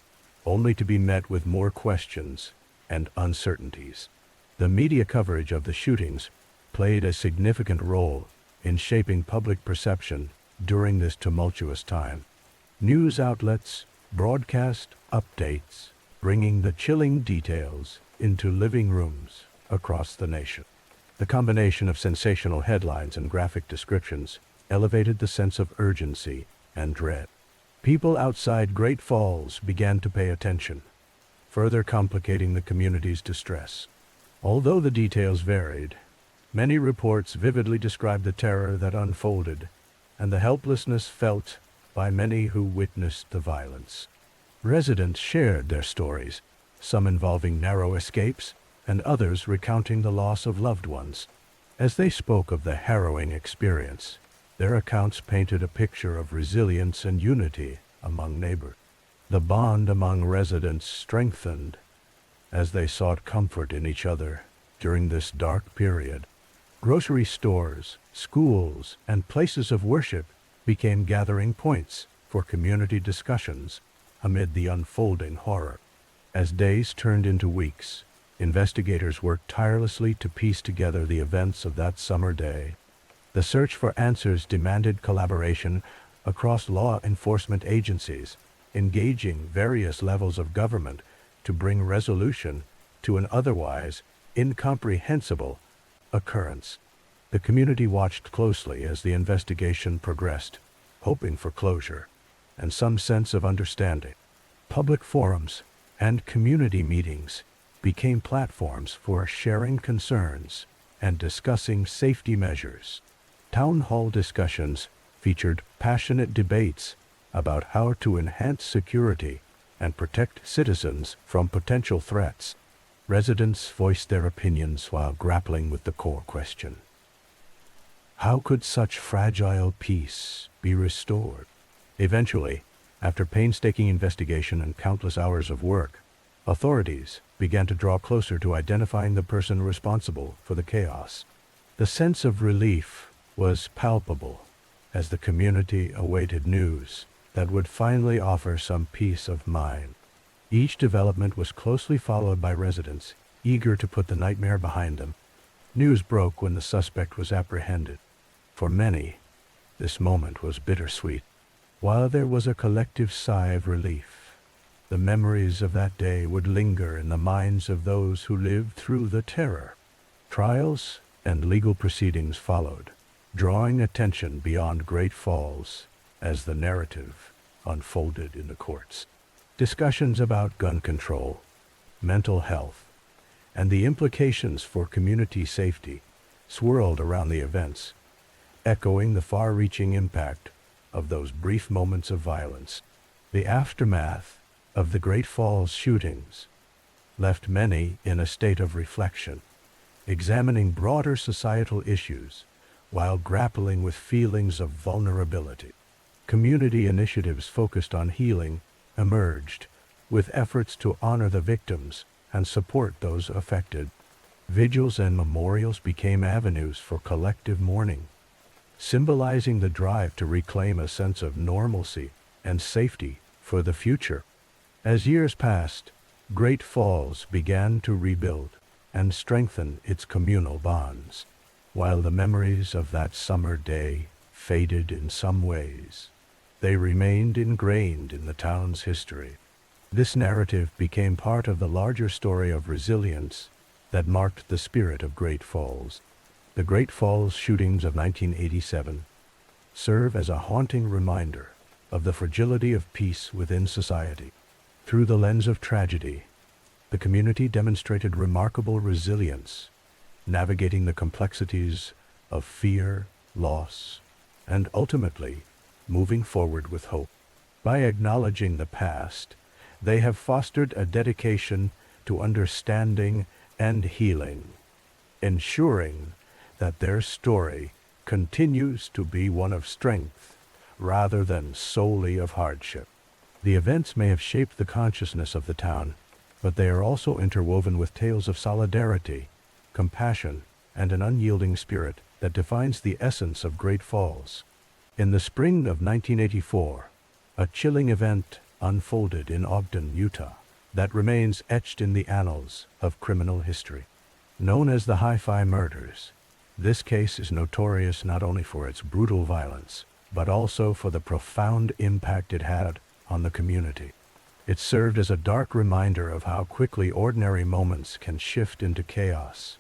only to be met with more questions and uncertainties. The media coverage of the shootings played a significant role in shaping public perception during this tumultuous time. News outlets broadcast updates, bringing the chilling details into living rooms across the nation. The combination of sensational headlines and graphic descriptions elevated the sense of urgency and dread. People outside Great Falls began to pay attention, further complicating the community's distress. Although the details varied, many reports vividly described the terror that unfolded and the helplessness felt by many who witnessed the violence. Residents shared their stories, some involving narrow escapes and others recounting the loss of loved ones. As they spoke of the harrowing experience, their accounts painted a picture of resilience and unity among neighbors. The bond among residents strengthened as they sought comfort in each other during this dark period. Grocery stores, schools, and places of worship became gathering points for community discussions amid the unfolding horror. As days turned into weeks, investigators worked tirelessly to piece together the events of that summer day. The search for answers demanded collaboration across law enforcement agencies, engaging various levels of government to bring resolution to an otherwise incomprehensible occurrence. The community watched closely as the investigation progressed, hoping for closure and some sense of understanding. Public forums and community meetings became platforms for sharing concerns and discussing safety measures. Town hall discussions featured passionate debates about how to enhance security and protect citizens from potential threats. Residents voiced their opinions while grappling with the core question: how could such fragile peace be restored? Eventually, after painstaking investigation and countless hours of work, authorities began to draw closer to identifying the person responsible for the chaos. The sense of relief was palpable as the community awaited news that would finally offer some peace of mind. Each development was closely followed by residents eager to put the nightmare behind them. News broke when the suspect was apprehended. For many, this moment was bittersweet. While there was a collective sigh of relief, the memories of that day would linger in the minds of those who lived through the terror. Trials and legal proceedings followed, drawing attention beyond Great Falls as the narrative unfolded in the courts. Discussions about gun control, mental health, and the implications for community safety swirled around the events, echoing the far-reaching impact of those brief moments of violence. The aftermath of the Great Falls shootings left many in a state of reflection, examining broader societal issues while grappling with feelings of vulnerability. Community initiatives focused on healing emerged, with efforts to honor the victims and support those affected. Vigils and memorials became avenues for collective mourning, symbolizing the drive to reclaim a sense of normalcy and safety for the future. As years passed, Great Falls began to rebuild and strengthen its communal bonds. While the memories of that summer day faded in some ways, they remained ingrained in the town's history. This narrative became part of the larger story of resilience that marked the spirit of Great Falls. The Great Falls shootings of 1987 serve as a haunting reminder of the fragility of peace within society. Through the lens of tragedy, the community demonstrated remarkable resilience, navigating the complexities of fear, loss, and ultimately moving forward with hope. By acknowledging the past, they have fostered a dedication to understanding and healing, ensuring that their story continues to be one of strength rather than solely of hardship. The events may have shaped the consciousness of the town, but they are also interwoven with tales of solidarity, compassion, and an unyielding spirit that defines the essence of Great Falls. In the spring of 1984, a chilling event unfolded in Ogden, Utah, that remains etched in the annals of criminal history. Known as the Hi-Fi Murders, this case is notorious not only for its brutal violence, but also for the profound impact it had on the community. It served as a dark reminder of how quickly ordinary moments can shift into chaos,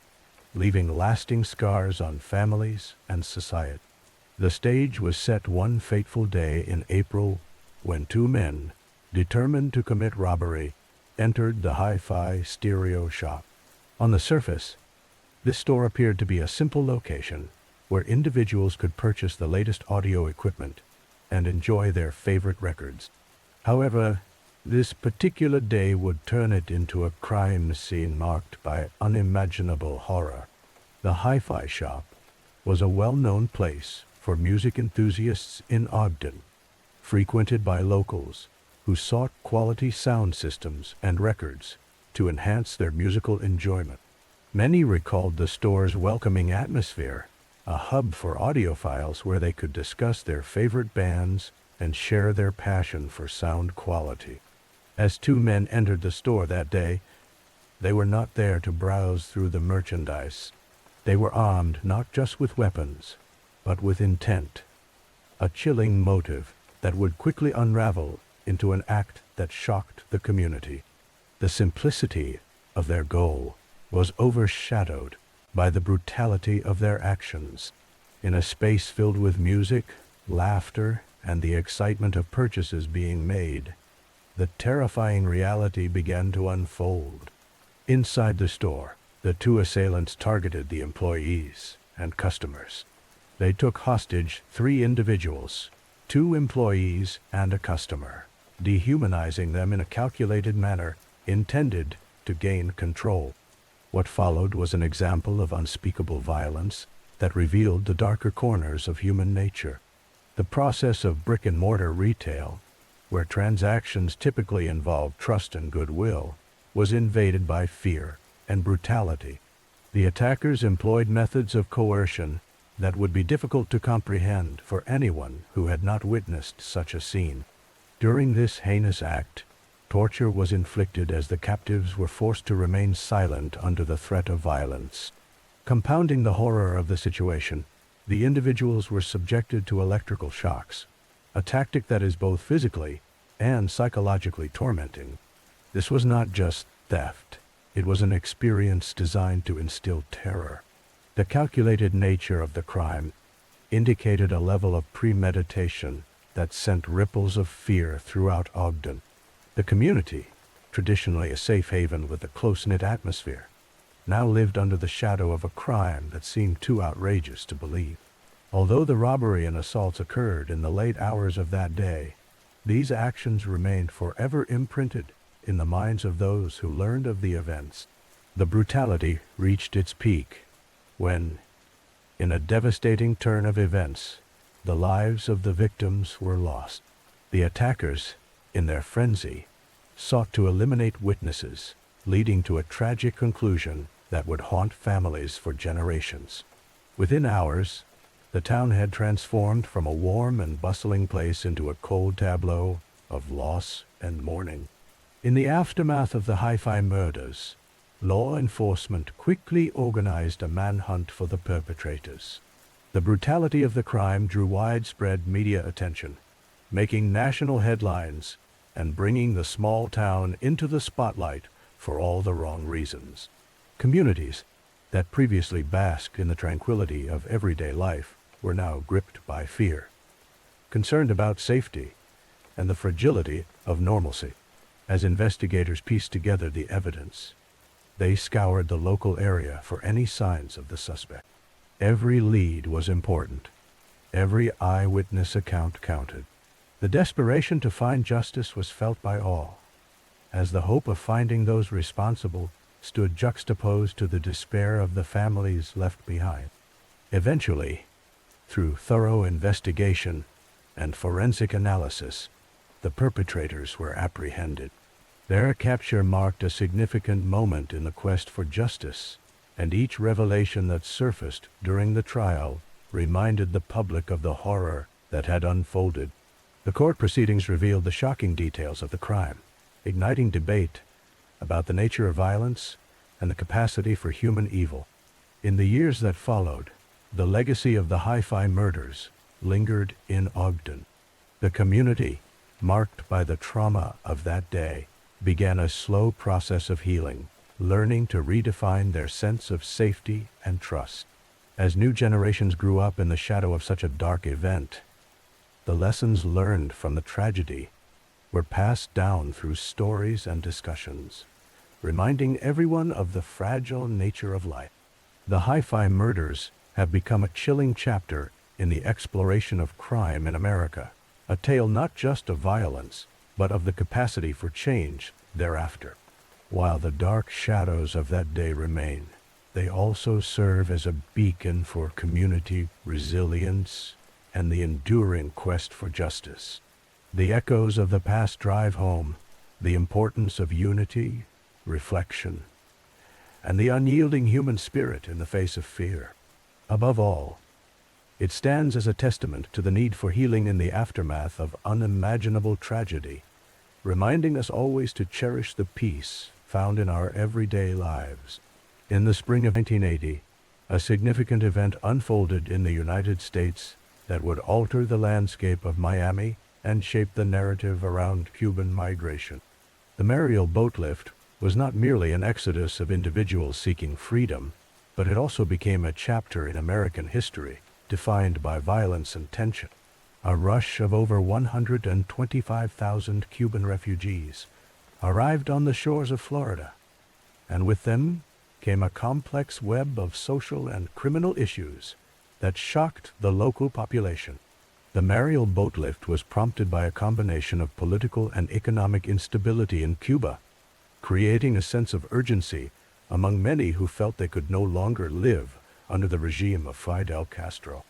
leaving lasting scars on families and society. The stage was set one fateful day in April when two men, determined to commit robbery, entered the Hi-Fi stereo shop. On the surface, this store appeared to be a simple location where individuals could purchase the latest audio equipment and enjoy their favorite records. However, this particular day would turn it into a crime scene marked by unimaginable horror. The Hi-Fi shop was a well-known place for music enthusiasts in Ogden, frequented by locals who sought quality sound systems and records to enhance their musical enjoyment. Many recalled the store's welcoming atmosphere, a hub for audiophiles where they could discuss their favorite bands and share their passion for sound quality. As two men entered the store that day, they were not there to browse through the merchandise. They were armed not just with weapons, but with intent, a chilling motive that would quickly unravel into an act that shocked the community. The simplicity of their goal was overshadowed by the brutality of their actions. In a space filled with music, laughter, and the excitement of purchases being made, the terrifying reality began to unfold. Inside the store, the two assailants targeted the employees and customers. They took hostage 3 individuals, 2 employees and a customer, dehumanizing them in a calculated manner intended to gain control. What followed was an example of unspeakable violence that revealed the darker corners of human nature. The process of brick-and-mortar retail, where transactions typically involve trust and goodwill, was invaded by fear and brutality. The attackers employed methods of coercion that would be difficult to comprehend for anyone who had not witnessed such a scene. During this heinous act, torture was inflicted as the captives were forced to remain silent under the threat of violence. Compounding the horror of the situation, the individuals were subjected to electrical shocks, a tactic that is both physically and psychologically tormenting. This was not just theft. It was an experience designed to instill terror. The calculated nature of the crime indicated a level of premeditation that sent ripples of fear throughout Ogden. The community, traditionally a safe haven with a close-knit atmosphere, now lived under the shadow of a crime that seemed too outrageous to believe. Although the robbery and assaults occurred in the late hours of that day, these actions remained forever imprinted in the minds of those who learned of the events. The brutality reached its peak when, in a devastating turn of events, the lives of the victims were lost. The attackers, in their frenzy, sought to eliminate witnesses, leading to a tragic conclusion that would haunt families for generations. Within hours, the town had transformed from a warm and bustling place into a cold tableau of loss and mourning. In the aftermath of the Hi-Fi murders, law enforcement quickly organized a manhunt for the perpetrators. The brutality of the crime drew widespread media attention, making national headlines and bringing the small town into the spotlight for all the wrong reasons. Communities that previously basked in the tranquility of everyday life were now gripped by fear, concerned about safety and the fragility of normalcy. As investigators pieced together the evidence, they scoured the local area for any signs of the suspect. Every lead was important. Every eyewitness account counted. The desperation to find justice was felt by all, as the hope of finding those responsible stood juxtaposed to the despair of the families left behind. Eventually, through thorough investigation and forensic analysis, the perpetrators were apprehended. Their capture marked a significant moment in the quest for justice, and each revelation that surfaced during the trial reminded the public of the horror that had unfolded. The court proceedings revealed the shocking details of the crime, igniting debate about the nature of violence and the capacity for human evil. In the years that followed, the legacy of the Hi-Fi murders lingered in Ogden. The community, marked by the trauma of that day, began a slow process of healing, learning to redefine their sense of safety and trust. As new generations grew up in the shadow of such a dark event, the lessons learned from the tragedy were passed down through stories and discussions, reminding everyone of the fragile nature of life. The Hi-Fi murders have become a chilling chapter in the exploration of crime in America, a tale not just of violence, but of the capacity for change thereafter. While the dark shadows of that day remain, they also serve as a beacon for community resilience and the enduring quest for justice. The echoes of the past drive home the importance of unity, reflection, and the unyielding human spirit in the face of fear. Above all, it stands as a testament to the need for healing in the aftermath of unimaginable tragedy, reminding us always to cherish the peace found in our everyday lives. In the spring of 1980, a significant event unfolded in the United States that would alter the landscape of Miami and shape the narrative around Cuban migration. The Mariel Boatlift was not merely an exodus of individuals seeking freedom, but it also became a chapter in American history defined by violence and tension. A rush of over 125,000 Cuban refugees arrived on the shores of Florida, and with them came a complex web of social and criminal issues that shocked the local population. The Mariel Boatlift was prompted by a combination of political and economic instability in Cuba, creating a sense of urgency among many who felt they could no longer live under the regime of Fidel Castro.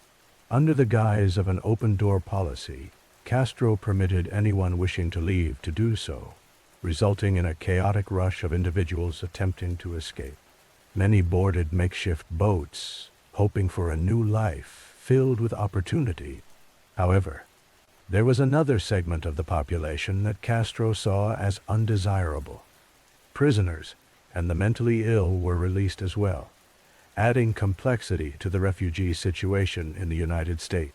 Under the guise of an open-door policy, Castro permitted anyone wishing to leave to do so, resulting in a chaotic rush of individuals attempting to escape. Many boarded makeshift boats, hoping for a new life filled with opportunity. However, there was another segment of the population that Castro saw as undesirable. Prisoners and the mentally ill were released as well, adding complexity to the refugee situation in the United States.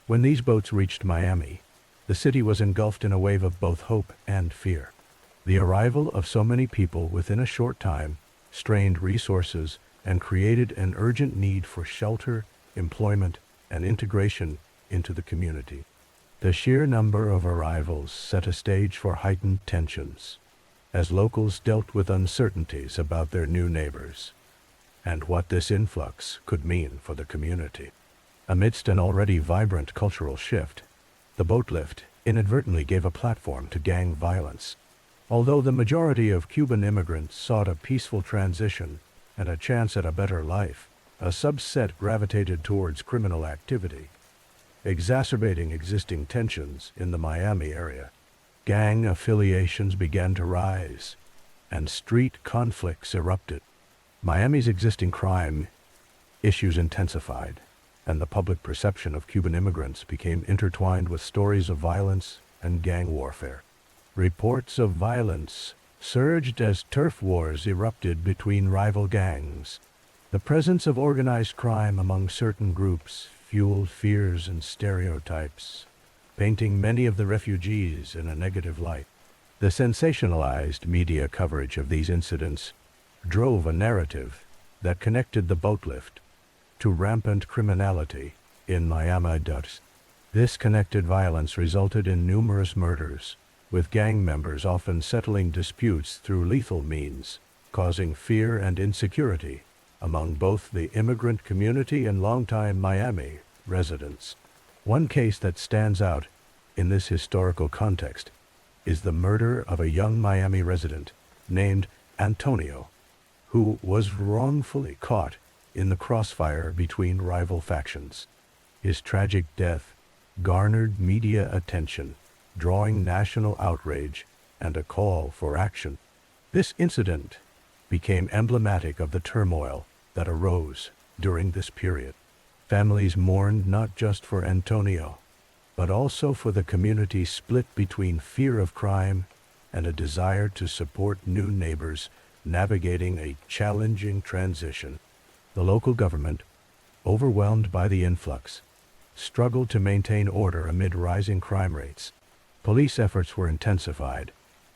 When these boats reached Miami, the city was engulfed in a wave of both hope and fear. The arrival of so many people within a short time strained resources and created an urgent need for shelter, employment, and integration into the community. The sheer number of arrivals set a stage for heightened tensions, as locals dealt with uncertainties about their new neighbors and what this influx could mean for the community. Amidst an already vibrant cultural shift, the Boatlift inadvertently gave a platform to gang violence. Although the majority of Cuban immigrants sought a peaceful transition and a chance at a better life, a subset gravitated towards criminal activity, exacerbating existing tensions in the Miami area. Gang affiliations began to rise, and street conflicts erupted. Miami's existing crime issues intensified, and the public perception of Cuban immigrants became intertwined with stories of violence and gang warfare. Reports of violence surged as turf wars erupted between rival gangs. The presence of organized crime among certain groups fueled fears and stereotypes, painting many of the refugees in a negative light. The sensationalized media coverage of these incidents drove a narrative that connected the Boatlift to rampant criminality in Miami. This connected violence resulted in numerous murders, with gang members often settling disputes through lethal means, causing fear and insecurity among both the immigrant community and longtime Miami residents. One case that stands out in this historical context is the murder of a young Miami resident named Antonio, who was wrongfully caught in the crossfire between rival factions. His tragic death garnered media attention, drawing national outrage and a call for action. This incident became emblematic of the turmoil that arose during this period. Families mourned not just for Antonio, but also for the community split between fear of crime and a desire to support new neighbors navigating a challenging transition. The local government, overwhelmed by the influx, struggled to maintain order amid rising crime rates. Police efforts were intensified,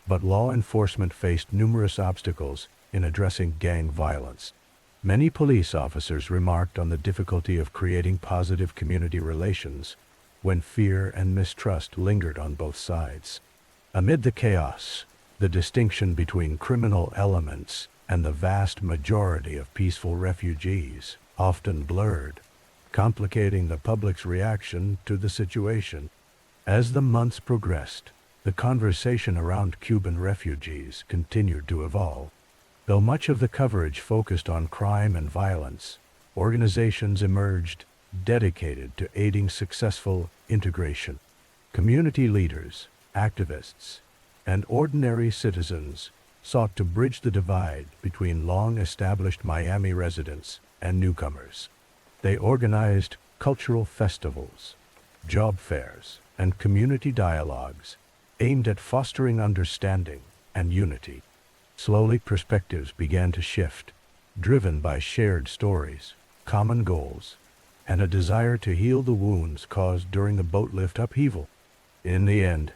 but law enforcement faced numerous obstacles in addressing gang violence. Many police officers remarked on the difficulty of creating positive community relations when fear and mistrust lingered on both sides. Amid the chaos, the distinction between criminal elements and the vast majority of peaceful refugees often blurred, complicating the public's reaction to the situation. As the months progressed, the conversation around Cuban refugees continued to evolve. Though much of the coverage focused on crime and violence, organizations emerged dedicated to aiding successful integration. Community leaders, activists, and ordinary citizens sought to bridge the divide between long-established Miami residents and newcomers. They organized cultural festivals, job fairs, and community dialogues aimed at fostering understanding and unity. Slowly, perspectives began to shift, driven by shared stories, common goals, and a desire to heal the wounds caused during the Boatlift upheaval. In the end,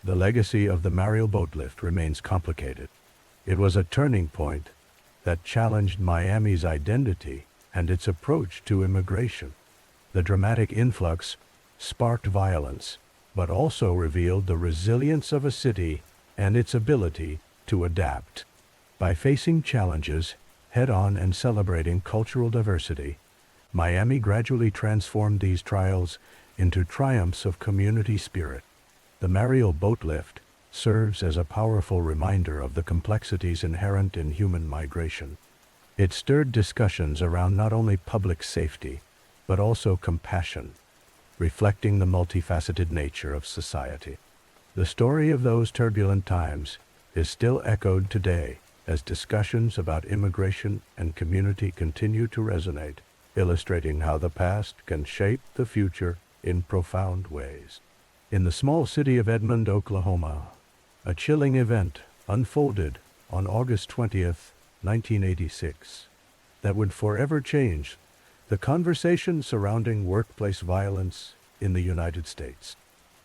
the legacy of the Mariel Boatlift remains complicated. It was a turning point that challenged Miami's identity and its approach to immigration. The dramatic influx sparked violence, but also revealed the resilience of a city and its ability to adapt. By facing challenges head-on and celebrating cultural diversity, Miami gradually transformed these trials into triumphs of community spirit. The Mariel Boatlift serves as a powerful reminder of the complexities inherent in human migration. It stirred discussions around not only public safety, but also compassion, reflecting the multifaceted nature of society. The story of those turbulent times is still echoed today as discussions about immigration and community continue to resonate, illustrating how the past can shape the future in profound ways. In the small city of Edmond, Oklahoma, a chilling event unfolded on August 20th, 1986, that would forever change the conversation surrounding workplace violence in the United States.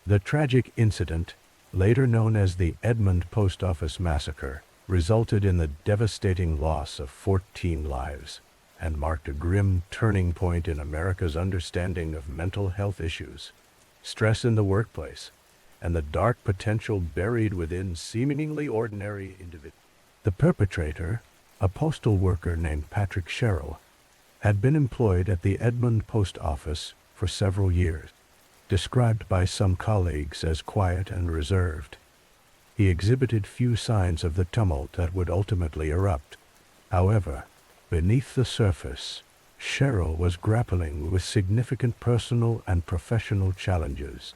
The tragic incident, later known as the Edmond Post Office Massacre, resulted in the devastating loss of 14 lives and marked a grim turning point in America's understanding of mental health issues, stress in the workplace, and the dark potential buried within seemingly ordinary individuals. The perpetrator, a postal worker named Patrick Sherrill, had been employed at the Edmond Post Office for several years. Described by some colleagues as quiet and reserved, he exhibited few signs of the tumult that would ultimately erupt. However, beneath the surface, Sherrill was grappling with significant personal and professional challenges.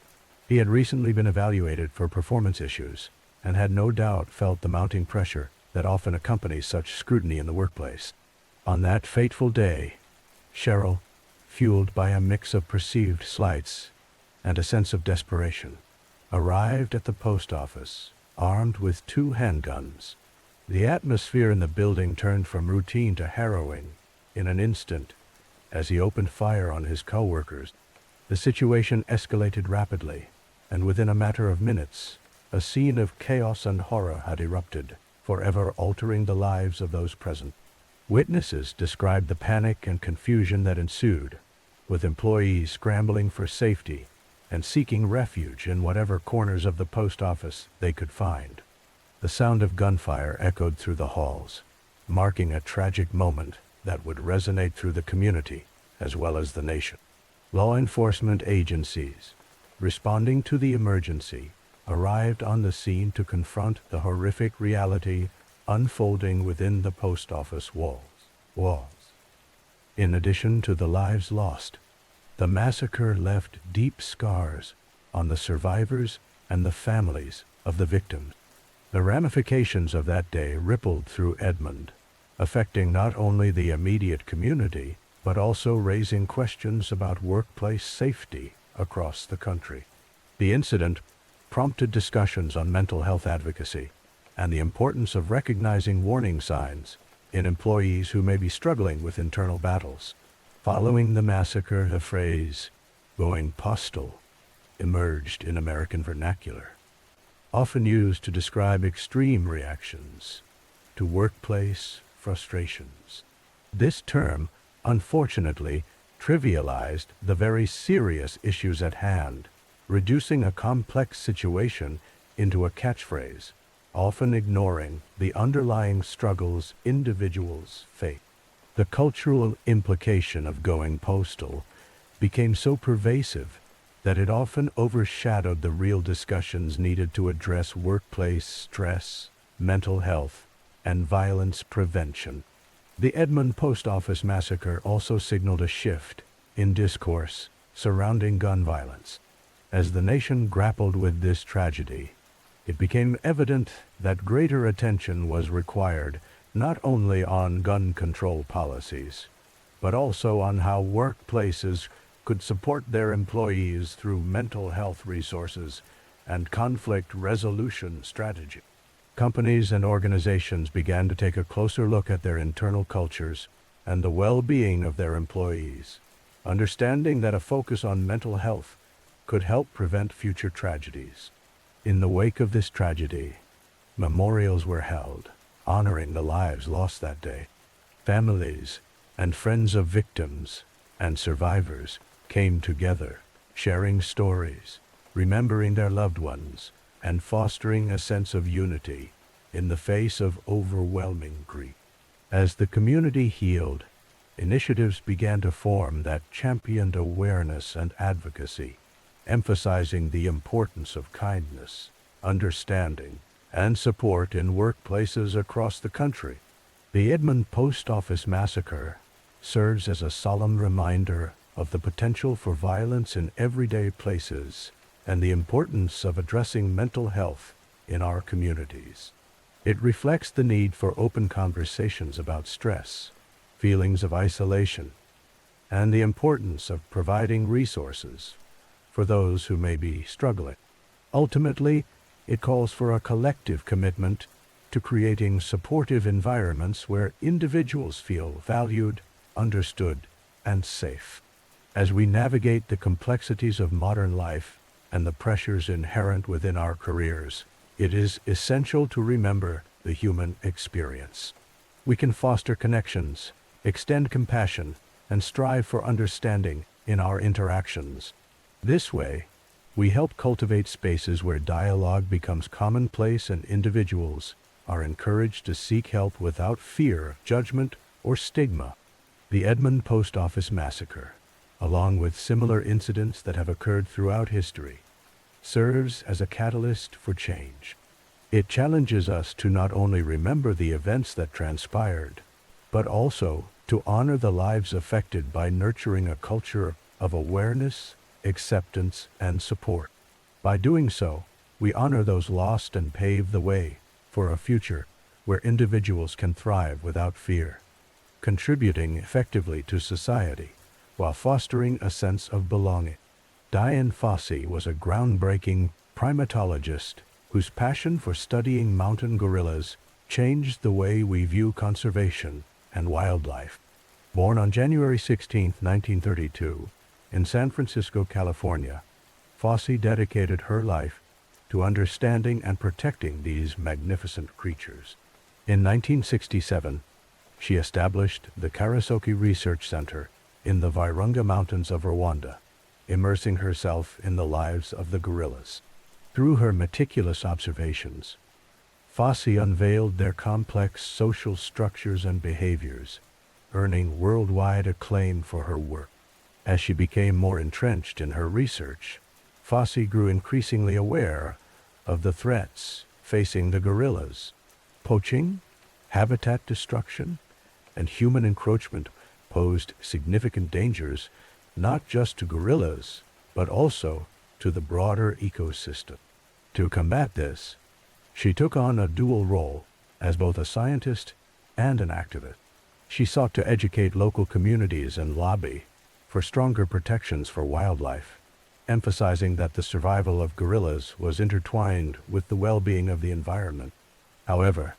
He had recently been evaluated for performance issues and had no doubt felt the mounting pressure that often accompanies such scrutiny in the workplace. On that fateful day, Sherrill, fueled by a mix of perceived slights and a sense of desperation, arrived at the post office, armed with 2 handguns. The atmosphere in the building turned from routine to harrowing in an instant as he opened fire on his co-workers. The situation escalated rapidly, and within a matter of minutes, a scene of chaos and horror had erupted, forever altering the lives of those present. Witnesses described the panic and confusion that ensued, with employees scrambling for safety and seeking refuge in whatever corners of the post office they could find. The sound of gunfire echoed through the halls, marking a tragic moment that would resonate through the community as well as the nation. Law enforcement agencies, responding to the emergency, arrived on the scene to confront the horrific reality unfolding within the post office walls. In addition to the lives lost, the massacre left deep scars on the survivors and the families of the victims. The ramifications of that day rippled through Edmond, affecting not only the immediate community, but also raising questions about workplace safety across the country. The incident prompted discussions on mental health advocacy and the importance of recognizing warning signs in employees who may be struggling with internal battles. Following the massacre, the phrase, "going postal," emerged in American vernacular, often used to describe extreme reactions to workplace frustrations. This term, unfortunately, trivialized the very serious issues at hand, reducing a complex situation into a catchphrase, often ignoring the underlying struggles individuals face. The cultural implication of going postal became so pervasive that it often overshadowed the real discussions needed to address workplace stress, mental health, and violence prevention. The Edmond Post Office massacre also signaled a shift in discourse surrounding gun violence. As the nation grappled with this tragedy, it became evident that greater attention was required not only on gun control policies, but also on how workplaces could support their employees through mental health resources and conflict resolution strategy. Companies and organizations began to take a closer look at their internal cultures and the well-being of their employees, understanding that a focus on mental health could help prevent future tragedies. In the wake of this tragedy, memorials were held, honoring the lives lost that day. Families and friends of victims and survivors came together, sharing stories, remembering their loved ones, and fostering a sense of unity in the face of overwhelming grief. As the community healed, initiatives began to form that championed awareness and advocacy, emphasizing the importance of kindness, understanding, and support in workplaces across the country. The Edmond Post Office massacre serves as a solemn reminder of the potential for violence in everyday places and the importance of addressing mental health in our communities. It reflects the need for open conversations about stress, feelings of isolation, and the importance of providing resources for those who may be struggling. Ultimately, it calls for a collective commitment to creating supportive environments where individuals feel valued, understood, and safe. As we navigate the complexities of modern life and the pressures inherent within our careers, it is essential to remember the human experience. We can foster connections, extend compassion, and strive for understanding in our interactions. This way, we help cultivate spaces where dialogue becomes commonplace and individuals are encouraged to seek help without fear of judgment or stigma. The Edmond Post Office massacre, along with similar incidents that have occurred throughout history, serves as a catalyst for change. It challenges us to not only remember the events that transpired, but also to honor the lives affected by nurturing a culture of awareness, acceptance, and support. By doing so, we honor those lost and pave the way for a future where individuals can thrive without fear, contributing effectively to society while fostering a sense of belonging. Dian Fossey was a groundbreaking primatologist whose passion for studying mountain gorillas changed the way we view conservation and wildlife. Born on January 16, 1932, in San Francisco, California, Fossey dedicated her life to understanding and protecting these magnificent creatures. In 1967, she established the Karasoke Research Center in the Virunga Mountains of Rwanda, immersing herself in the lives of the gorillas. Through her meticulous observations, Fossey unveiled their complex social structures and behaviors, earning worldwide acclaim for her work. As she became more entrenched in her research, Fossey grew increasingly aware of the threats facing the guerrillas. Poaching, habitat destruction, and human encroachment posed significant dangers not just to guerrillas, but also to the broader ecosystem. To combat this, she took on a dual role as both a scientist and an activist. She sought to educate local communities and lobby for stronger protections for wildlife, emphasizing that the survival of gorillas was intertwined with the well-being of the environment. However,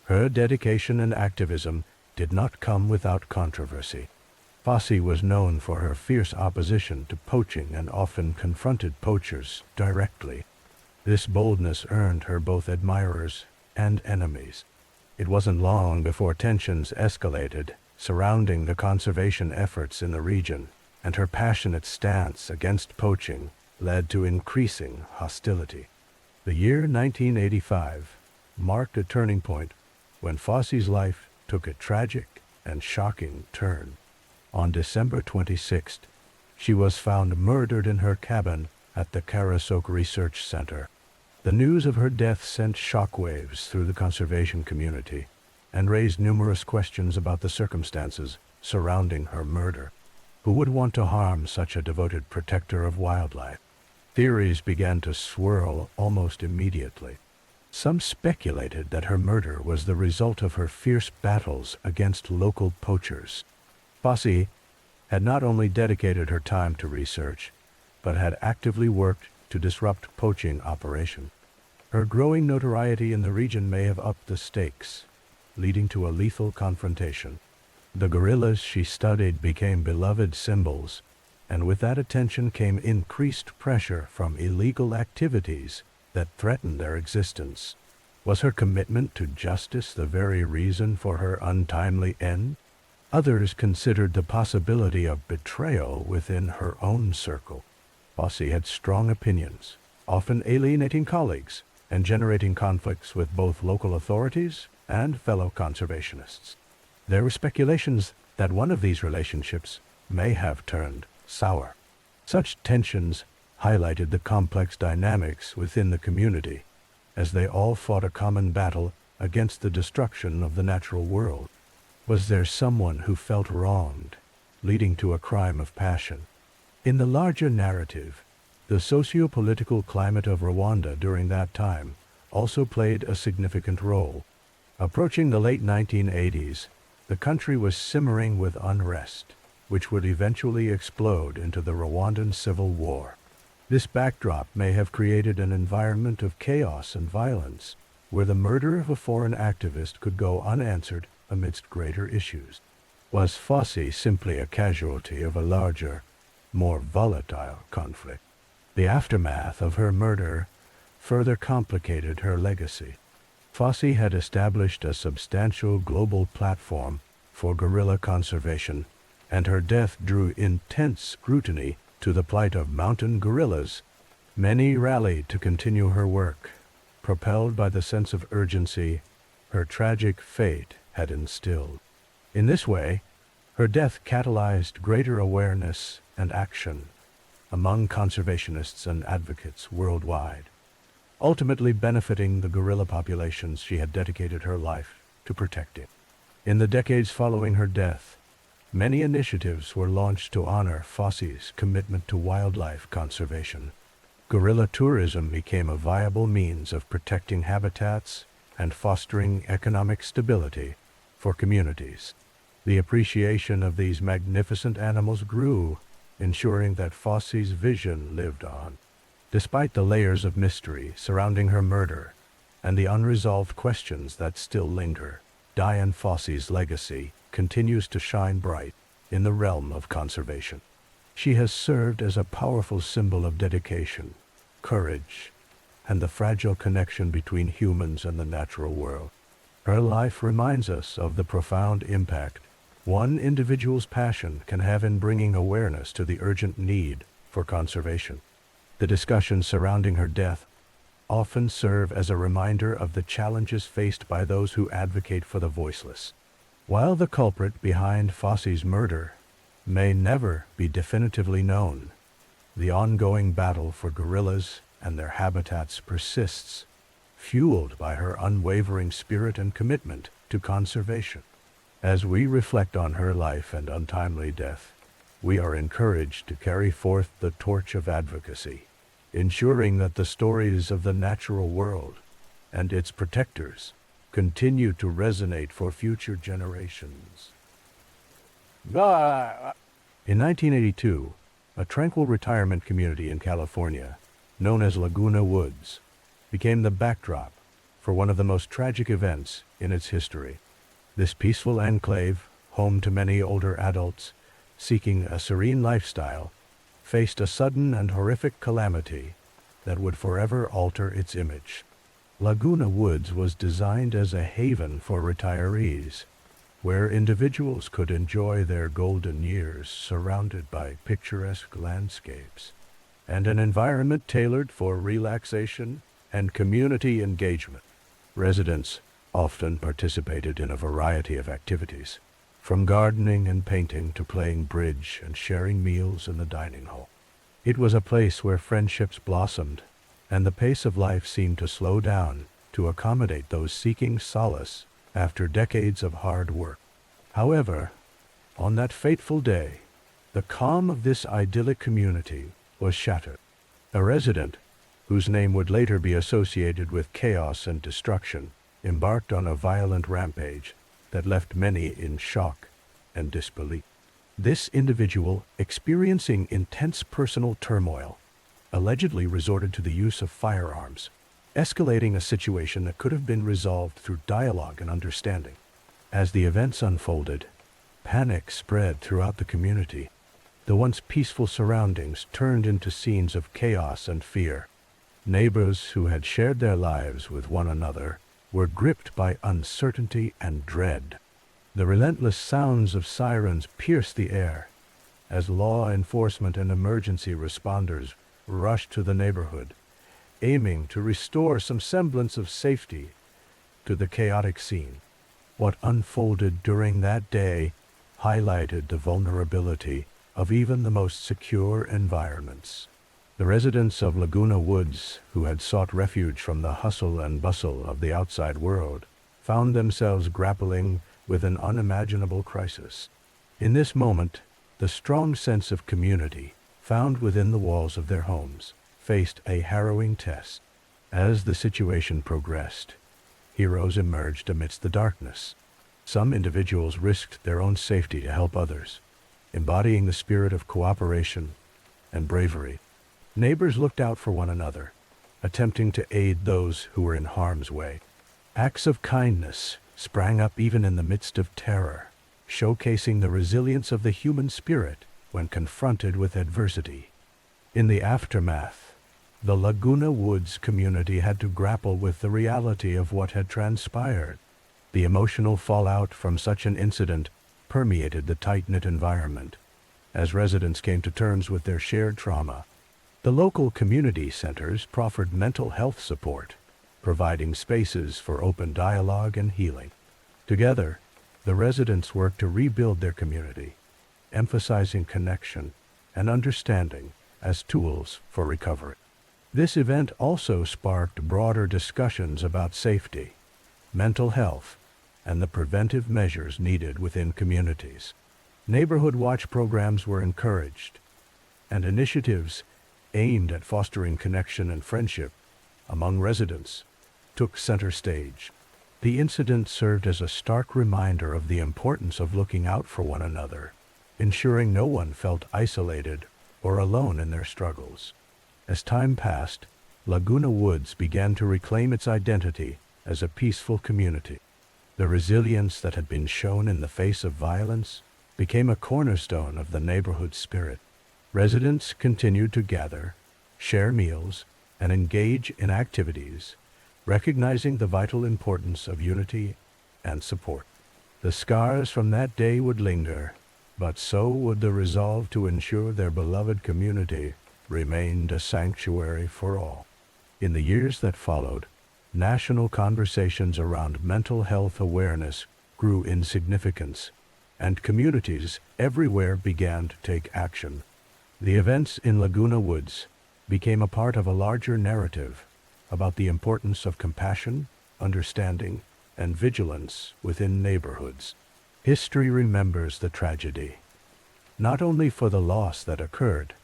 her dedication and activism did not come without controversy. Fossey was known for her fierce opposition to poaching and often confronted poachers directly. This boldness earned her both admirers and enemies. It wasn't long before tensions escalated surrounding the conservation efforts in the region, and her passionate stance against poaching led to increasing hostility. The year 1985 marked a turning point when Fossey's life took a tragic and shocking turn. On December 26th, she was found murdered in her cabin at the Karasok Research Center. The news of her death sent shockwaves through the conservation community and raised numerous questions about the circumstances surrounding her murder. Who would want to harm such a devoted protector of wildlife? Theories began to swirl almost immediately. Some speculated that her murder was the result of her fierce battles against local poachers. Fossey had not only dedicated her time to research, but had actively worked to disrupt poaching operations. Her growing notoriety in the region may have upped the stakes, leading to a lethal confrontation. The guerrillas she studied became beloved symbols, and with that attention came increased pressure from illegal activities that threatened their existence. Was her commitment to justice the very reason for her untimely end? Others considered the possibility of betrayal within her own circle. Fossey had strong opinions, often alienating colleagues and generating conflicts with both local authorities and fellow conservationists. There were speculations that one of these relationships may have turned sour. Such tensions highlighted the complex dynamics within the community, as they all fought a common battle against the destruction of the natural world. Was there someone who felt wronged, leading to a crime of passion? In the larger narrative, the socio-political climate of Rwanda during that time also played a significant role. Approaching the late 1980s, the country was simmering with unrest, which would eventually explode into the Rwandan Civil War. This backdrop may have created an environment of chaos and violence, where the murder of a foreign activist could go unanswered amidst greater issues. Was Fossey simply a casualty of a larger, more volatile conflict? The aftermath of her murder further complicated her legacy. Fossey had established a substantial global platform for guerrilla conservation, and her death drew intense scrutiny to the plight of mountain gorillas. Many rallied to continue her work, propelled by the sense of urgency her tragic fate had instilled. In this way, her death catalyzed greater awareness and action among conservationists and advocates worldwide, ultimately benefiting the gorilla populations she had dedicated her life to protecting. In the decades following her death, many initiatives were launched to honor Fossey's commitment to wildlife conservation. Gorilla tourism became a viable means of protecting habitats and fostering economic stability for communities. The appreciation of these magnificent animals grew, ensuring that Fossey's vision lived on. Despite the layers of mystery surrounding her murder and the unresolved questions that still linger, Dian Fossey's legacy continues to shine bright in the realm of conservation. She has served as a powerful symbol of dedication, courage, and the fragile connection between humans and the natural world. Her life reminds us of the profound impact one individual's passion can have in bringing awareness to the urgent need for conservation. The discussions surrounding her death often serve as a reminder of the challenges faced by those who advocate for the voiceless. While the culprit behind Fossey's murder may never be definitively known. The ongoing battle for gorillas and their habitats persists, fueled by her unwavering spirit and commitment to conservation. As we reflect on her life and untimely death, we are encouraged to carry forth the torch of advocacy, ensuring that the stories of the natural world and its protectors continue to resonate for future generations. In 1982, a tranquil retirement community in California, known as Laguna Woods, became the backdrop for one of the most tragic events in its history. This peaceful enclave, home to many older adults seeking a serene lifestyle, faced a sudden and horrific calamity that would forever alter its image. Laguna Woods was designed as a haven for retirees, where individuals could enjoy their golden years surrounded by picturesque landscapes and an environment tailored for relaxation and community engagement. Residents often participated in a variety of activities, from gardening and painting to playing bridge and sharing meals in the dining hall. It was a place where friendships blossomed, and the pace of life seemed to slow down to accommodate those seeking solace after decades of hard work. However, on that fateful day, the calm of this idyllic community was shattered. A resident, whose name would later be associated with chaos and destruction, embarked on a violent rampage that left many in shock and disbelief. This individual, experiencing intense personal turmoil, allegedly resorted to the use of firearms, escalating a situation that could have been resolved through dialogue and understanding. As the events unfolded, panic spread throughout the community. The once peaceful surroundings turned into scenes of chaos and fear. Neighbors who had shared their lives with one another were gripped by uncertainty and dread. The relentless sounds of sirens pierced the air as law enforcement and emergency responders rushed to the neighborhood, aiming to restore some semblance of safety to the chaotic scene. What unfolded during that day highlighted the vulnerability of even the most secure environments. The residents of Laguna Woods, who had sought refuge from the hustle and bustle of the outside world, found themselves grappling with an unimaginable crisis. In this moment, the strong sense of community found within the walls of their homes faced a harrowing test. As the situation progressed, heroes emerged amidst the darkness. Some individuals risked their own safety to help others, embodying the spirit of cooperation and bravery. Neighbors looked out for one another, attempting to aid those who were in harm's way. Acts of kindness sprang up even in the midst of terror, showcasing the resilience of the human spirit when confronted with adversity. In the aftermath, the Laguna Woods community had to grapple with the reality of what had transpired. The emotional fallout from such an incident permeated the tight-knit environment. As residents came to terms with their shared trauma, the local community centers proffered mental health support, providing spaces for open dialogue and healing. Together, the residents worked to rebuild their community, emphasizing connection and understanding as tools for recovery. This event also sparked broader discussions about safety, mental health, and the preventive measures needed within communities. Neighborhood watch programs were encouraged, and initiatives aimed at fostering connection and friendship among residents took center stage. The incident served as a stark reminder of the importance of looking out for one another, ensuring no one felt isolated or alone in their struggles. As time passed, Laguna Woods began to reclaim its identity as a peaceful community. The resilience that had been shown in the face of violence became a cornerstone of the neighborhood spirit. Residents continued to gather, share meals, and engage in activities, recognizing the vital importance of unity and support. The scars from that day would linger, but so would the resolve to ensure their beloved community remained a sanctuary for all. In the years that followed, national conversations around mental health awareness grew in significance, and communities everywhere began to take action. The events in Laguna Woods became a part of a larger narrative about the importance of compassion, understanding, and vigilance within neighborhoods. History remembers the tragedy, not only for the loss that occurred,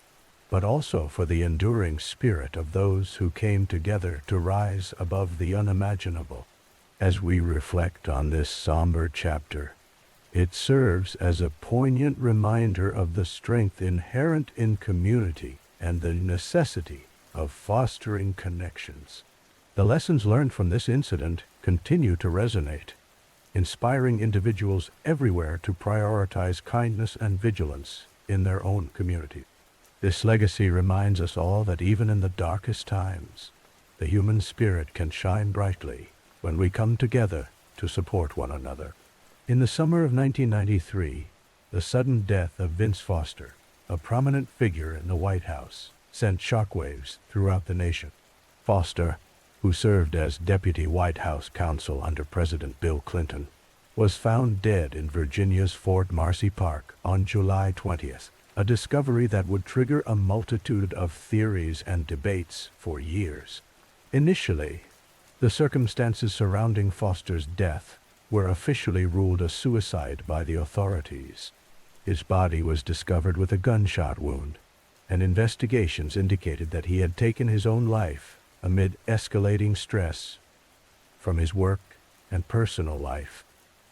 but also for the enduring spirit of those who came together to rise above the unimaginable. As we reflect on this somber chapter, it serves as a poignant reminder of the strength inherent in community and the necessity of fostering connections. The lessons learned from this incident continue to resonate, inspiring individuals everywhere to prioritize kindness and vigilance in their own community. This legacy reminds us all that even in the darkest times, the human spirit can shine brightly when we come together to support one another. In the summer of 1993, the sudden death of Vince Foster, a prominent figure in the White House, sent shockwaves throughout the nation. Foster, who served as Deputy White House Counsel under President Bill Clinton, was found dead in Virginia's Fort Marcy Park on July 20th, a discovery that would trigger a multitude of theories and debates for years. Initially, the circumstances surrounding Foster's death were officially ruled a suicide by the authorities. His body was discovered with a gunshot wound, and investigations indicated that he had taken his own life amid escalating stress from his work and personal life.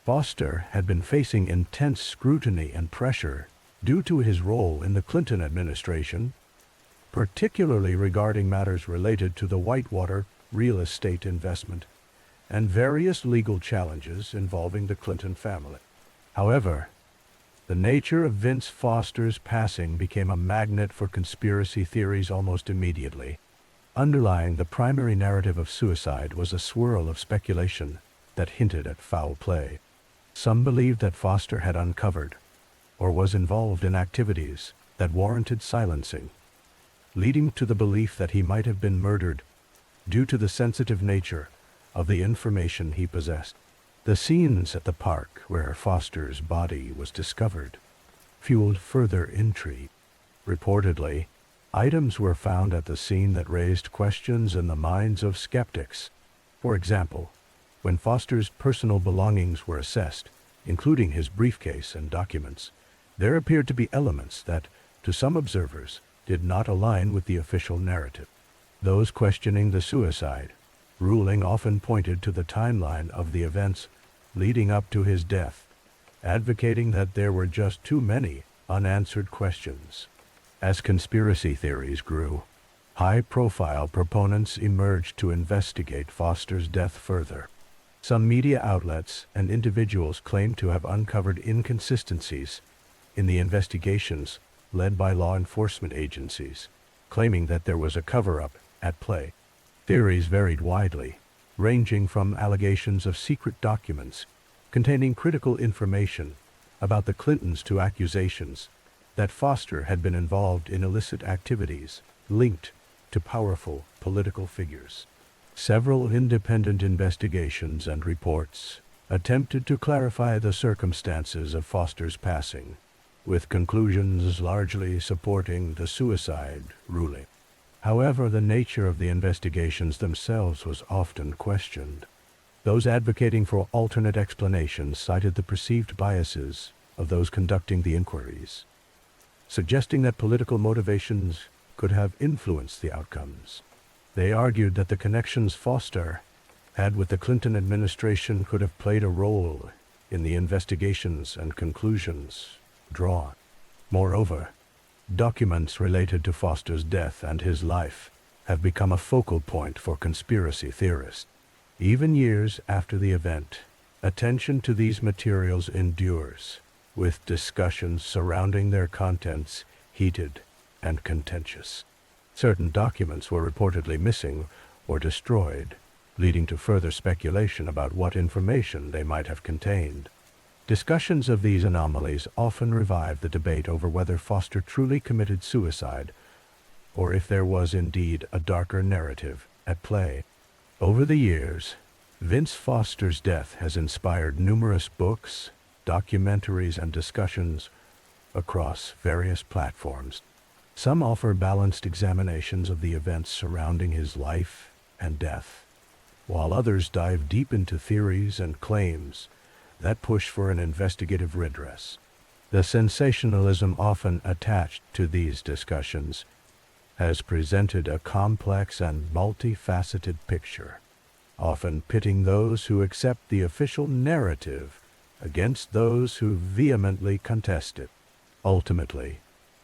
Foster had been facing intense scrutiny and pressure due to his role in the Clinton administration, particularly regarding matters related to the Whitewater real estate investment and various legal challenges involving the Clinton family. However, the nature of Vince Foster's passing became a magnet for conspiracy theories almost immediately. Underlying the primary narrative of suicide was a swirl of speculation that hinted at foul play. Some believed that Foster had uncovered or was involved in activities that warranted silencing, leading to the belief that he might have been murdered due to the sensitive nature of the information he possessed. The scenes at the park where Foster's body was discovered fueled further intrigue. Reportedly, items were found at the scene that raised questions in the minds of skeptics. For example, when Foster's personal belongings were assessed, including his briefcase and documents, there appeared to be elements that, to some observers, did not align with the official narrative. Those questioning the suicide ruling often pointed to the timeline of the events leading up to his death, advocating that there were just too many unanswered questions. As conspiracy theories grew, high-profile proponents emerged to investigate Foster's death further. Some media outlets and individuals claimed to have uncovered inconsistencies in the investigations led by law enforcement agencies, claiming that there was a cover-up at play. Theories varied widely, ranging from allegations of secret documents containing critical information about the Clintons to accusations that Foster had been involved in illicit activities linked to powerful political figures. Several independent investigations and reports attempted to clarify the circumstances of Foster's passing, with conclusions largely supporting the suicide ruling. However, the nature of the investigations themselves was often questioned. Those advocating for alternate explanations cited the perceived biases of those conducting the inquiries, suggesting that political motivations could have influenced the outcomes. They argued that the connections Foster had with the Clinton administration could have played a role in the investigations and conclusions drawn. Moreover, documents related to Foster's death and his life have become a focal point for conspiracy theorists. Even years after the event, attention to these materials endures, with discussions surrounding their contents heated and contentious. Certain documents were reportedly missing or destroyed, leading to further speculation about what information they might have contained. Discussions of these anomalies often revive the debate over whether Foster truly committed suicide, or if there was indeed a darker narrative at play. Over the years, Vince Foster's death has inspired numerous books, documentaries, and discussions across various platforms. Some offer balanced examinations of the events surrounding his life and death, while others dive deep into theories and claims that push for an investigative redress. The sensationalism often attached to these discussions has presented a complex and multifaceted picture, often pitting those who accept the official narrative against those who vehemently contest it. Ultimately,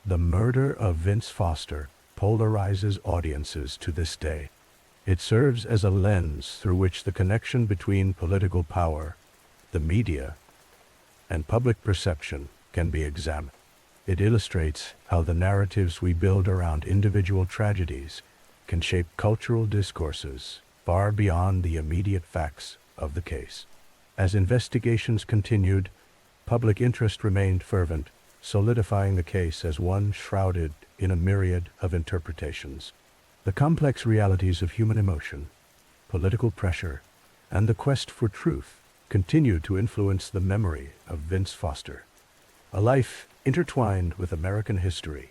the murder of Vince Foster polarizes audiences to this day. It serves as a lens through which the connection between political power, the media, and public perception can be examined. It illustrates how the narratives we build around individual tragedies can shape cultural discourses far beyond the immediate facts of the case. As investigations continued, public interest remained fervent, solidifying the case as one shrouded in a myriad of interpretations. The complex realities of human emotion, political pressure, and the quest for truth continue to influence the memory of Vince Foster, a life intertwined with American history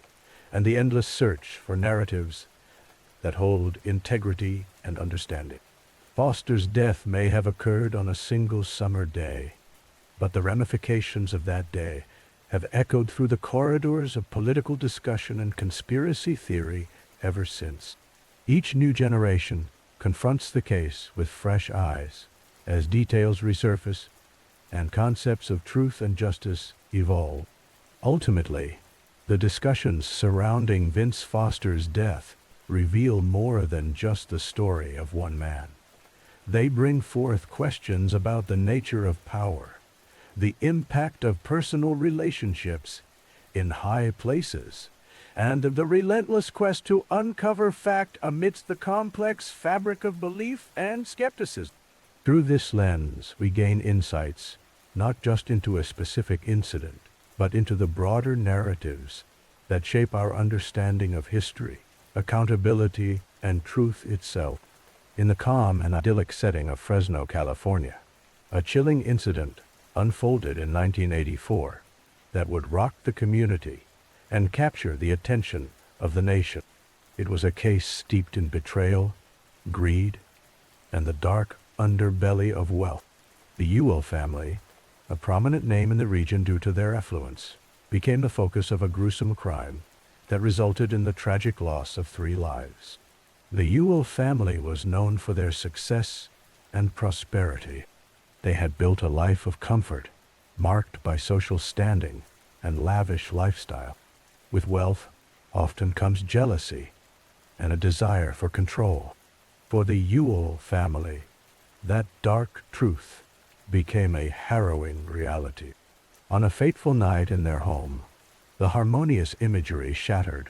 and the endless search for narratives that hold integrity and understanding. Foster's death may have occurred on a single summer day, but the ramifications of that day have echoed through the corridors of political discussion and conspiracy theory ever since. Each new generation confronts the case with fresh eyes as details resurface and concepts of truth and justice evolve. Ultimately, the discussions surrounding Vince Foster's death reveal more than just the story of one man. They bring forth questions about the nature of power, the impact of personal relationships in high places, and of the relentless quest to uncover fact amidst the complex fabric of belief and skepticism. Through this lens, we gain insights not just into a specific incident, but into the broader narratives that shape our understanding of history, accountability, and truth itself. In the calm and idyllic setting of Fresno, California, a chilling incident unfolded in 1984 that would rock the community and capture the attention of the nation. It was a case steeped in betrayal, greed, and the dark underbelly of wealth. The Ewell family, a prominent name in the region due to their affluence, became the focus of a gruesome crime that resulted in the tragic loss of 3 lives. The Ewell family was known for their success and prosperity. They had built a life of comfort, marked by social standing and lavish lifestyle. With wealth often comes jealousy and a desire for control. For the Ewell family, that dark truth became a harrowing reality. On a fateful night in their home, the harmonious imagery shattered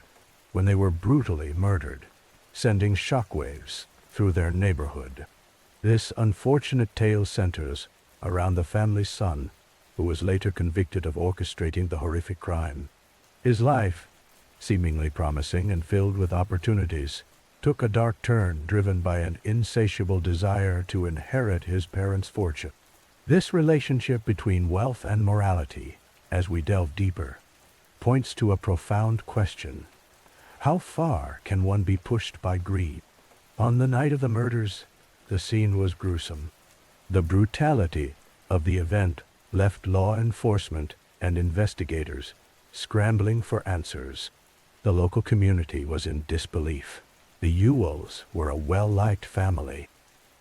when they were brutally murdered, sending shockwaves through their neighborhood. This unfortunate tale centers around the family's son, who was later convicted of orchestrating the horrific crime. His life, seemingly promising and filled with opportunities, took a dark turn driven by an insatiable desire to inherit his parents' fortune. This relationship between wealth and morality, as we delve deeper, points to a profound question. How far can one be pushed by greed? On the night of the murders, the scene was gruesome. The brutality of the event left law enforcement and investigators scrambling for answers. The local community was in disbelief. The Ewells were a well-liked family.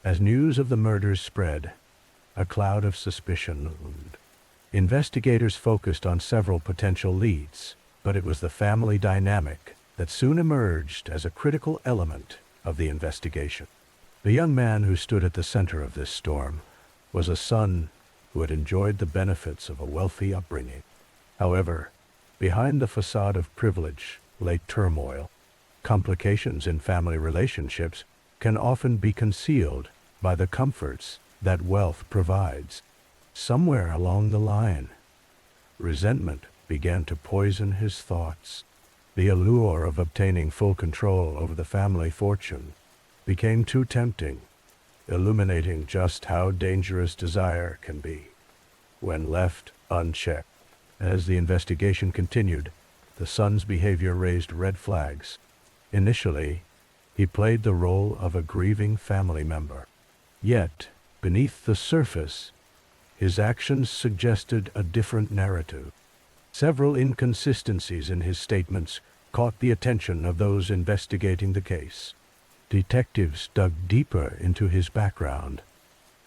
As news of the murders spread, a cloud of suspicion loomed. Investigators focused on several potential leads, but it was the family dynamic that soon emerged as a critical element of the investigation. The young man who stood at the center of this storm was a son who had enjoyed the benefits of a wealthy upbringing. However, behind the facade of privilege lay turmoil. Complications in family relationships can often be concealed by the comforts that wealth provides. Somewhere along the line, resentment began to poison his thoughts. The allure of obtaining full control over the family fortune became too tempting, illuminating just how dangerous desire can be when left unchecked. As the investigation continued, the son's behavior raised red flags. Initially, he played the role of a grieving family member. Yet, beneath the surface, his actions suggested a different narrative. Several inconsistencies in his statements caught the attention of those investigating the case. Detectives dug deeper into his background,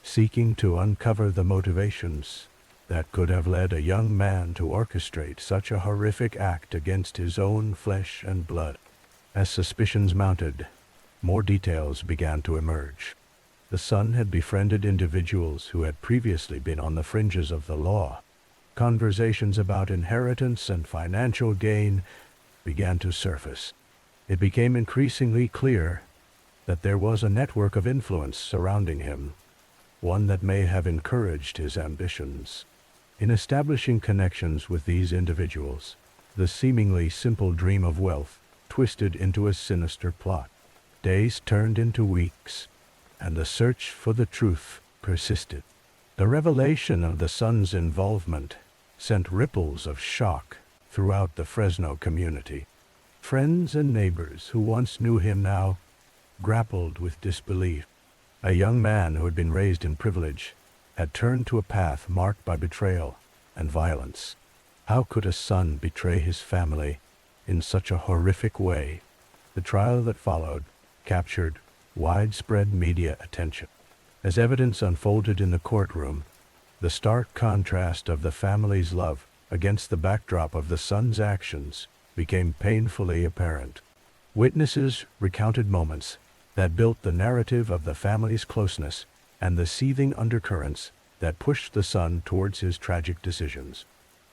seeking to uncover the motivations that could have led a young man to orchestrate such a horrific act against his own flesh and blood. As suspicions mounted, more details began to emerge. The son had befriended individuals who had previously been on the fringes of the law. Conversations about inheritance and financial gain began to surface. It became increasingly clear that there was a network of influence surrounding him, one that may have encouraged his ambitions. In establishing connections with these individuals, the seemingly simple dream of wealth twisted into a sinister plot. Days turned into weeks, and the search for the truth persisted. The revelation of the son's involvement sent ripples of shock throughout the Fresno community. Friends and neighbors who once knew him now grappled with disbelief. A young man who had been raised in privilege had turned to a path marked by betrayal and violence. How could a son betray his family in such a horrific way? The trial that followed captured widespread media attention. As evidence unfolded in the courtroom, the stark contrast of the family's love against the backdrop of the son's actions became painfully apparent. Witnesses recounted moments that built the narrative of the family's closeness and the seething undercurrents that pushed the son towards his tragic decisions.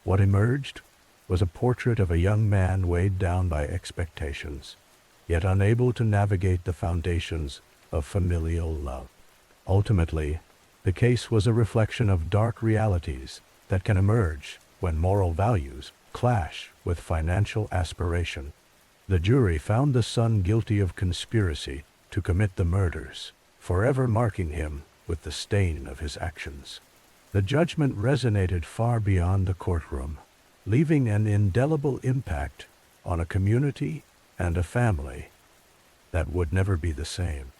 What emerged was a portrait of a young man weighed down by expectations, yet unable to navigate the foundations of familial love. Ultimately, the case was a reflection of dark realities that can emerge when moral values clash with financial aspiration. The jury found the son guilty of conspiracy to commit the murders, forever marking him with the stain of his actions. The judgment resonated far beyond the courtroom, leaving an indelible impact on a community and a family that would never be the same.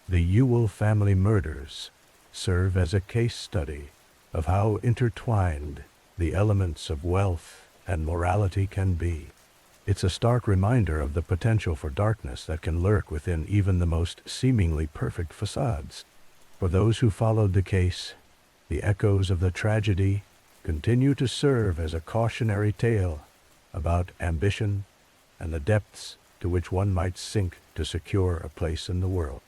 The Ewell family murders serve as a case study of how intertwined the elements of wealth and morality can be. It's a stark reminder of the potential for darkness that can lurk within even the most seemingly perfect facades. For those who followed the case, the echoes of the tragedy continue to serve as a cautionary tale about ambition and the depths to which one might sink to secure a place in the world.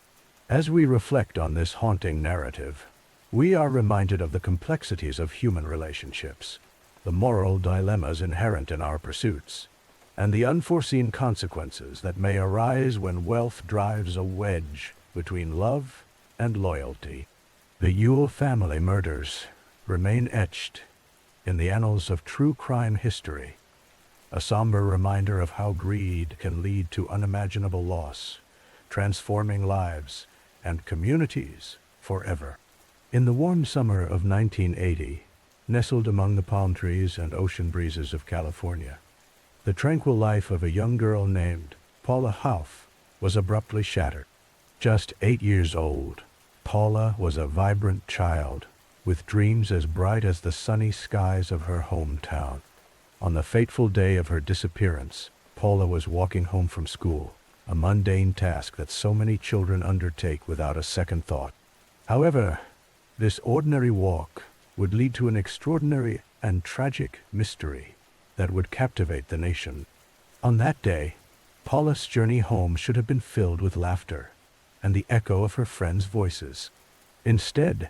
As we reflect on this haunting narrative, we are reminded of the complexities of human relationships, the moral dilemmas inherent in our pursuits, and the unforeseen consequences that may arise when wealth drives a wedge between love and loyalty. The Ewell family murders remain etched in the annals of true crime history, a somber reminder of how greed can lead to unimaginable loss, transforming lives and communities forever. In the warm summer of 1980, nestled among the palm trees and ocean breezes of California, the tranquil life of a young girl named Paula Hough was abruptly shattered. Just 8 years old, Paula was a vibrant child with dreams as bright as the sunny skies of her hometown. On the fateful day of her disappearance, Paula was walking home from school, a mundane task that so many children undertake without a second thought. However, this ordinary walk would lead to an extraordinary and tragic mystery that would captivate the nation. On that day, Paula's journey home should have been filled with laughter and the echo of her friends' voices. Instead,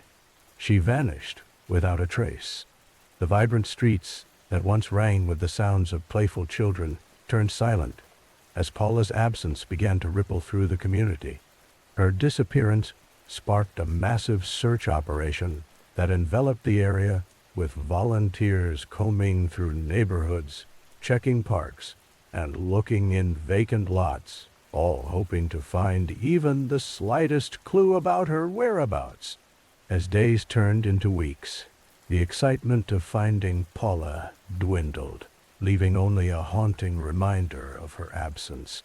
she vanished without a trace. The vibrant streets that once rang with the sounds of playful children turned silent as Paula's absence began to ripple through the community. Her disappearance sparked a massive search operation that enveloped the area, with volunteers combing through neighborhoods, checking parks, and looking in vacant lots, all hoping to find even the slightest clue about her whereabouts. As days turned into weeks, The excitement of finding Paula dwindled, leaving only a haunting reminder of her absence.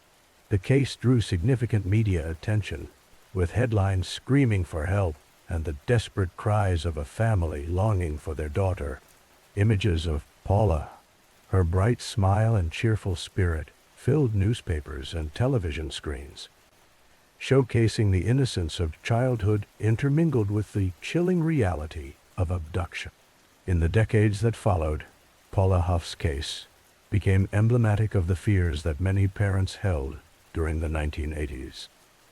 The case drew significant media attention, with headlines screaming for help and the desperate cries of a family longing for their daughter. Images of Paula, her bright smile and cheerful spirit, filled newspapers and television screens, showcasing the innocence of childhood intermingled with the chilling reality of abduction. In the decades that followed, Paula Hough's case became emblematic of the fears that many parents held during the 1980s.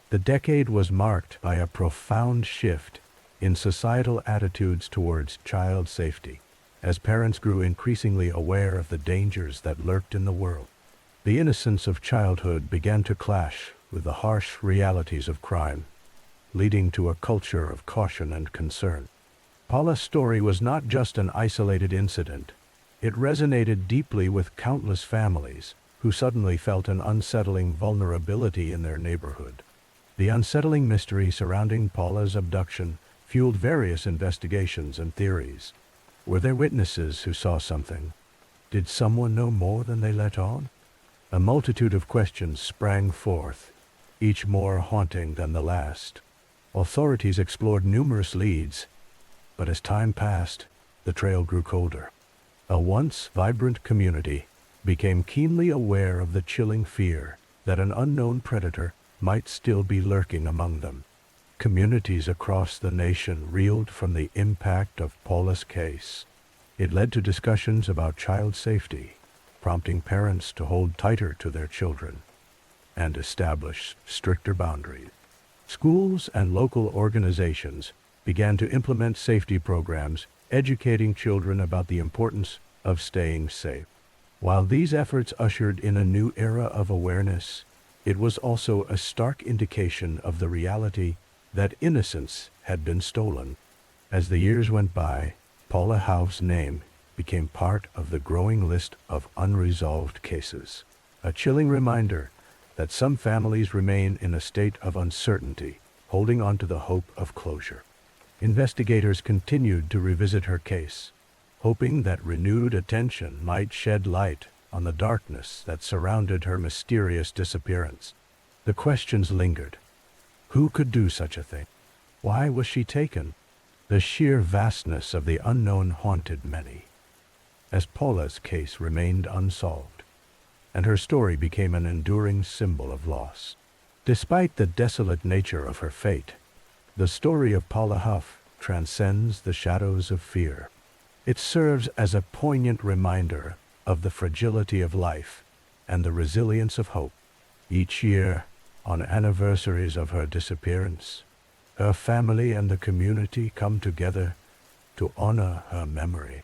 The decade was marked by a profound shift in societal attitudes towards child safety, as parents grew increasingly aware of the dangers that lurked in the world. The innocence of childhood began to clash with the harsh realities of crime, leading to a culture of caution and concern. Paula's story was not just an isolated incident. It resonated deeply with countless families who suddenly felt an unsettling vulnerability in their neighborhood. The unsettling mystery surrounding Paula's abduction fueled various investigations and theories. Were there witnesses who saw something? Did someone know more than they let on? A multitude of questions sprang forth, each more haunting than the last. Authorities explored numerous leads, but as time passed, the trail grew colder. A once vibrant community became keenly aware of the chilling fear that an unknown predator might still be lurking among them. Communities across the nation reeled from the impact of Paula's case. It led to discussions about child safety, prompting parents to hold tighter to their children and establish stricter boundaries. Schools and local organizations began to implement safety programs, educating children about the importance of staying safe. While these efforts ushered in a new era of awareness, it was also a stark indication of the reality that innocence had been stolen. As the years went by, Paula Hough's name became part of the growing list of unresolved cases, a chilling reminder that some families remain in a state of uncertainty, holding on to the hope of closure. Investigators continued to revisit her case, hoping that renewed attention might shed light on the darkness that surrounded her mysterious disappearance. The questions lingered. Who could do such a thing? Why was she taken? The sheer vastness of the unknown haunted many, as Paula's case remained unsolved, and her story became an enduring symbol of loss. Despite the desolate nature of her fate, the story of Paula Hough transcends the shadows of fear. It serves as a poignant reminder of the fragility of life and the resilience of hope. Each year, on anniversaries of her disappearance, her family and the community come together to honor her memory.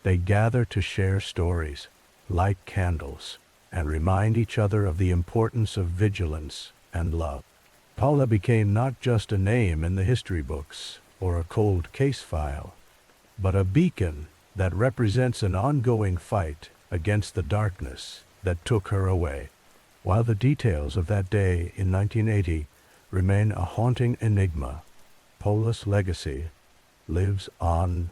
They gather to share stories, light candles, and remind each other of the importance of vigilance and love. Paula became not just a name in the history books or a cold case file, but a beacon that represents an ongoing fight against the darkness that took her away. While the details of that day in 1980 remain a haunting enigma, Paula's legacy lives on.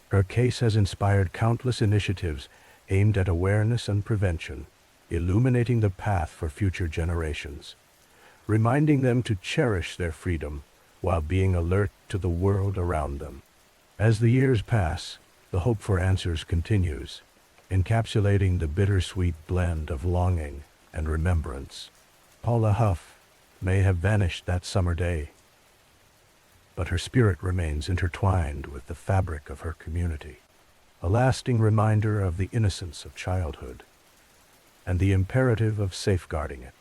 Her case has inspired countless initiatives aimed at awareness and prevention, illuminating the path for future generations, reminding them to cherish their freedom while being alert to the world around them. As the years pass, the hope for answers continues, encapsulating the bittersweet blend of longing and remembrance. Paula Hough may have vanished that summer day, but her spirit remains intertwined with the fabric of her community, a lasting reminder of the innocence of childhood and the imperative of safeguarding it.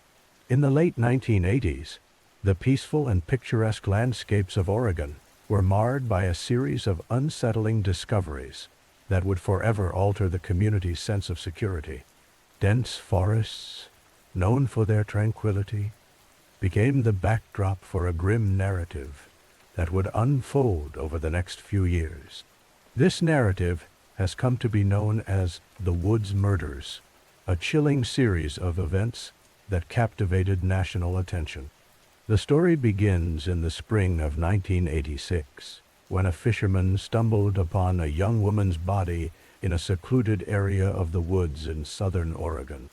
In the late 1980s, the peaceful and picturesque landscapes of Oregon were marred by a series of unsettling discoveries that would forever alter the community's sense of security. Dense forests, known for their tranquility, became the backdrop for a grim narrative that would unfold over the next few years. This narrative has come to be known as the Woods Murders, a chilling series of events that captivated national attention. The story begins in the spring of 1986, when a fisherman stumbled upon a young woman's body in a secluded area of the woods in southern Oregon.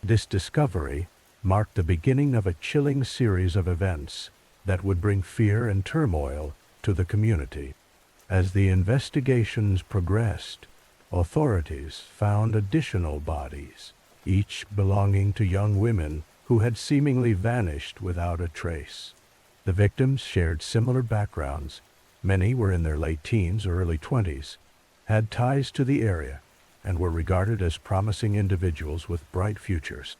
This discovery marked the beginning of a chilling series of events that would bring fear and turmoil to the community. As the investigations progressed, authorities found additional bodies, each belonging to young women who had seemingly vanished without a trace. The victims shared similar backgrounds. Many were in their late teens or early 20s, had ties to the area, and were regarded as promising individuals with bright futures.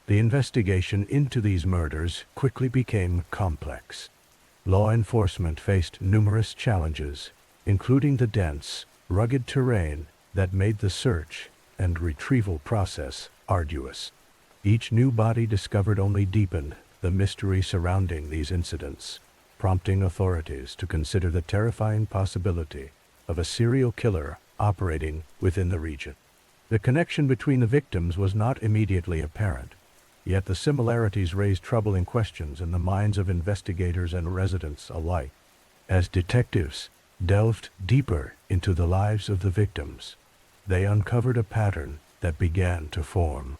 The investigation into these murders quickly became complex. Law enforcement faced numerous challenges, including the dense, rugged terrain that made the search and retrieval process arduous. Each new body discovered only deepened the mystery surrounding these incidents, prompting authorities to consider the terrifying possibility of a serial killer operating within the region. The connection between the victims was not immediately apparent, yet the similarities raised troubling questions in the minds of investigators and residents alike. As detectives delved deeper into the lives of the victims, they uncovered a pattern that began to form.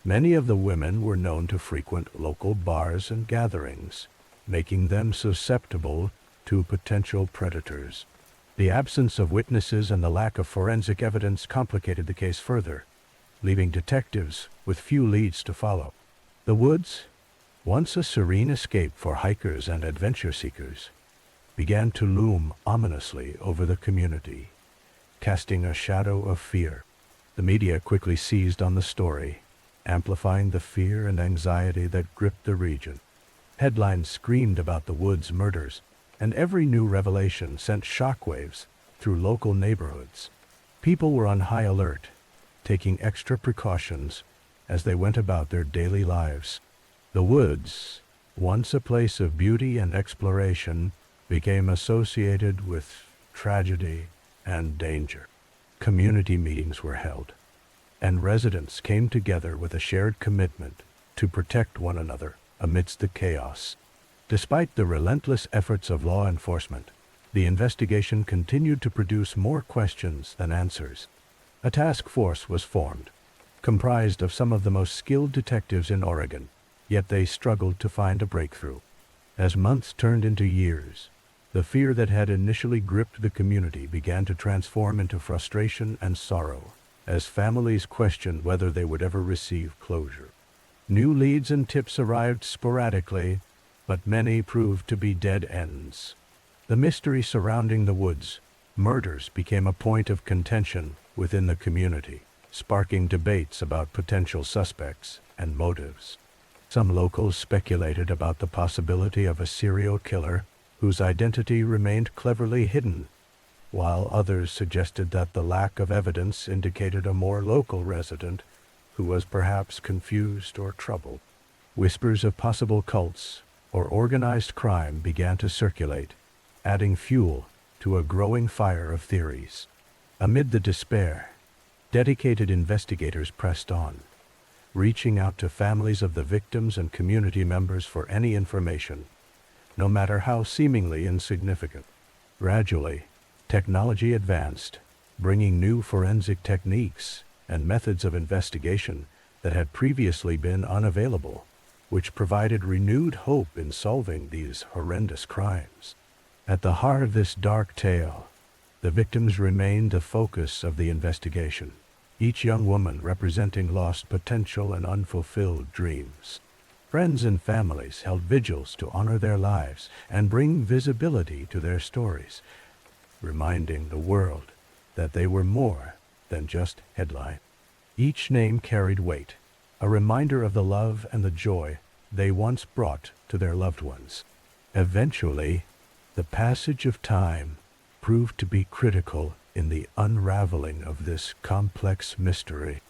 Many of the women were known to frequent local bars and gatherings, making them susceptible to potential predators. The absence of witnesses and the lack of forensic evidence complicated the case further, leaving detectives with few leads to follow. The woods, once a serene escape for hikers and adventure seekers, began to loom ominously over the community, casting a shadow of fear. The media quickly seized on the story, amplifying the fear and anxiety that gripped the region. Headlines screamed about the Woods murders, and every new revelation sent shockwaves through local neighborhoods. People were on high alert, taking extra precautions as they went about their daily lives. The woods, once a place of beauty and exploration, became associated with tragedy and danger. Community meetings were held, and residents came together with a shared commitment to protect one another amidst the chaos. Despite the relentless efforts of law enforcement, the investigation continued to produce more questions than answers. A task force was formed, comprised of some of the most skilled detectives in Oregon, yet they struggled to find a breakthrough. As months turned into years, the fear that had initially gripped the community began to transform into frustration and sorrow, as families questioned whether they would ever receive closure. New leads and tips arrived sporadically, but many proved to be dead ends. The mystery surrounding the Woods murders became a point of contention within the community, sparking debates about potential suspects and motives. Some locals speculated about the possibility of a serial killer whose identity remained cleverly hidden, while others suggested that the lack of evidence indicated a more local resident who was perhaps confused or troubled. Whispers of possible cults or organized crime began to circulate, adding fuel to a growing fire of theories. Amid the despair, dedicated investigators pressed on, reaching out to families of the victims and community members for any information, no matter how seemingly insignificant. Gradually, technology advanced, bringing new forensic techniques and methods of investigation that had previously been unavailable, which provided renewed hope in solving these horrendous crimes. At the heart of this dark tale, the victims remained the focus of the investigation, each young woman representing lost potential and unfulfilled dreams. Friends and families held vigils to honor their lives and bring visibility to their stories, reminding the world that they were more than just headline. Each name carried weight, a reminder of the love and the joy they once brought to their loved ones. Eventually, the passage of time proved to be critical in the unraveling of this complex mystery.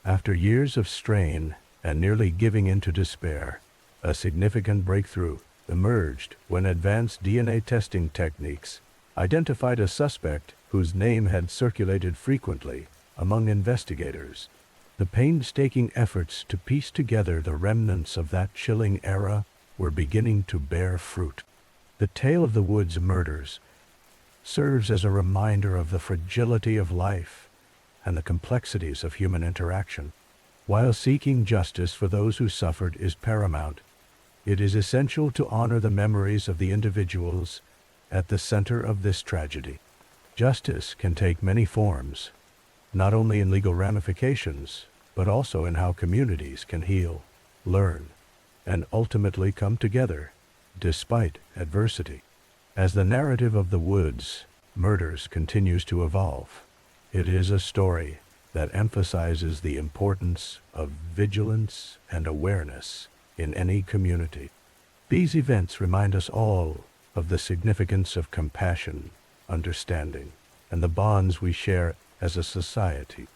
After years of strain and nearly giving in to despair, a significant breakthrough emerged when advanced DNA testing techniques identified a suspect whose name had circulated frequently among investigators. The painstaking efforts to piece together the remnants of that chilling era were beginning to bear fruit. The tale of the Woods murders serves as a reminder of the fragility of life and the complexities of human interaction. While seeking justice for those who suffered is paramount, it is essential to honor the memories of the individuals at the center of this tragedy. Justice can take many forms, not only in legal ramifications, but also in how communities can heal, learn, and ultimately come together despite adversity. As the narrative of the Woods murders continues to evolve, it is a story that emphasizes the importance of vigilance and awareness in any community. These events remind us all of the significance of compassion, understanding, and the bonds we share as a society.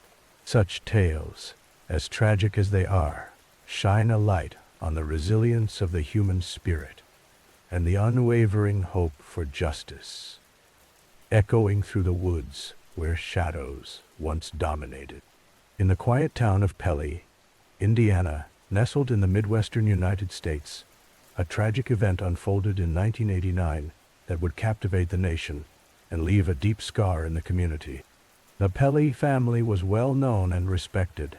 Such tales, as tragic as they are, shine a light on the resilience of the human spirit and the unwavering hope for justice, echoing through the woods where shadows once dominated. In the quiet town of Preppie, Indiana, nestled in the Midwestern United States, a tragic event unfolded in 1989 that would captivate the nation and leave a deep scar in the community. The Preppie family was well known and respected.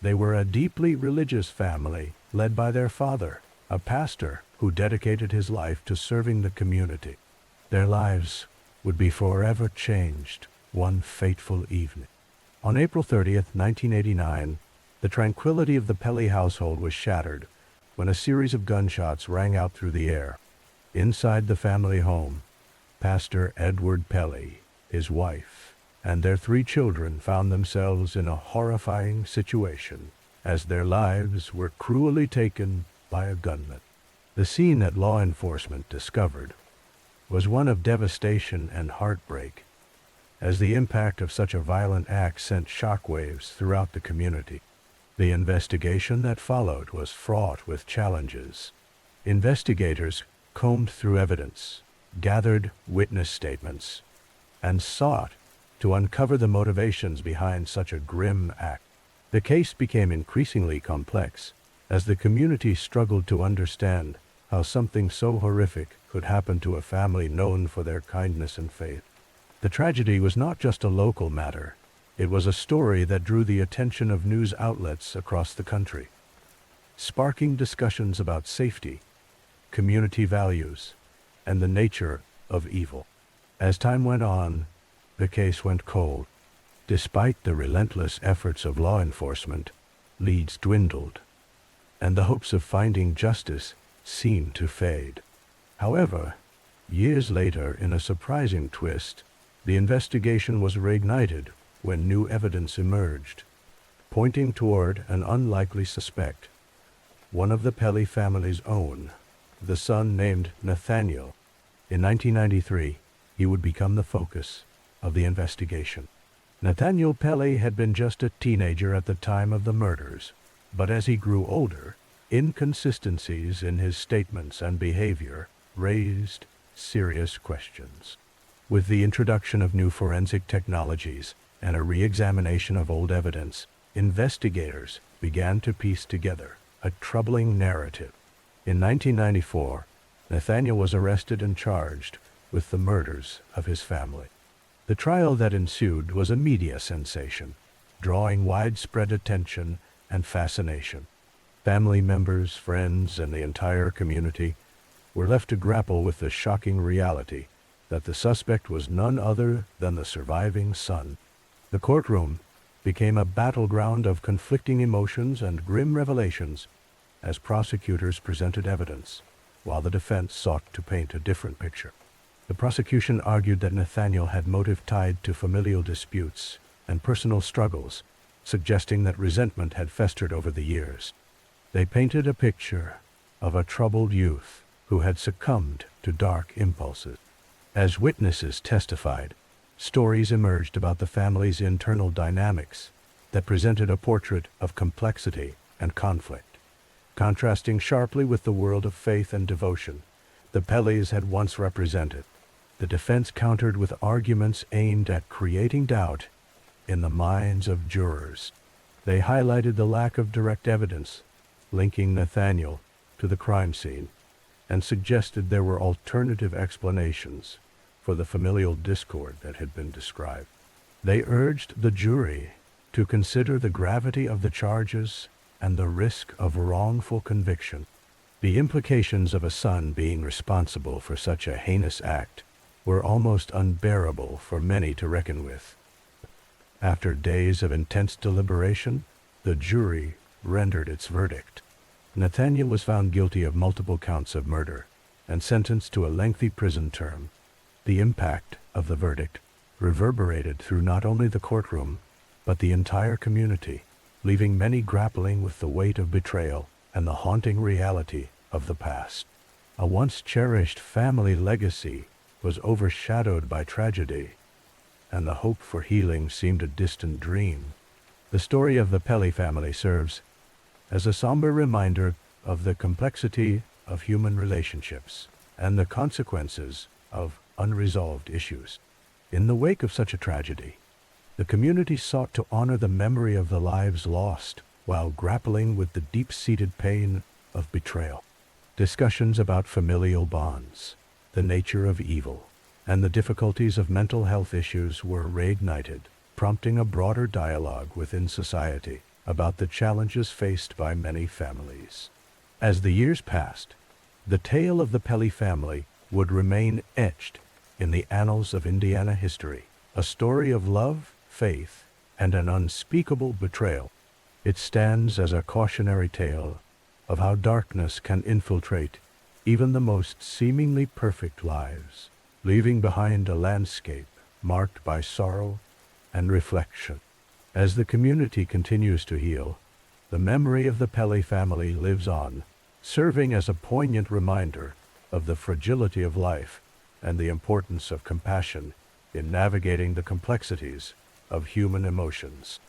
They were a deeply religious family led by their father, a pastor who dedicated his life to serving the community. Their lives would be forever changed one fateful evening. On April 30th, 1989, the tranquility of the Preppie household was shattered when a series of gunshots rang out through the air. Inside the family home, Pastor Edward Preppie, his wife, and their 3 children found themselves in a horrifying situation as their lives were cruelly taken by a gunman. The scene that law enforcement discovered was one of devastation and heartbreak, as the impact of such a violent act sent shockwaves throughout the community. The investigation that followed was fraught with challenges. Investigators combed through evidence, gathered witness statements, and sought to uncover the motivations behind such a grim act. The case became increasingly complex as the community struggled to understand how something so horrific could happen to a family known for their kindness and faith. The tragedy was not just a local matter. It was a story that drew the attention of news outlets across the country, sparking discussions about safety, community values, and the nature of evil. As time went on, the case went cold. Despite the relentless efforts of law enforcement, leads dwindled, and the hopes of finding justice seemed to fade. However, years later, in a surprising twist, the investigation was reignited when new evidence emerged, pointing toward an unlikely suspect, one of the Preppie family's own, the son named Nathaniel. In 1993, he would become the focus of the investigation. Nathaniel Preppie had been just a teenager at the time of the murders, but as he grew older, inconsistencies in his statements and behavior raised serious questions. With the introduction of new forensic technologies and a re-examination of old evidence, investigators began to piece together a troubling narrative. In 1994, Nathaniel was arrested and charged with the murders of his family. The trial that ensued was a media sensation, drawing widespread attention and fascination. Family members, friends, and the entire community were left to grapple with the shocking reality that the suspect was none other than the surviving son. The courtroom became a battleground of conflicting emotions and grim revelations as prosecutors presented evidence, while the defense sought to paint a different picture. The prosecution argued that Nathaniel had motive tied to familial disputes and personal struggles, suggesting that resentment had festered over the years. They painted a picture of a troubled youth who had succumbed to dark impulses. As witnesses testified, stories emerged about the family's internal dynamics that presented a portrait of complexity and conflict. Contrasting sharply with the world of faith and devotion the Preppies had once represented, the defense countered with arguments aimed at creating doubt in the minds of jurors. They highlighted the lack of direct evidence linking Nathaniel to the crime scene and suggested there were alternative explanations for the familial discord that had been described. They urged the jury to consider the gravity of the charges and the risk of wrongful conviction. The implications of a son being responsible for such a heinous act were almost unbearable for many to reckon with. After days of intense deliberation, the jury rendered its verdict. Nathaniel was found guilty of multiple counts of murder and sentenced to a lengthy prison term. The impact of the verdict reverberated through not only the courtroom, but the entire community, leaving many grappling with the weight of betrayal and the haunting reality of the past. A once cherished family legacy was overshadowed by tragedy, and the hope for healing seemed a distant dream. The story of the Pelly family serves as a somber reminder of the complexity of human relationships and the consequences of unresolved issues. In the wake of such a tragedy, the community sought to honor the memory of the lives lost while grappling with the deep-seated pain of betrayal. Discussions about familial bonds, the nature of evil, and the difficulties of mental health issues were reignited, prompting a broader dialogue within society about the challenges faced by many families. As the years passed, the tale of the Pelly family would remain etched in the annals of Indiana history, a story of love, faith, and an unspeakable betrayal. It stands as a cautionary tale of how darkness can infiltrate even the most seemingly perfect lives, leaving behind a landscape marked by sorrow and reflection. As the community continues to heal, the memory of the Pelly family lives on, serving as a poignant reminder of the fragility of life and the importance of compassion in navigating the complexities of human emotions.